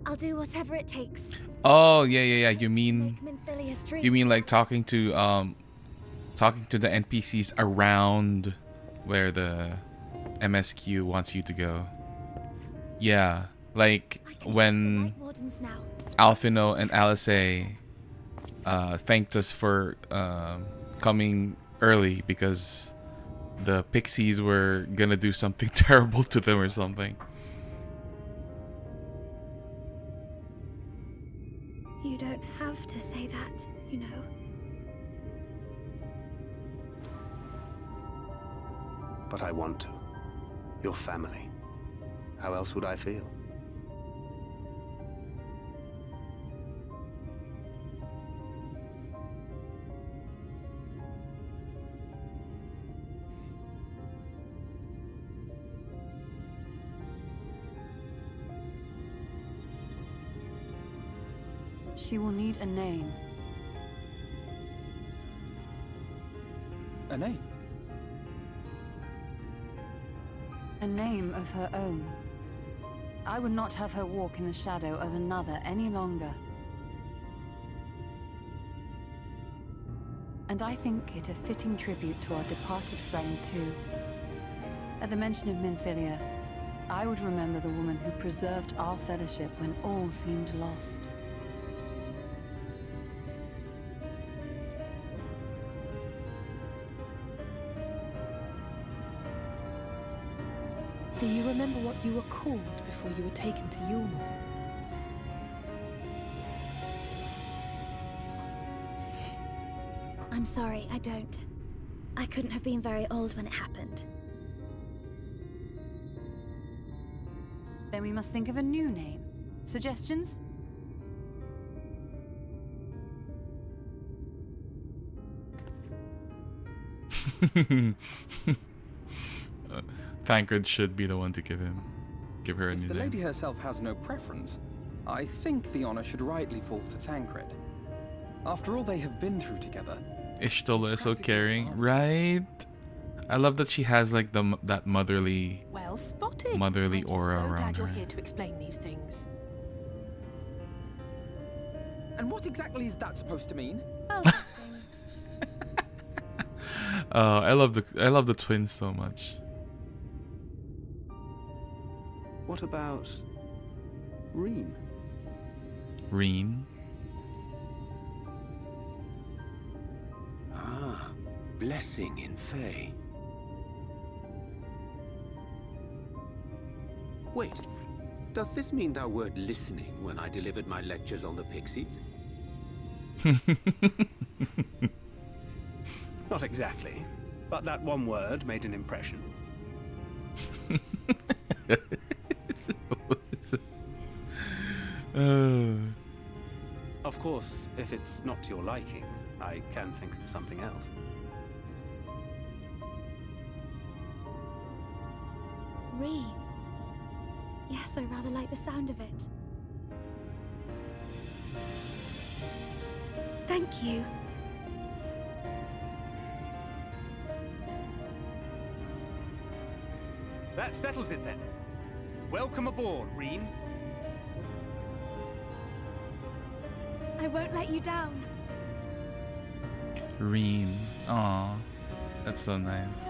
I'll do whatever it takes. Oh, yeah. You mean Minfilia's dream. you mean like talking to the NPCs around where the MSQ wants you to go. Yeah, like when Alphino and Alice thanked us for coming early because the pixies were gonna do something terrible to them or something. You don't have to say that, you know. But I want to. Your family. How else would I feel? She will need a name. A name? A name of her own. I would not have her walk in the shadow of another any longer. And I think it a fitting tribute to our departed friend, too. At the mention of Minfilia, I would remember the woman who preserved our fellowship when all seemed lost. Do you remember what you were called before you were taken to Yulmore? I'm sorry, I don't. I couldn't have been very old when it happened. Then we must think of a new name. Suggestions? Thancred should be the one to give her a new If the name. lady herself has no preference, I think the honor should rightly fall to Thancred. After all they have been through together. Ishtola is so caring, right? I love that she has like that motherly Well spotted. motherly I'm aura so glad around you're her. here to explain these things. And what exactly is that supposed to mean? Oh, I love the twins so much. What about Reem? Reen. Ah, blessing in Fae. Wait, does this mean thou wert listening when I delivered my lectures on the pixies? Not exactly, but that one word made an impression. Of course, if it's not to your liking, I can think of something else. Reem. Yes, I rather like the sound of it. Thank you. That settles it then. Welcome aboard, Reem. I won't let you down. Reen. Aw. That's so nice.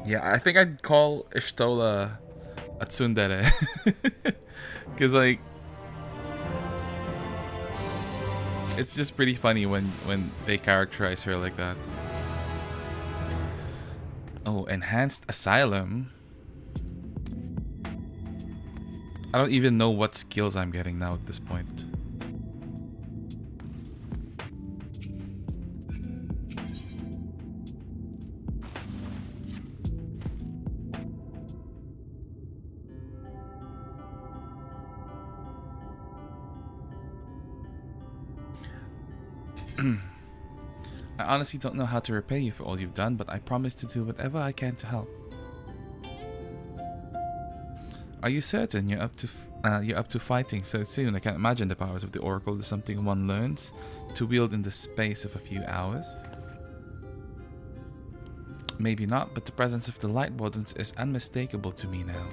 Yeah, I think I'd call Ishtola a tsundere. Cause like it's just pretty funny when they characterize her like that. Oh, enhanced asylum. I don't even know what skills I'm getting now at this point. I honestly don't know how to repay you for all you've done, but I promise to do whatever I can to help. Are you certain you're up to fighting so soon? I can't imagine the powers of the Oracle is something one learns to wield in the space of a few hours. Maybe not, but the presence of the Light Wardens is unmistakable to me now.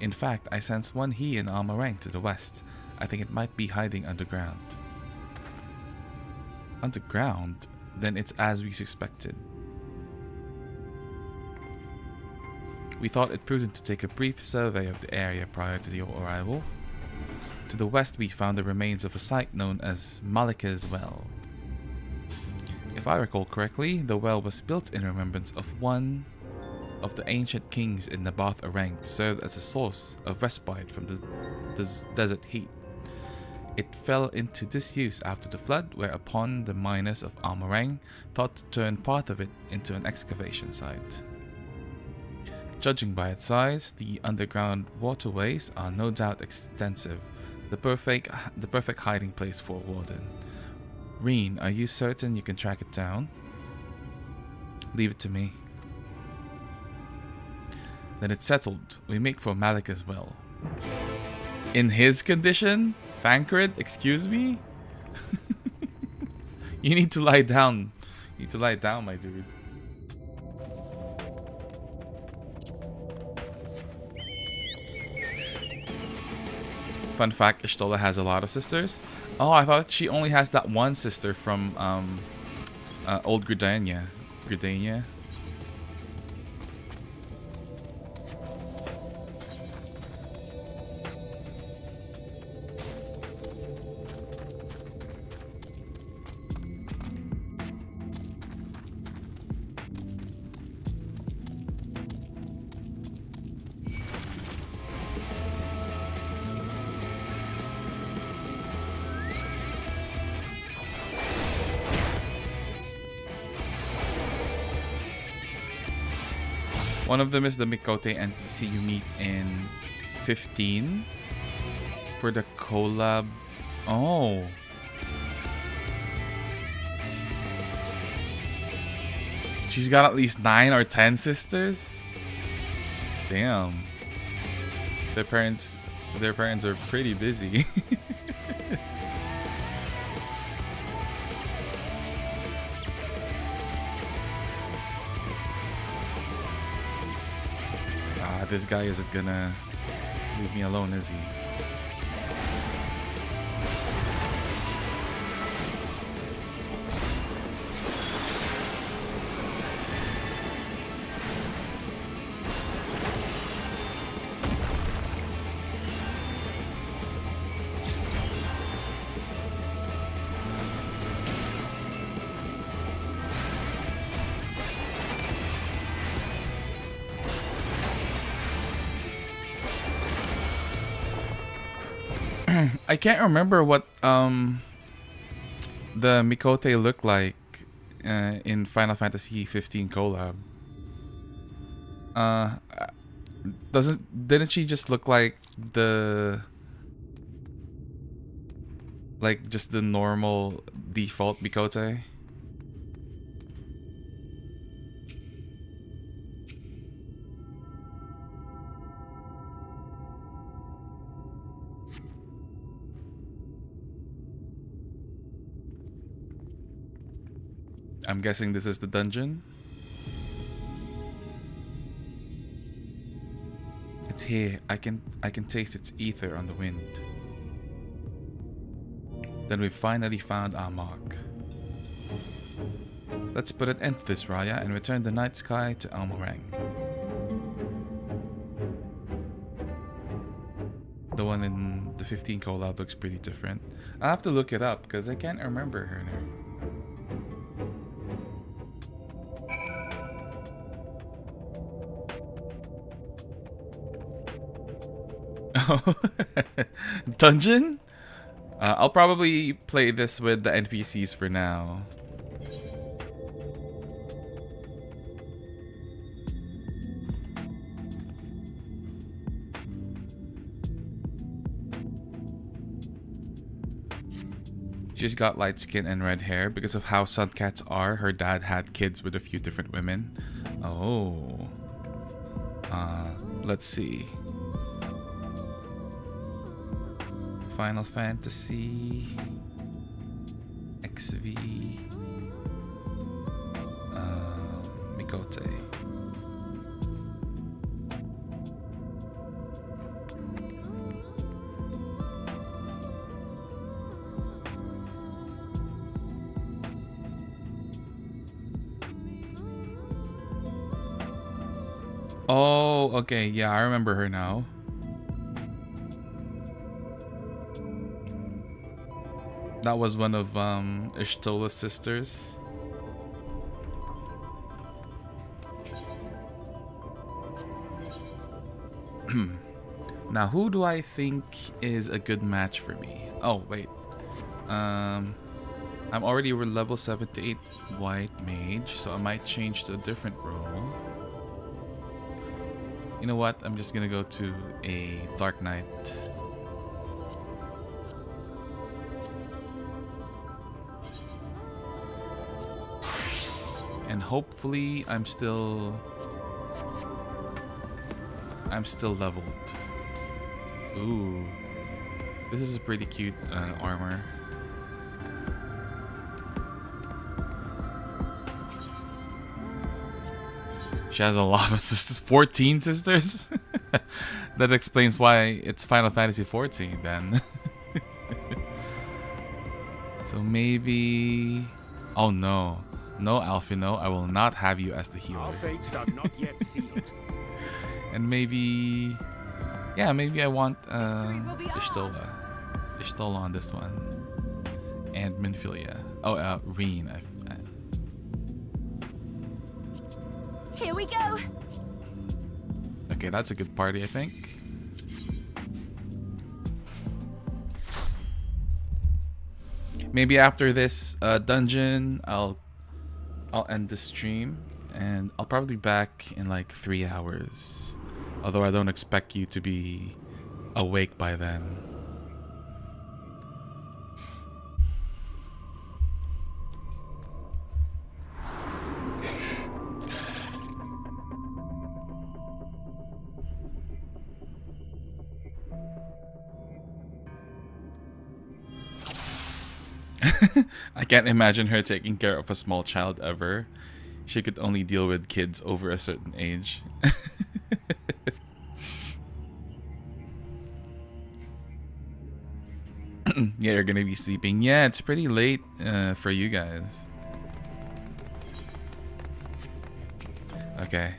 In fact, I sense one he in armor rank to the west. I think it might be hiding underground. Underground? Then it's as we suspected. We thought it prudent to take a brief survey of the area prior to your arrival. To the west we found the remains of a site known as Malika's Well. If I recall correctly, the well was built in remembrance of one of the ancient kings in Nabath Arang to serve as a source of respite from the desert heat. It fell into disuse after the flood, whereupon the miners of Amarang thought to turn part of it into an excavation site. Judging by its size, the underground waterways are no doubt extensive, the perfect hiding place for a warden. Reen, are you certain you can track it down? Leave it to me. Then it's settled. We make for Malik as well. In his condition? Thancred, excuse me? You need to lie down. You need to lie down, my dude. Fun fact, Ishtola has a lot of sisters. Oh, I thought she only has that one sister from Old Gridania. Gridania. One of them is the Mikote NPC you meet in 15 for the collab. Oh. She's got at least 9 or 10 sisters? Damn. Their parents are pretty busy. This guy isn't gonna leave me alone, is he? I can't remember what the Mikote looked like in Final Fantasy 15 collab. Didn't she just look like just the normal default Mikote? I'm guessing this is the dungeon. It's here. I can taste its ether on the wind. Then we've finally found our mark. Let's put an end to this, Raya, and return the night sky to Almorang. The one in the 15 collab looks pretty different. I'll have to look it up because I can't remember her name. Dungeon? I'll probably play this with the NPCs for now. She's got light skin and red hair because of how sun cats are. Her dad had kids with a few different women. Oh. Let's see. Final Fantasy XV Mikote. Oh, okay. Yeah, I remember her now. That was one of Ishtola's sisters. Now, who do I think is a good match for me? Oh, wait. I'm already level 78 white mage, so I might change to a different role. You know what? I'm just gonna go to a Dark Knight. And hopefully I'm still leveled. Ooh. This is a pretty cute armor. She has a lot of sisters. 14 sisters? That explains why it's Final Fantasy 14 then. So maybe... Oh no. No, Alfino, I will not have you as the healer. Our fates are not yet sealed. And maybe... Yeah, maybe I want Ishtola. Ishtola on this one. And Minfilia. Oh, Reen. Here we go. Okay, that's a good party, I think. Maybe after this dungeon, I'll end the stream, and I'll probably be back in like 3 hours. Although I don't expect you to be awake by then. I can't imagine her taking care of a small child ever. She could only deal with kids over a certain age. Yeah, you're gonna be sleeping. Yeah, it's pretty late for you guys. Okay,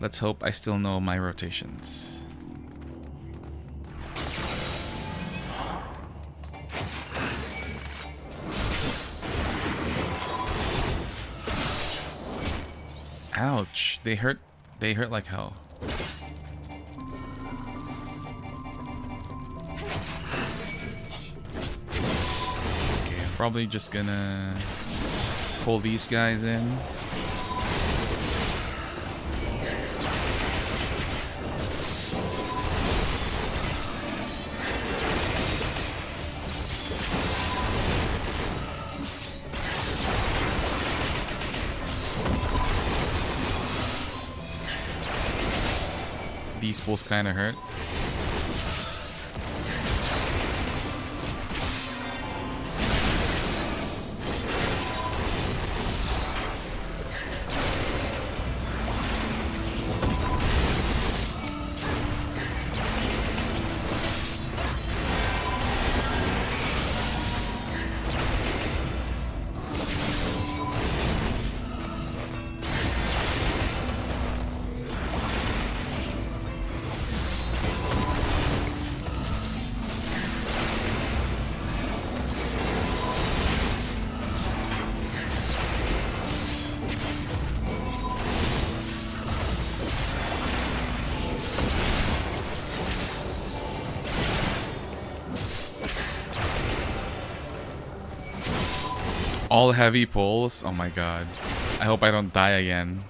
let's hope I still know my rotations. Ouch, they hurt like hell. Okay, I'm probably just gonna pull these guys in. These pulls kind of hurt. All heavy pulls. Oh my god. I hope I don't die again.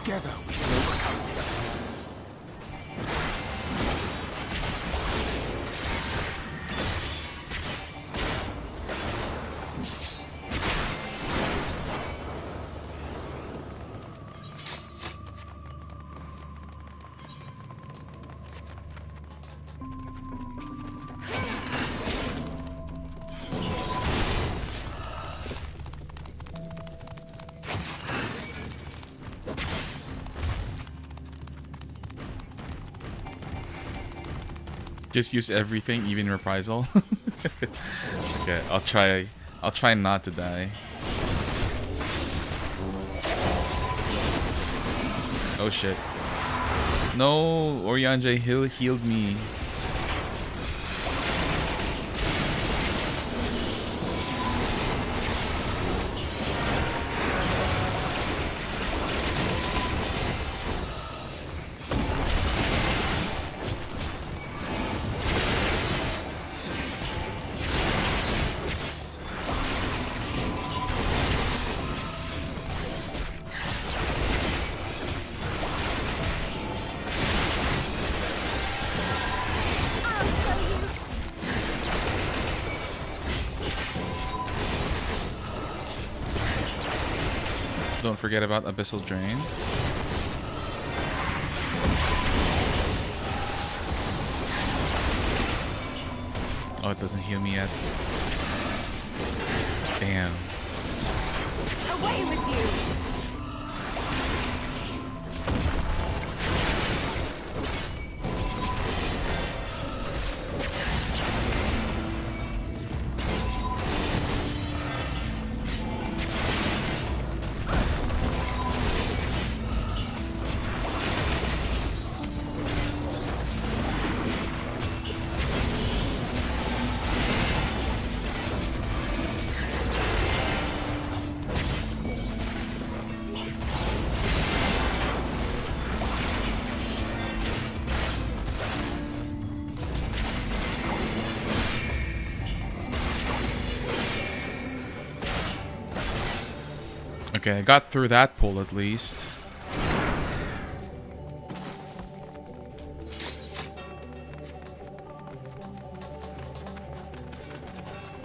Together we shall overcome them. Just use everything, even reprisal. Okay, I'll try not to die. Oh shit. No, Orianjay healed me. Don't forget about Abyssal Drain. Oh, it doesn't heal me yet. Damn. Away with you! Okay, I got through that pull at least.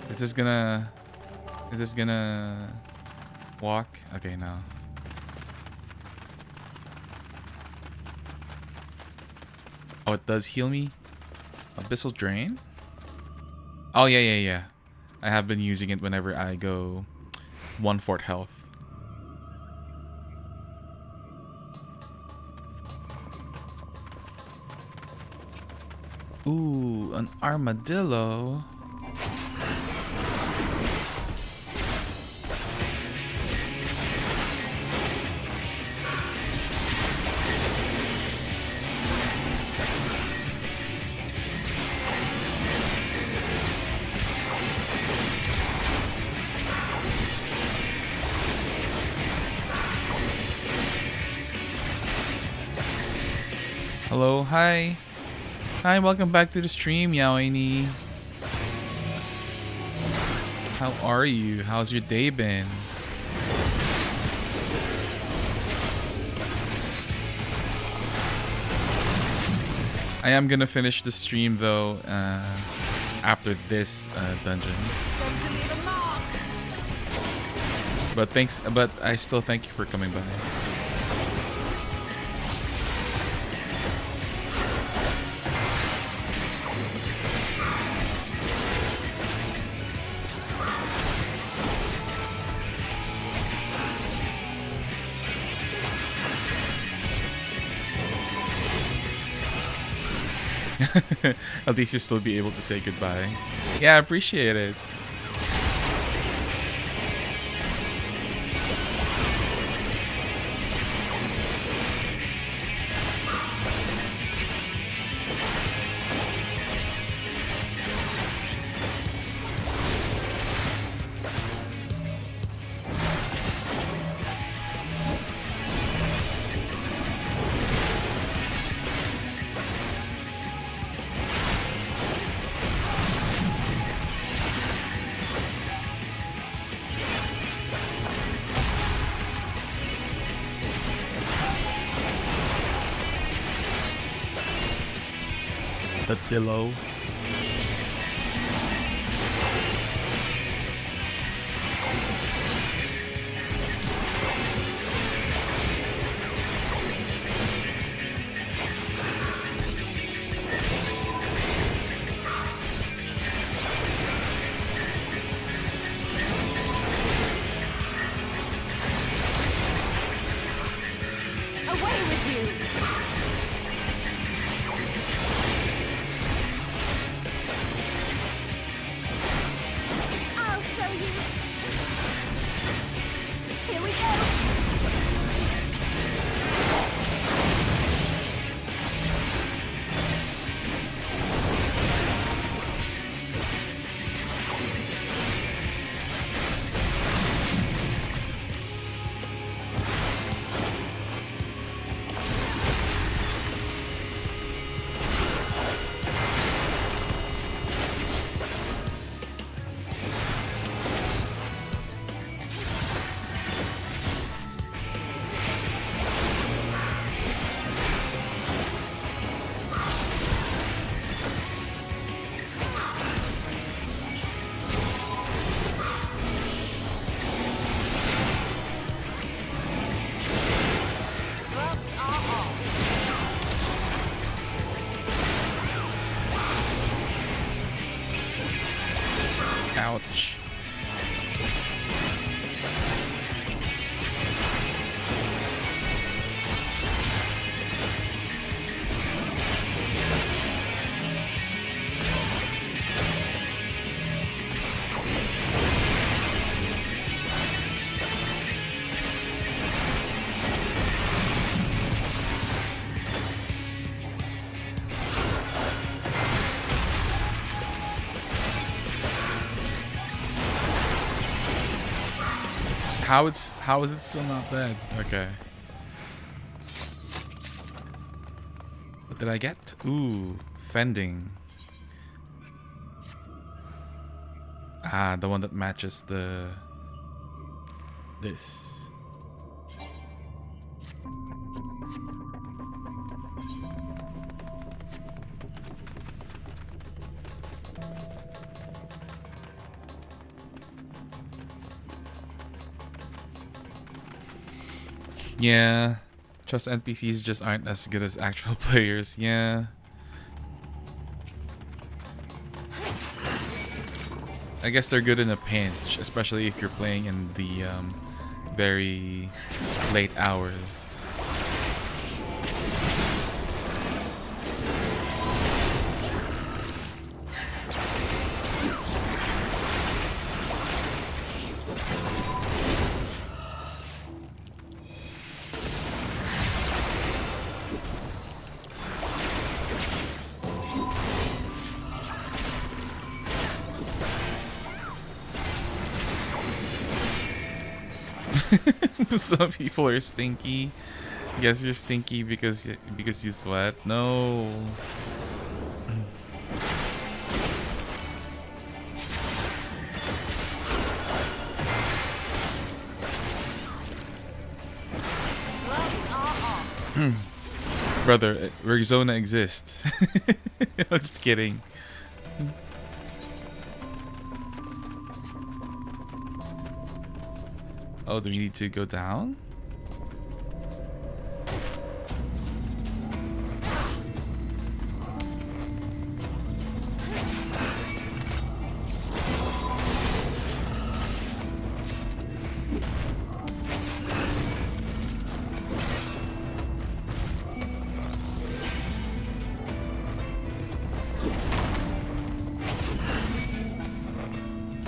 Is this gonna walk? Okay, no. Oh, it does heal me? Abyssal Drain? Oh, yeah. I have been using it whenever I go 1/4 health. Ooh, an armadillo. Hello, hi. Hi, welcome back to the stream, Yaoini. How are you? How's your day been? I am gonna finish the stream though after this dungeon. But I still thank you for coming by. At least you'll still be able to say goodbye. Yeah, I appreciate it. The Dillo. Away with you! I'll show you! Here we go! Gloves are off. Ouch. How is it still not bad? Okay. What did I get? Ooh, fending. Ah, the one that matches this. Yeah, trust NPCs just aren't as good as actual players. Yeah. I guess they're good in a pinch, especially if you're playing in the very late hours. Some people are stinky. Guess you're stinky because you sweat. No. Brother, Rexona exists. I'm just kidding. Oh, do we need to go down?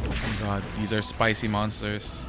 Oh God, these are spicy monsters.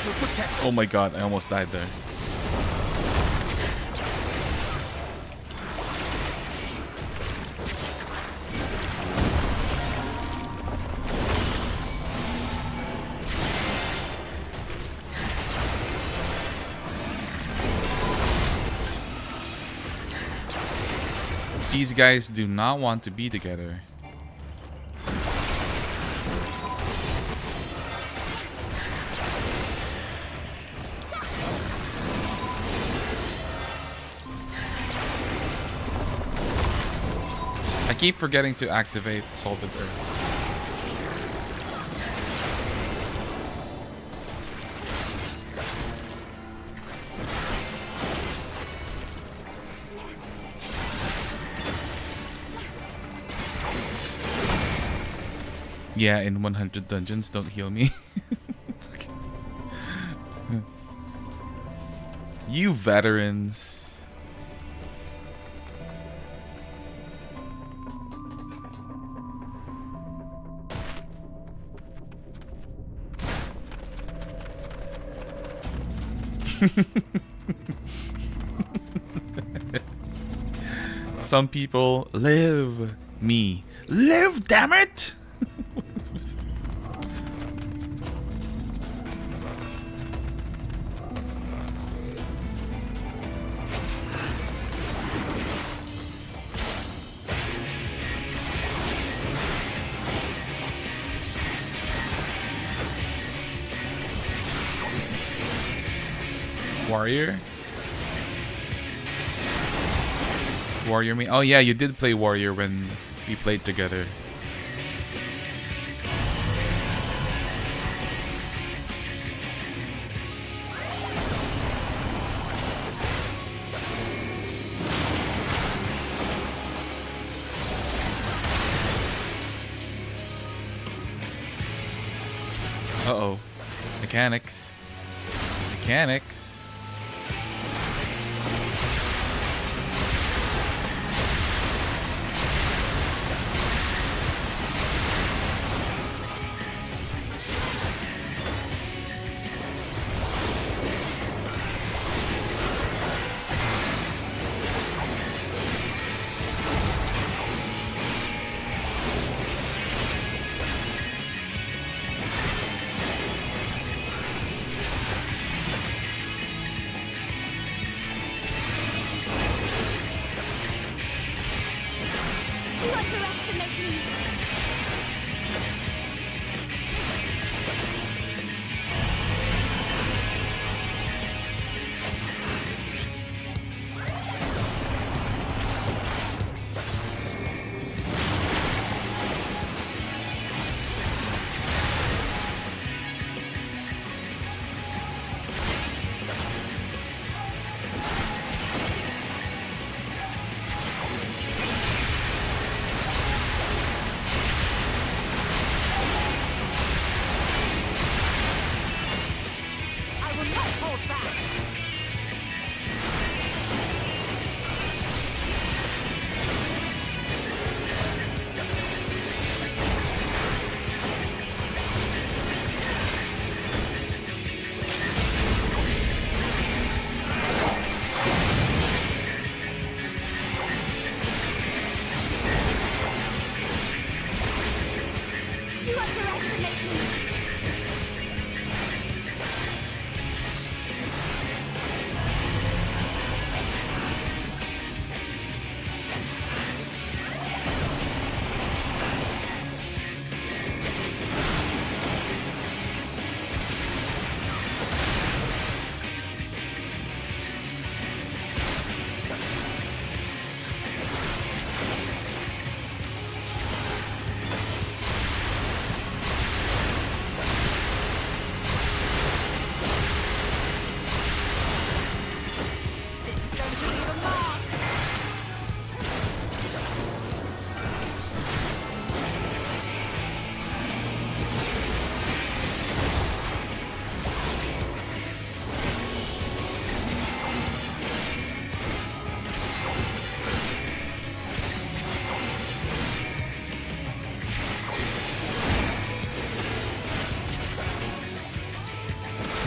shall protect. Oh my god, I almost died there. These guys do not want to be together. I keep forgetting to activate Salted Earth. Yeah, in 100 dungeons, don't heal me. You veterans. Some people live. Me. Live, damn it! Warrior? Warrior me? Oh yeah, you did play Warrior when we played together. Uh-oh. Mechanics. Mechanics.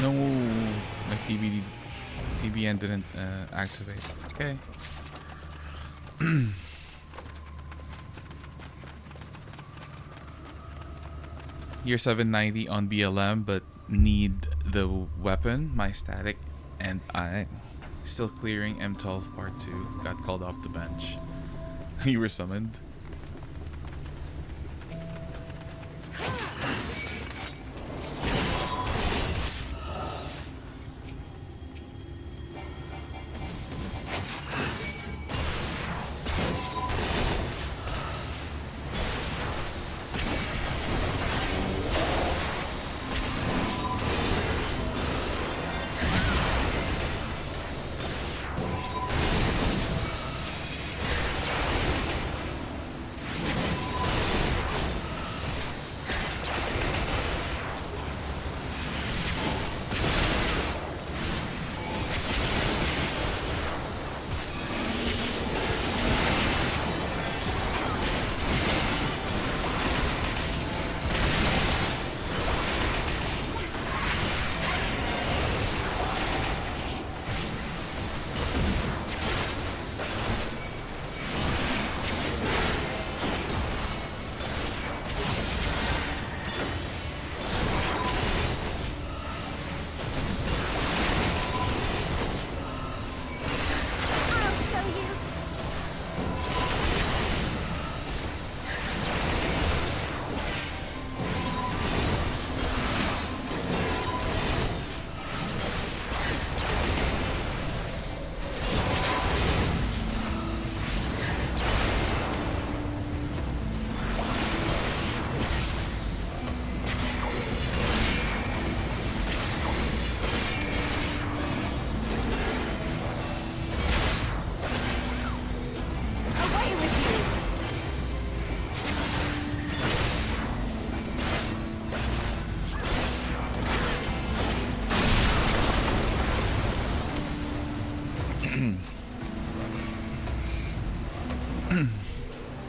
No, my TBN didn't activate. Okay. Year 790 on BLM, but need the weapon, my static, and I'm still clearing M12 Part 2. Got called off the bench. You were summoned.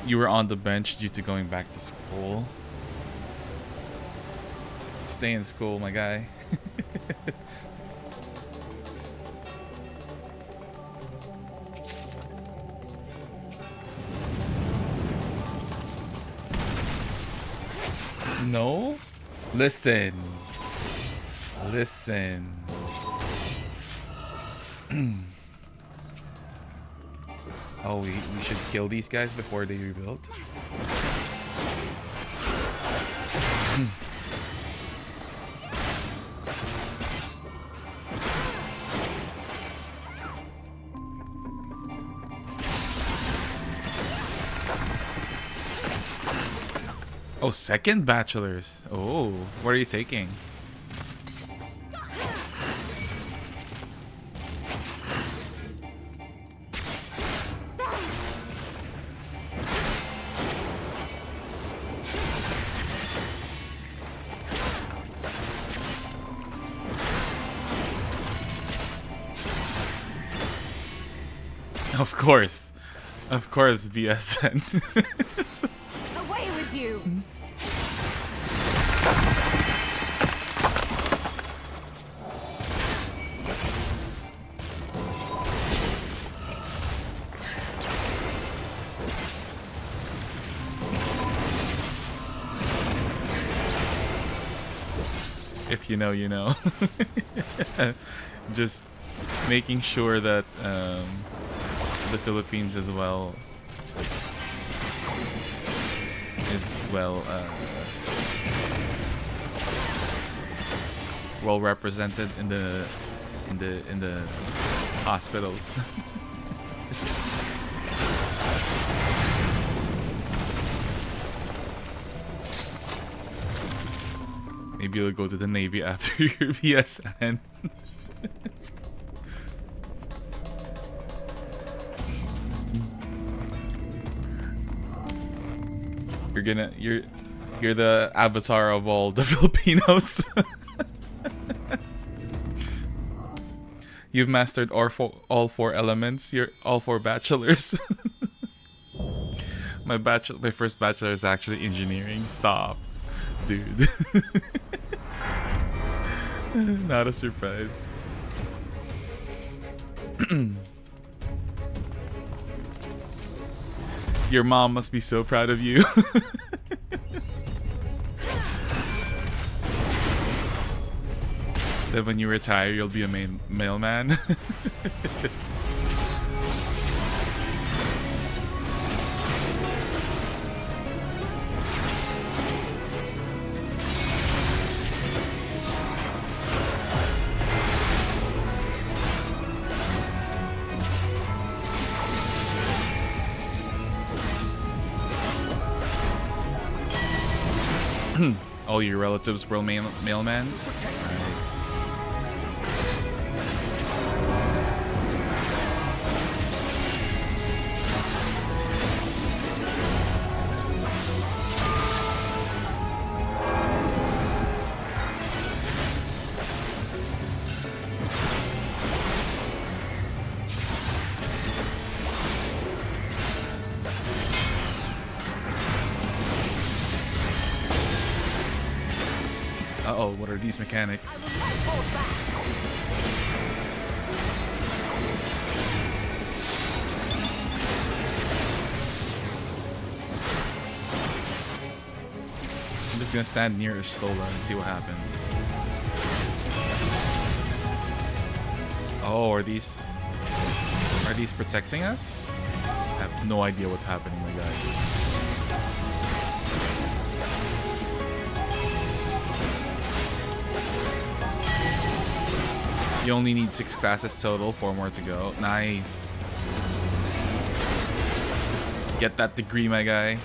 You were on the bench due to going back to school. Stay in school, my guy. No? Listen. Listen. Oh, we should kill these guys before they rebuild. Oh, second bachelors. Oh, what are you taking? Of course, BSN. Away with you! If you know, you know. Just making sure that the Philippines as well is well represented in the hospitals. Maybe you'll go to the Navy after your BSN. You're the avatar of all the Filipinos. You've mastered all four elements. You're all four bachelors. My first bachelor is actually engineering. Stop, dude. Not a surprise. Your mom must be so proud of you. That when you retire, you'll be a mailman. All your relatives were mailmans? Nice. Uh-oh, what are these mechanics? I'm just gonna stand near Ishtola and see what happens. Oh, are these protecting us? I have no idea what's happening, my guys. You only need 6 classes total, 4 more to go. Nice. Get that degree, my guy.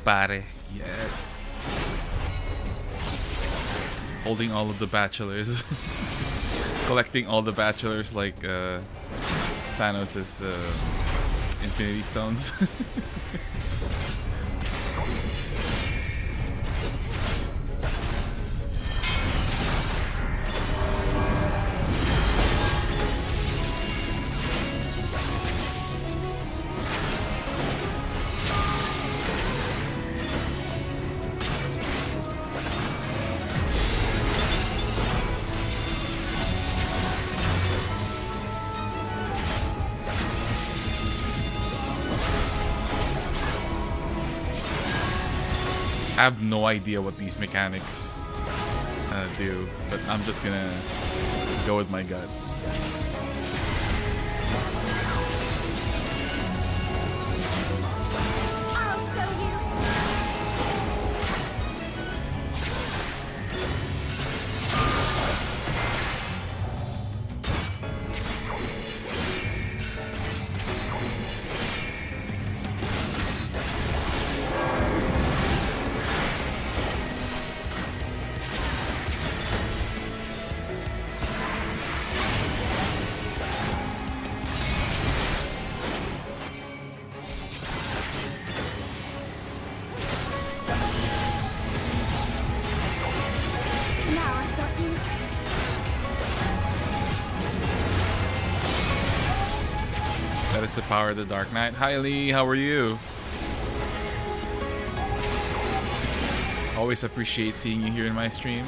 Pare. Yes. Holding all of the bachelors. Collecting all the bachelors like Thanos' Infinity Stones. I have no idea what these mechanics do, but I'm just gonna go with my gut. The power of the Dark Knight. Hi Lee, how are you? Always appreciate seeing you here in my streams.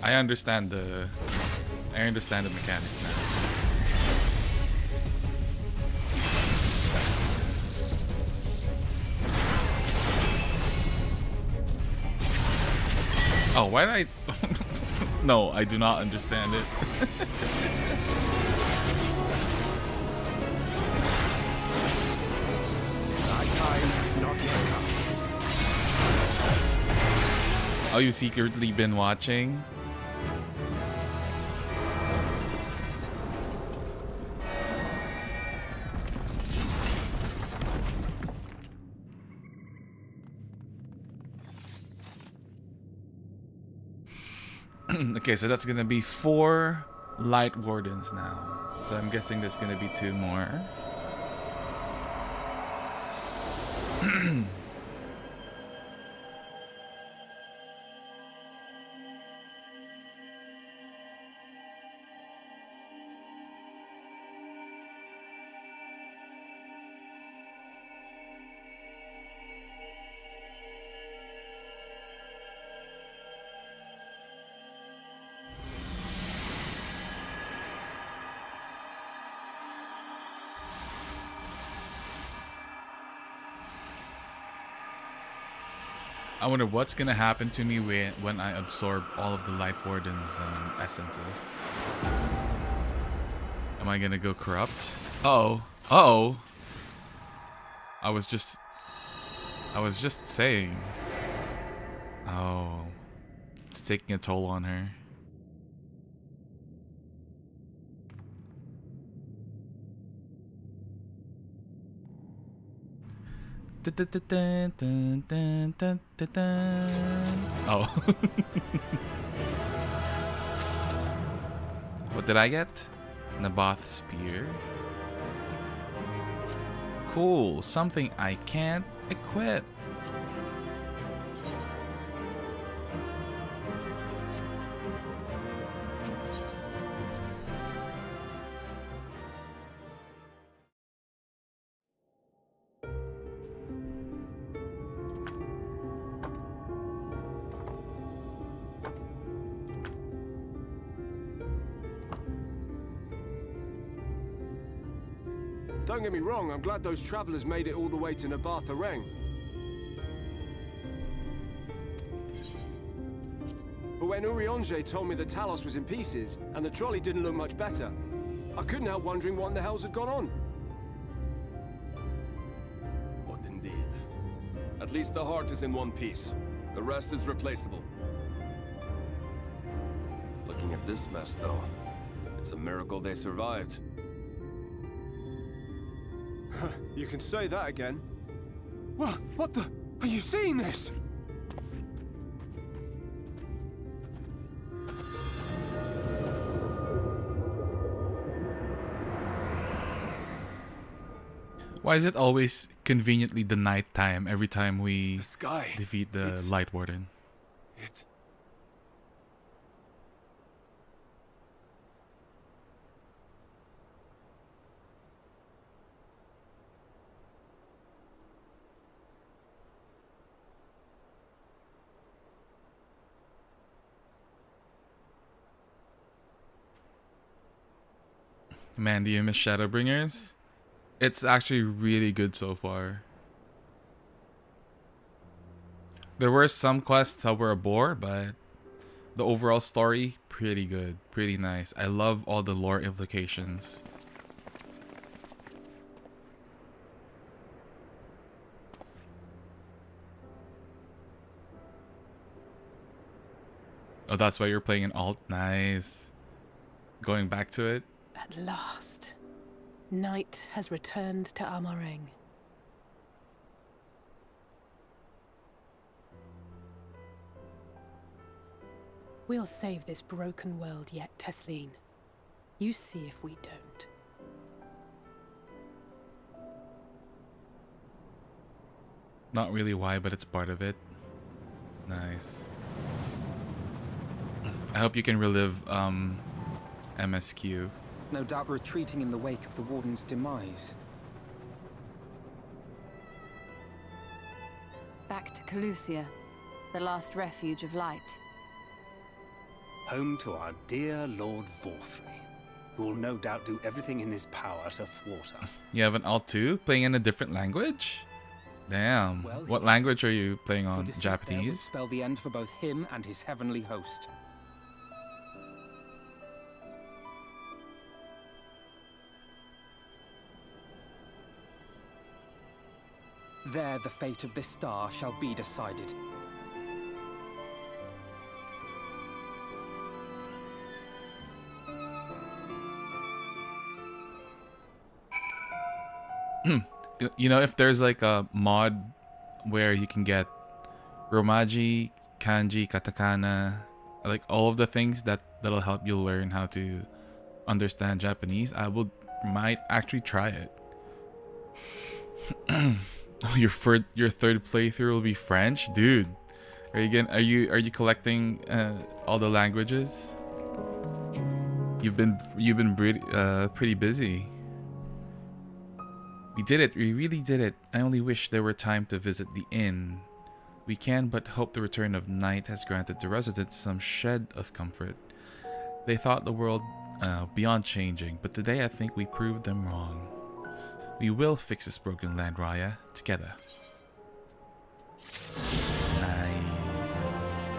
I understand the mechanics now. Oh, why did I... No, I do not understand it. Oh, you secretly been watching? Okay, so that's gonna be 4 light wardens now. So I'm guessing there's gonna be 2 more. I wonder what's gonna happen to me when I absorb all of the Light Warden's essences. Am I gonna go corrupt? Uh-oh. Uh-oh. I was just saying. Oh. It's taking a toll on her. Oh. What did I get? Naboth Spear. Cool. Something I can't equip. Don't get me wrong, I'm glad those travelers made it all the way to Naboth Areng. But when Urianger told me that Talos was in pieces, and the trolley didn't look much better, I couldn't help wondering what in the hells had gone on. What indeed? At least the heart is in one piece. The rest is replaceable. Looking at this mess, though, it's a miracle they survived. You can say that again. What the? Are you seeing this? Why is it always conveniently the night time every time we defeat the Light Warden? Man, do you miss Shadowbringers? It's actually really good so far. There were some quests that were a bore, but the overall story, pretty good, pretty nice. I love all the lore implications. Oh, that's why you're playing an alt? Nice. Going back to it? At last, night has returned to Amareng. We'll save this broken world yet, Tesleen. You see if we don't. Not really why, but it's part of it. Nice. I hope you can relive MSQ. No doubt retreating in the wake of the Warden's demise. Back to Calusia, the last refuge of light. Home to our dear Lord Vorthry, who will no doubt do everything in his power to thwart us. You have an alt too? Playing in a different language? Damn. Well, What language are you playing For on? defeat there would Japanese? spell the end for both him and his heavenly host. There the fate of this star shall be decided. You know, if there's like a mod where you can get Romaji, Kanji, Katakana, like all of the things that'll help you learn how to understand Japanese, might actually try it. Your third playthrough will be French, dude. Are you collecting all the languages? You've been pretty busy. We did it. We really did it. I only wish there were time to visit the inn. We can but hope the return of night has granted the residents some shed of comfort. They thought the world beyond changing, but today I think we proved them wrong. We will fix this broken land, Raya, together. Nice.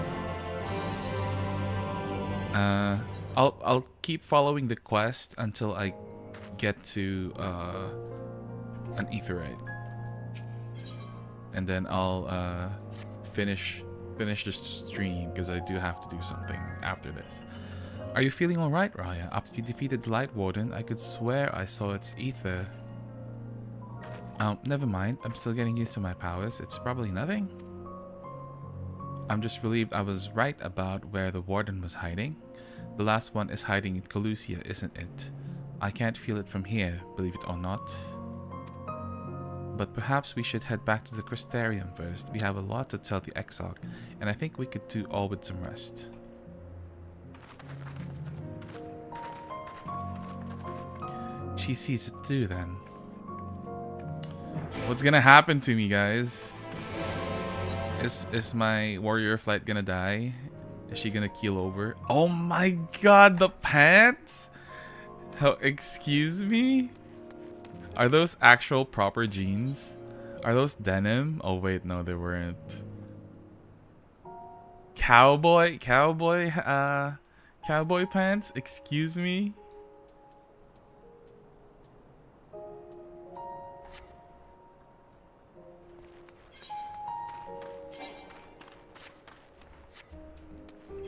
I'll keep following the quest until I get to an aetheryte, and then I'll finish the stream because I do have to do something after this. Are you feeling alright, Raya? After you defeated the Light Warden, I could swear I saw its ether. Never mind. I'm still getting used to my powers. It's probably nothing. I'm just relieved I was right about where the Warden was hiding. The last one is hiding in Colusia, isn't it? I can't feel it from here, believe it or not. But perhaps we should head back to the Crystarium first. We have a lot to tell the Exarch, and I think we could do all with some rest. She sees it too, then. What's gonna happen to me, guys? Is my warrior flight gonna die? Is she gonna keel over? Oh my god, the pants? Oh, excuse me? Are those actual proper jeans? Are those denim? Oh wait, no, they weren't. Cowboy pants? Excuse me?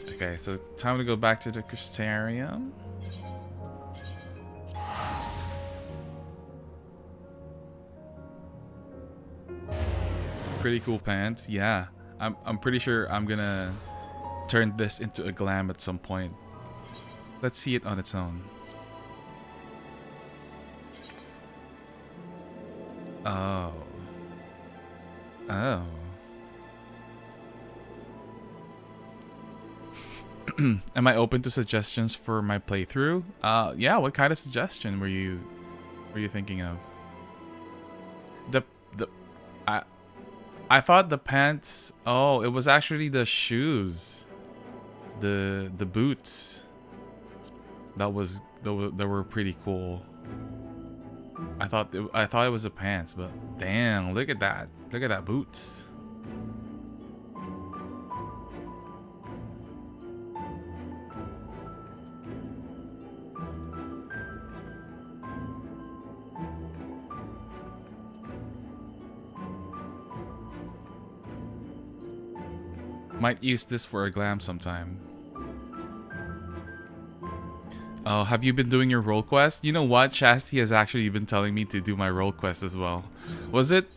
Okay, so time to go back to the Crystarium. Pretty cool pants, yeah. I'm pretty sure I'm gonna turn this into a glam at some point. Let's see it on its own. Oh. Oh. Am I open to suggestions for my playthrough? Yeah, what kind of suggestion were you thinking of? I thought the pants. Oh, it was actually the shoes, the boots. That were pretty cool. I thought it was the pants, but damn, look at that! Look at that boots. Might use this for a glam sometime. Oh, have you been doing your role quest? You know what? Chastity has actually been telling me to do my role quest as well. Was it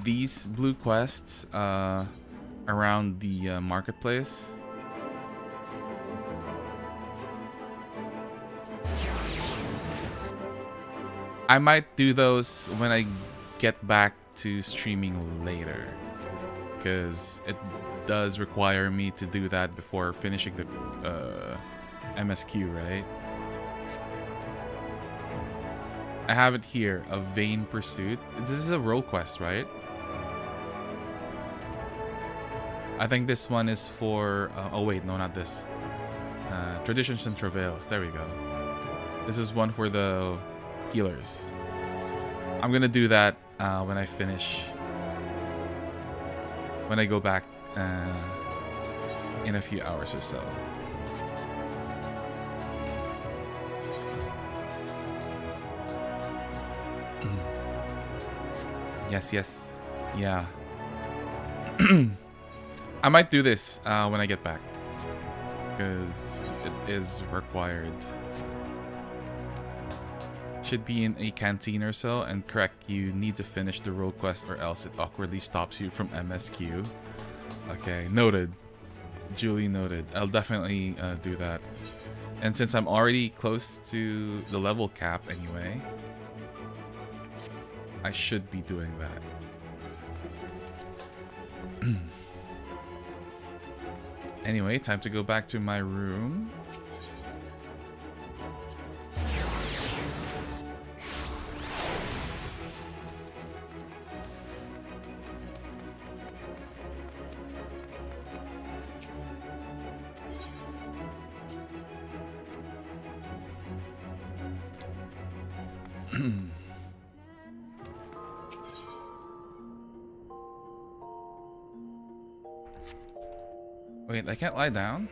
these blue quests around the marketplace? I might do those when I get back to streaming later, because it does require me to do that before finishing the MSQ, right? I have it here, a vain pursuit. This is a role quest, right? I think this one is for oh wait, no, not this. Traditions and Travails, there we go. This is one for the healers. I'm gonna do that when I finish. When I go back in a few hours or so. Yes. Yeah. I might do this when I get back. Because it is required. Should be in a canteen or so, and correct, you need to finish the role quest or else it awkwardly stops you from MSQ. Okay, noted. Duly noted. I'll definitely do that. And since I'm already close to the level cap anyway, I should be doing that. Anyway, time to go back to my room. Wait, I can't lie down?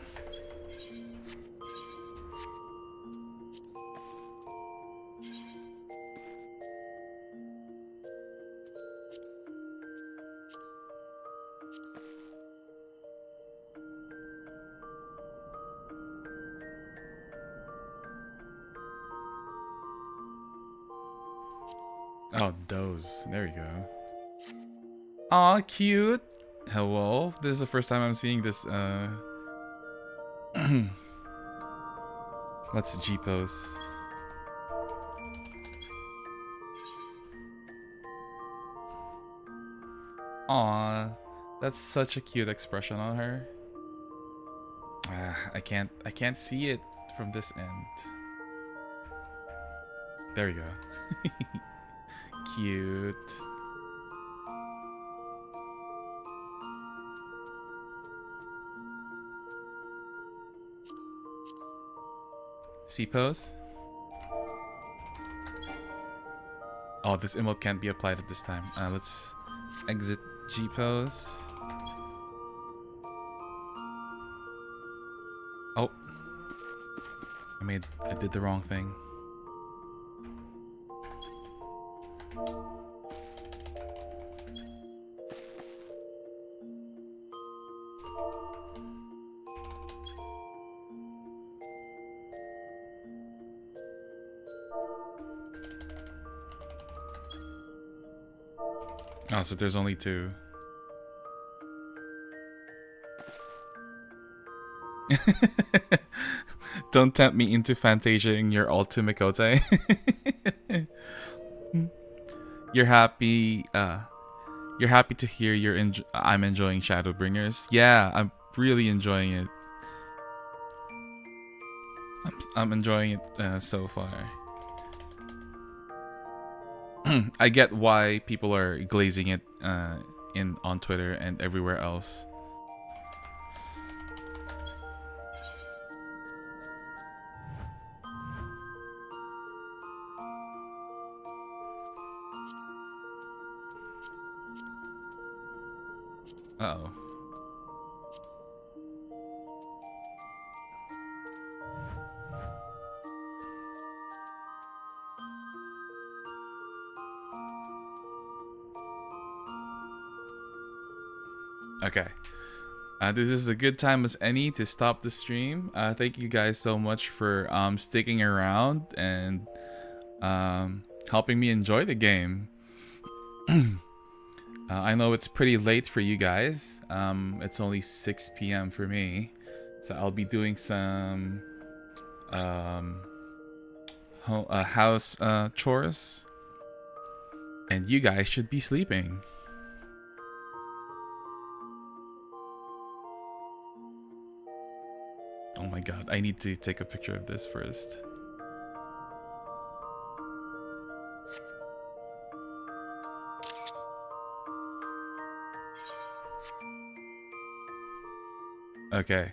Oh, doze. There we go. Aw, cute. Hello. This is the first time I'm seeing this. Let's G-pose. Aw, that's such a cute expression on her. I can't see it from this end. There we go. Cute. C-pose? Oh, this emote can't be applied at this time. Let's exit G-pose. Oh. I did the wrong thing. Oh, so there's only two. Don't tempt me into fantasiaing your Altu Mikote. You're happy to hear I'm enjoying Shadowbringers. Yeah, I'm really enjoying it. I'm enjoying it so far. I get why people are glazing it on Twitter and everywhere else. Uh-oh. Okay. This is a good time as any to stop the stream. Thank you guys so much for sticking around and helping me enjoy the game. I know it's pretty late for you guys. It's only 6 p.m. for me. So I'll be doing some house chores. And you guys should be sleeping. Oh my god, I need to take a picture of this first. Okay.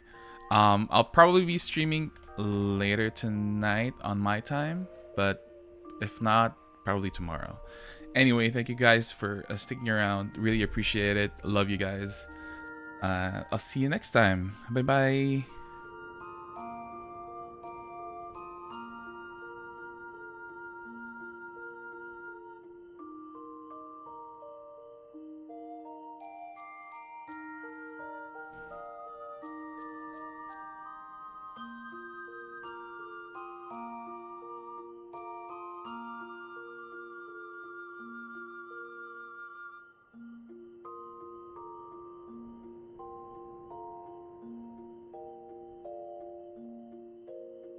I'll probably be streaming later tonight on my time, but if not, probably tomorrow. Anyway, thank you guys for sticking around. Really appreciate it. Love you guys. I'll see you next time. Bye bye.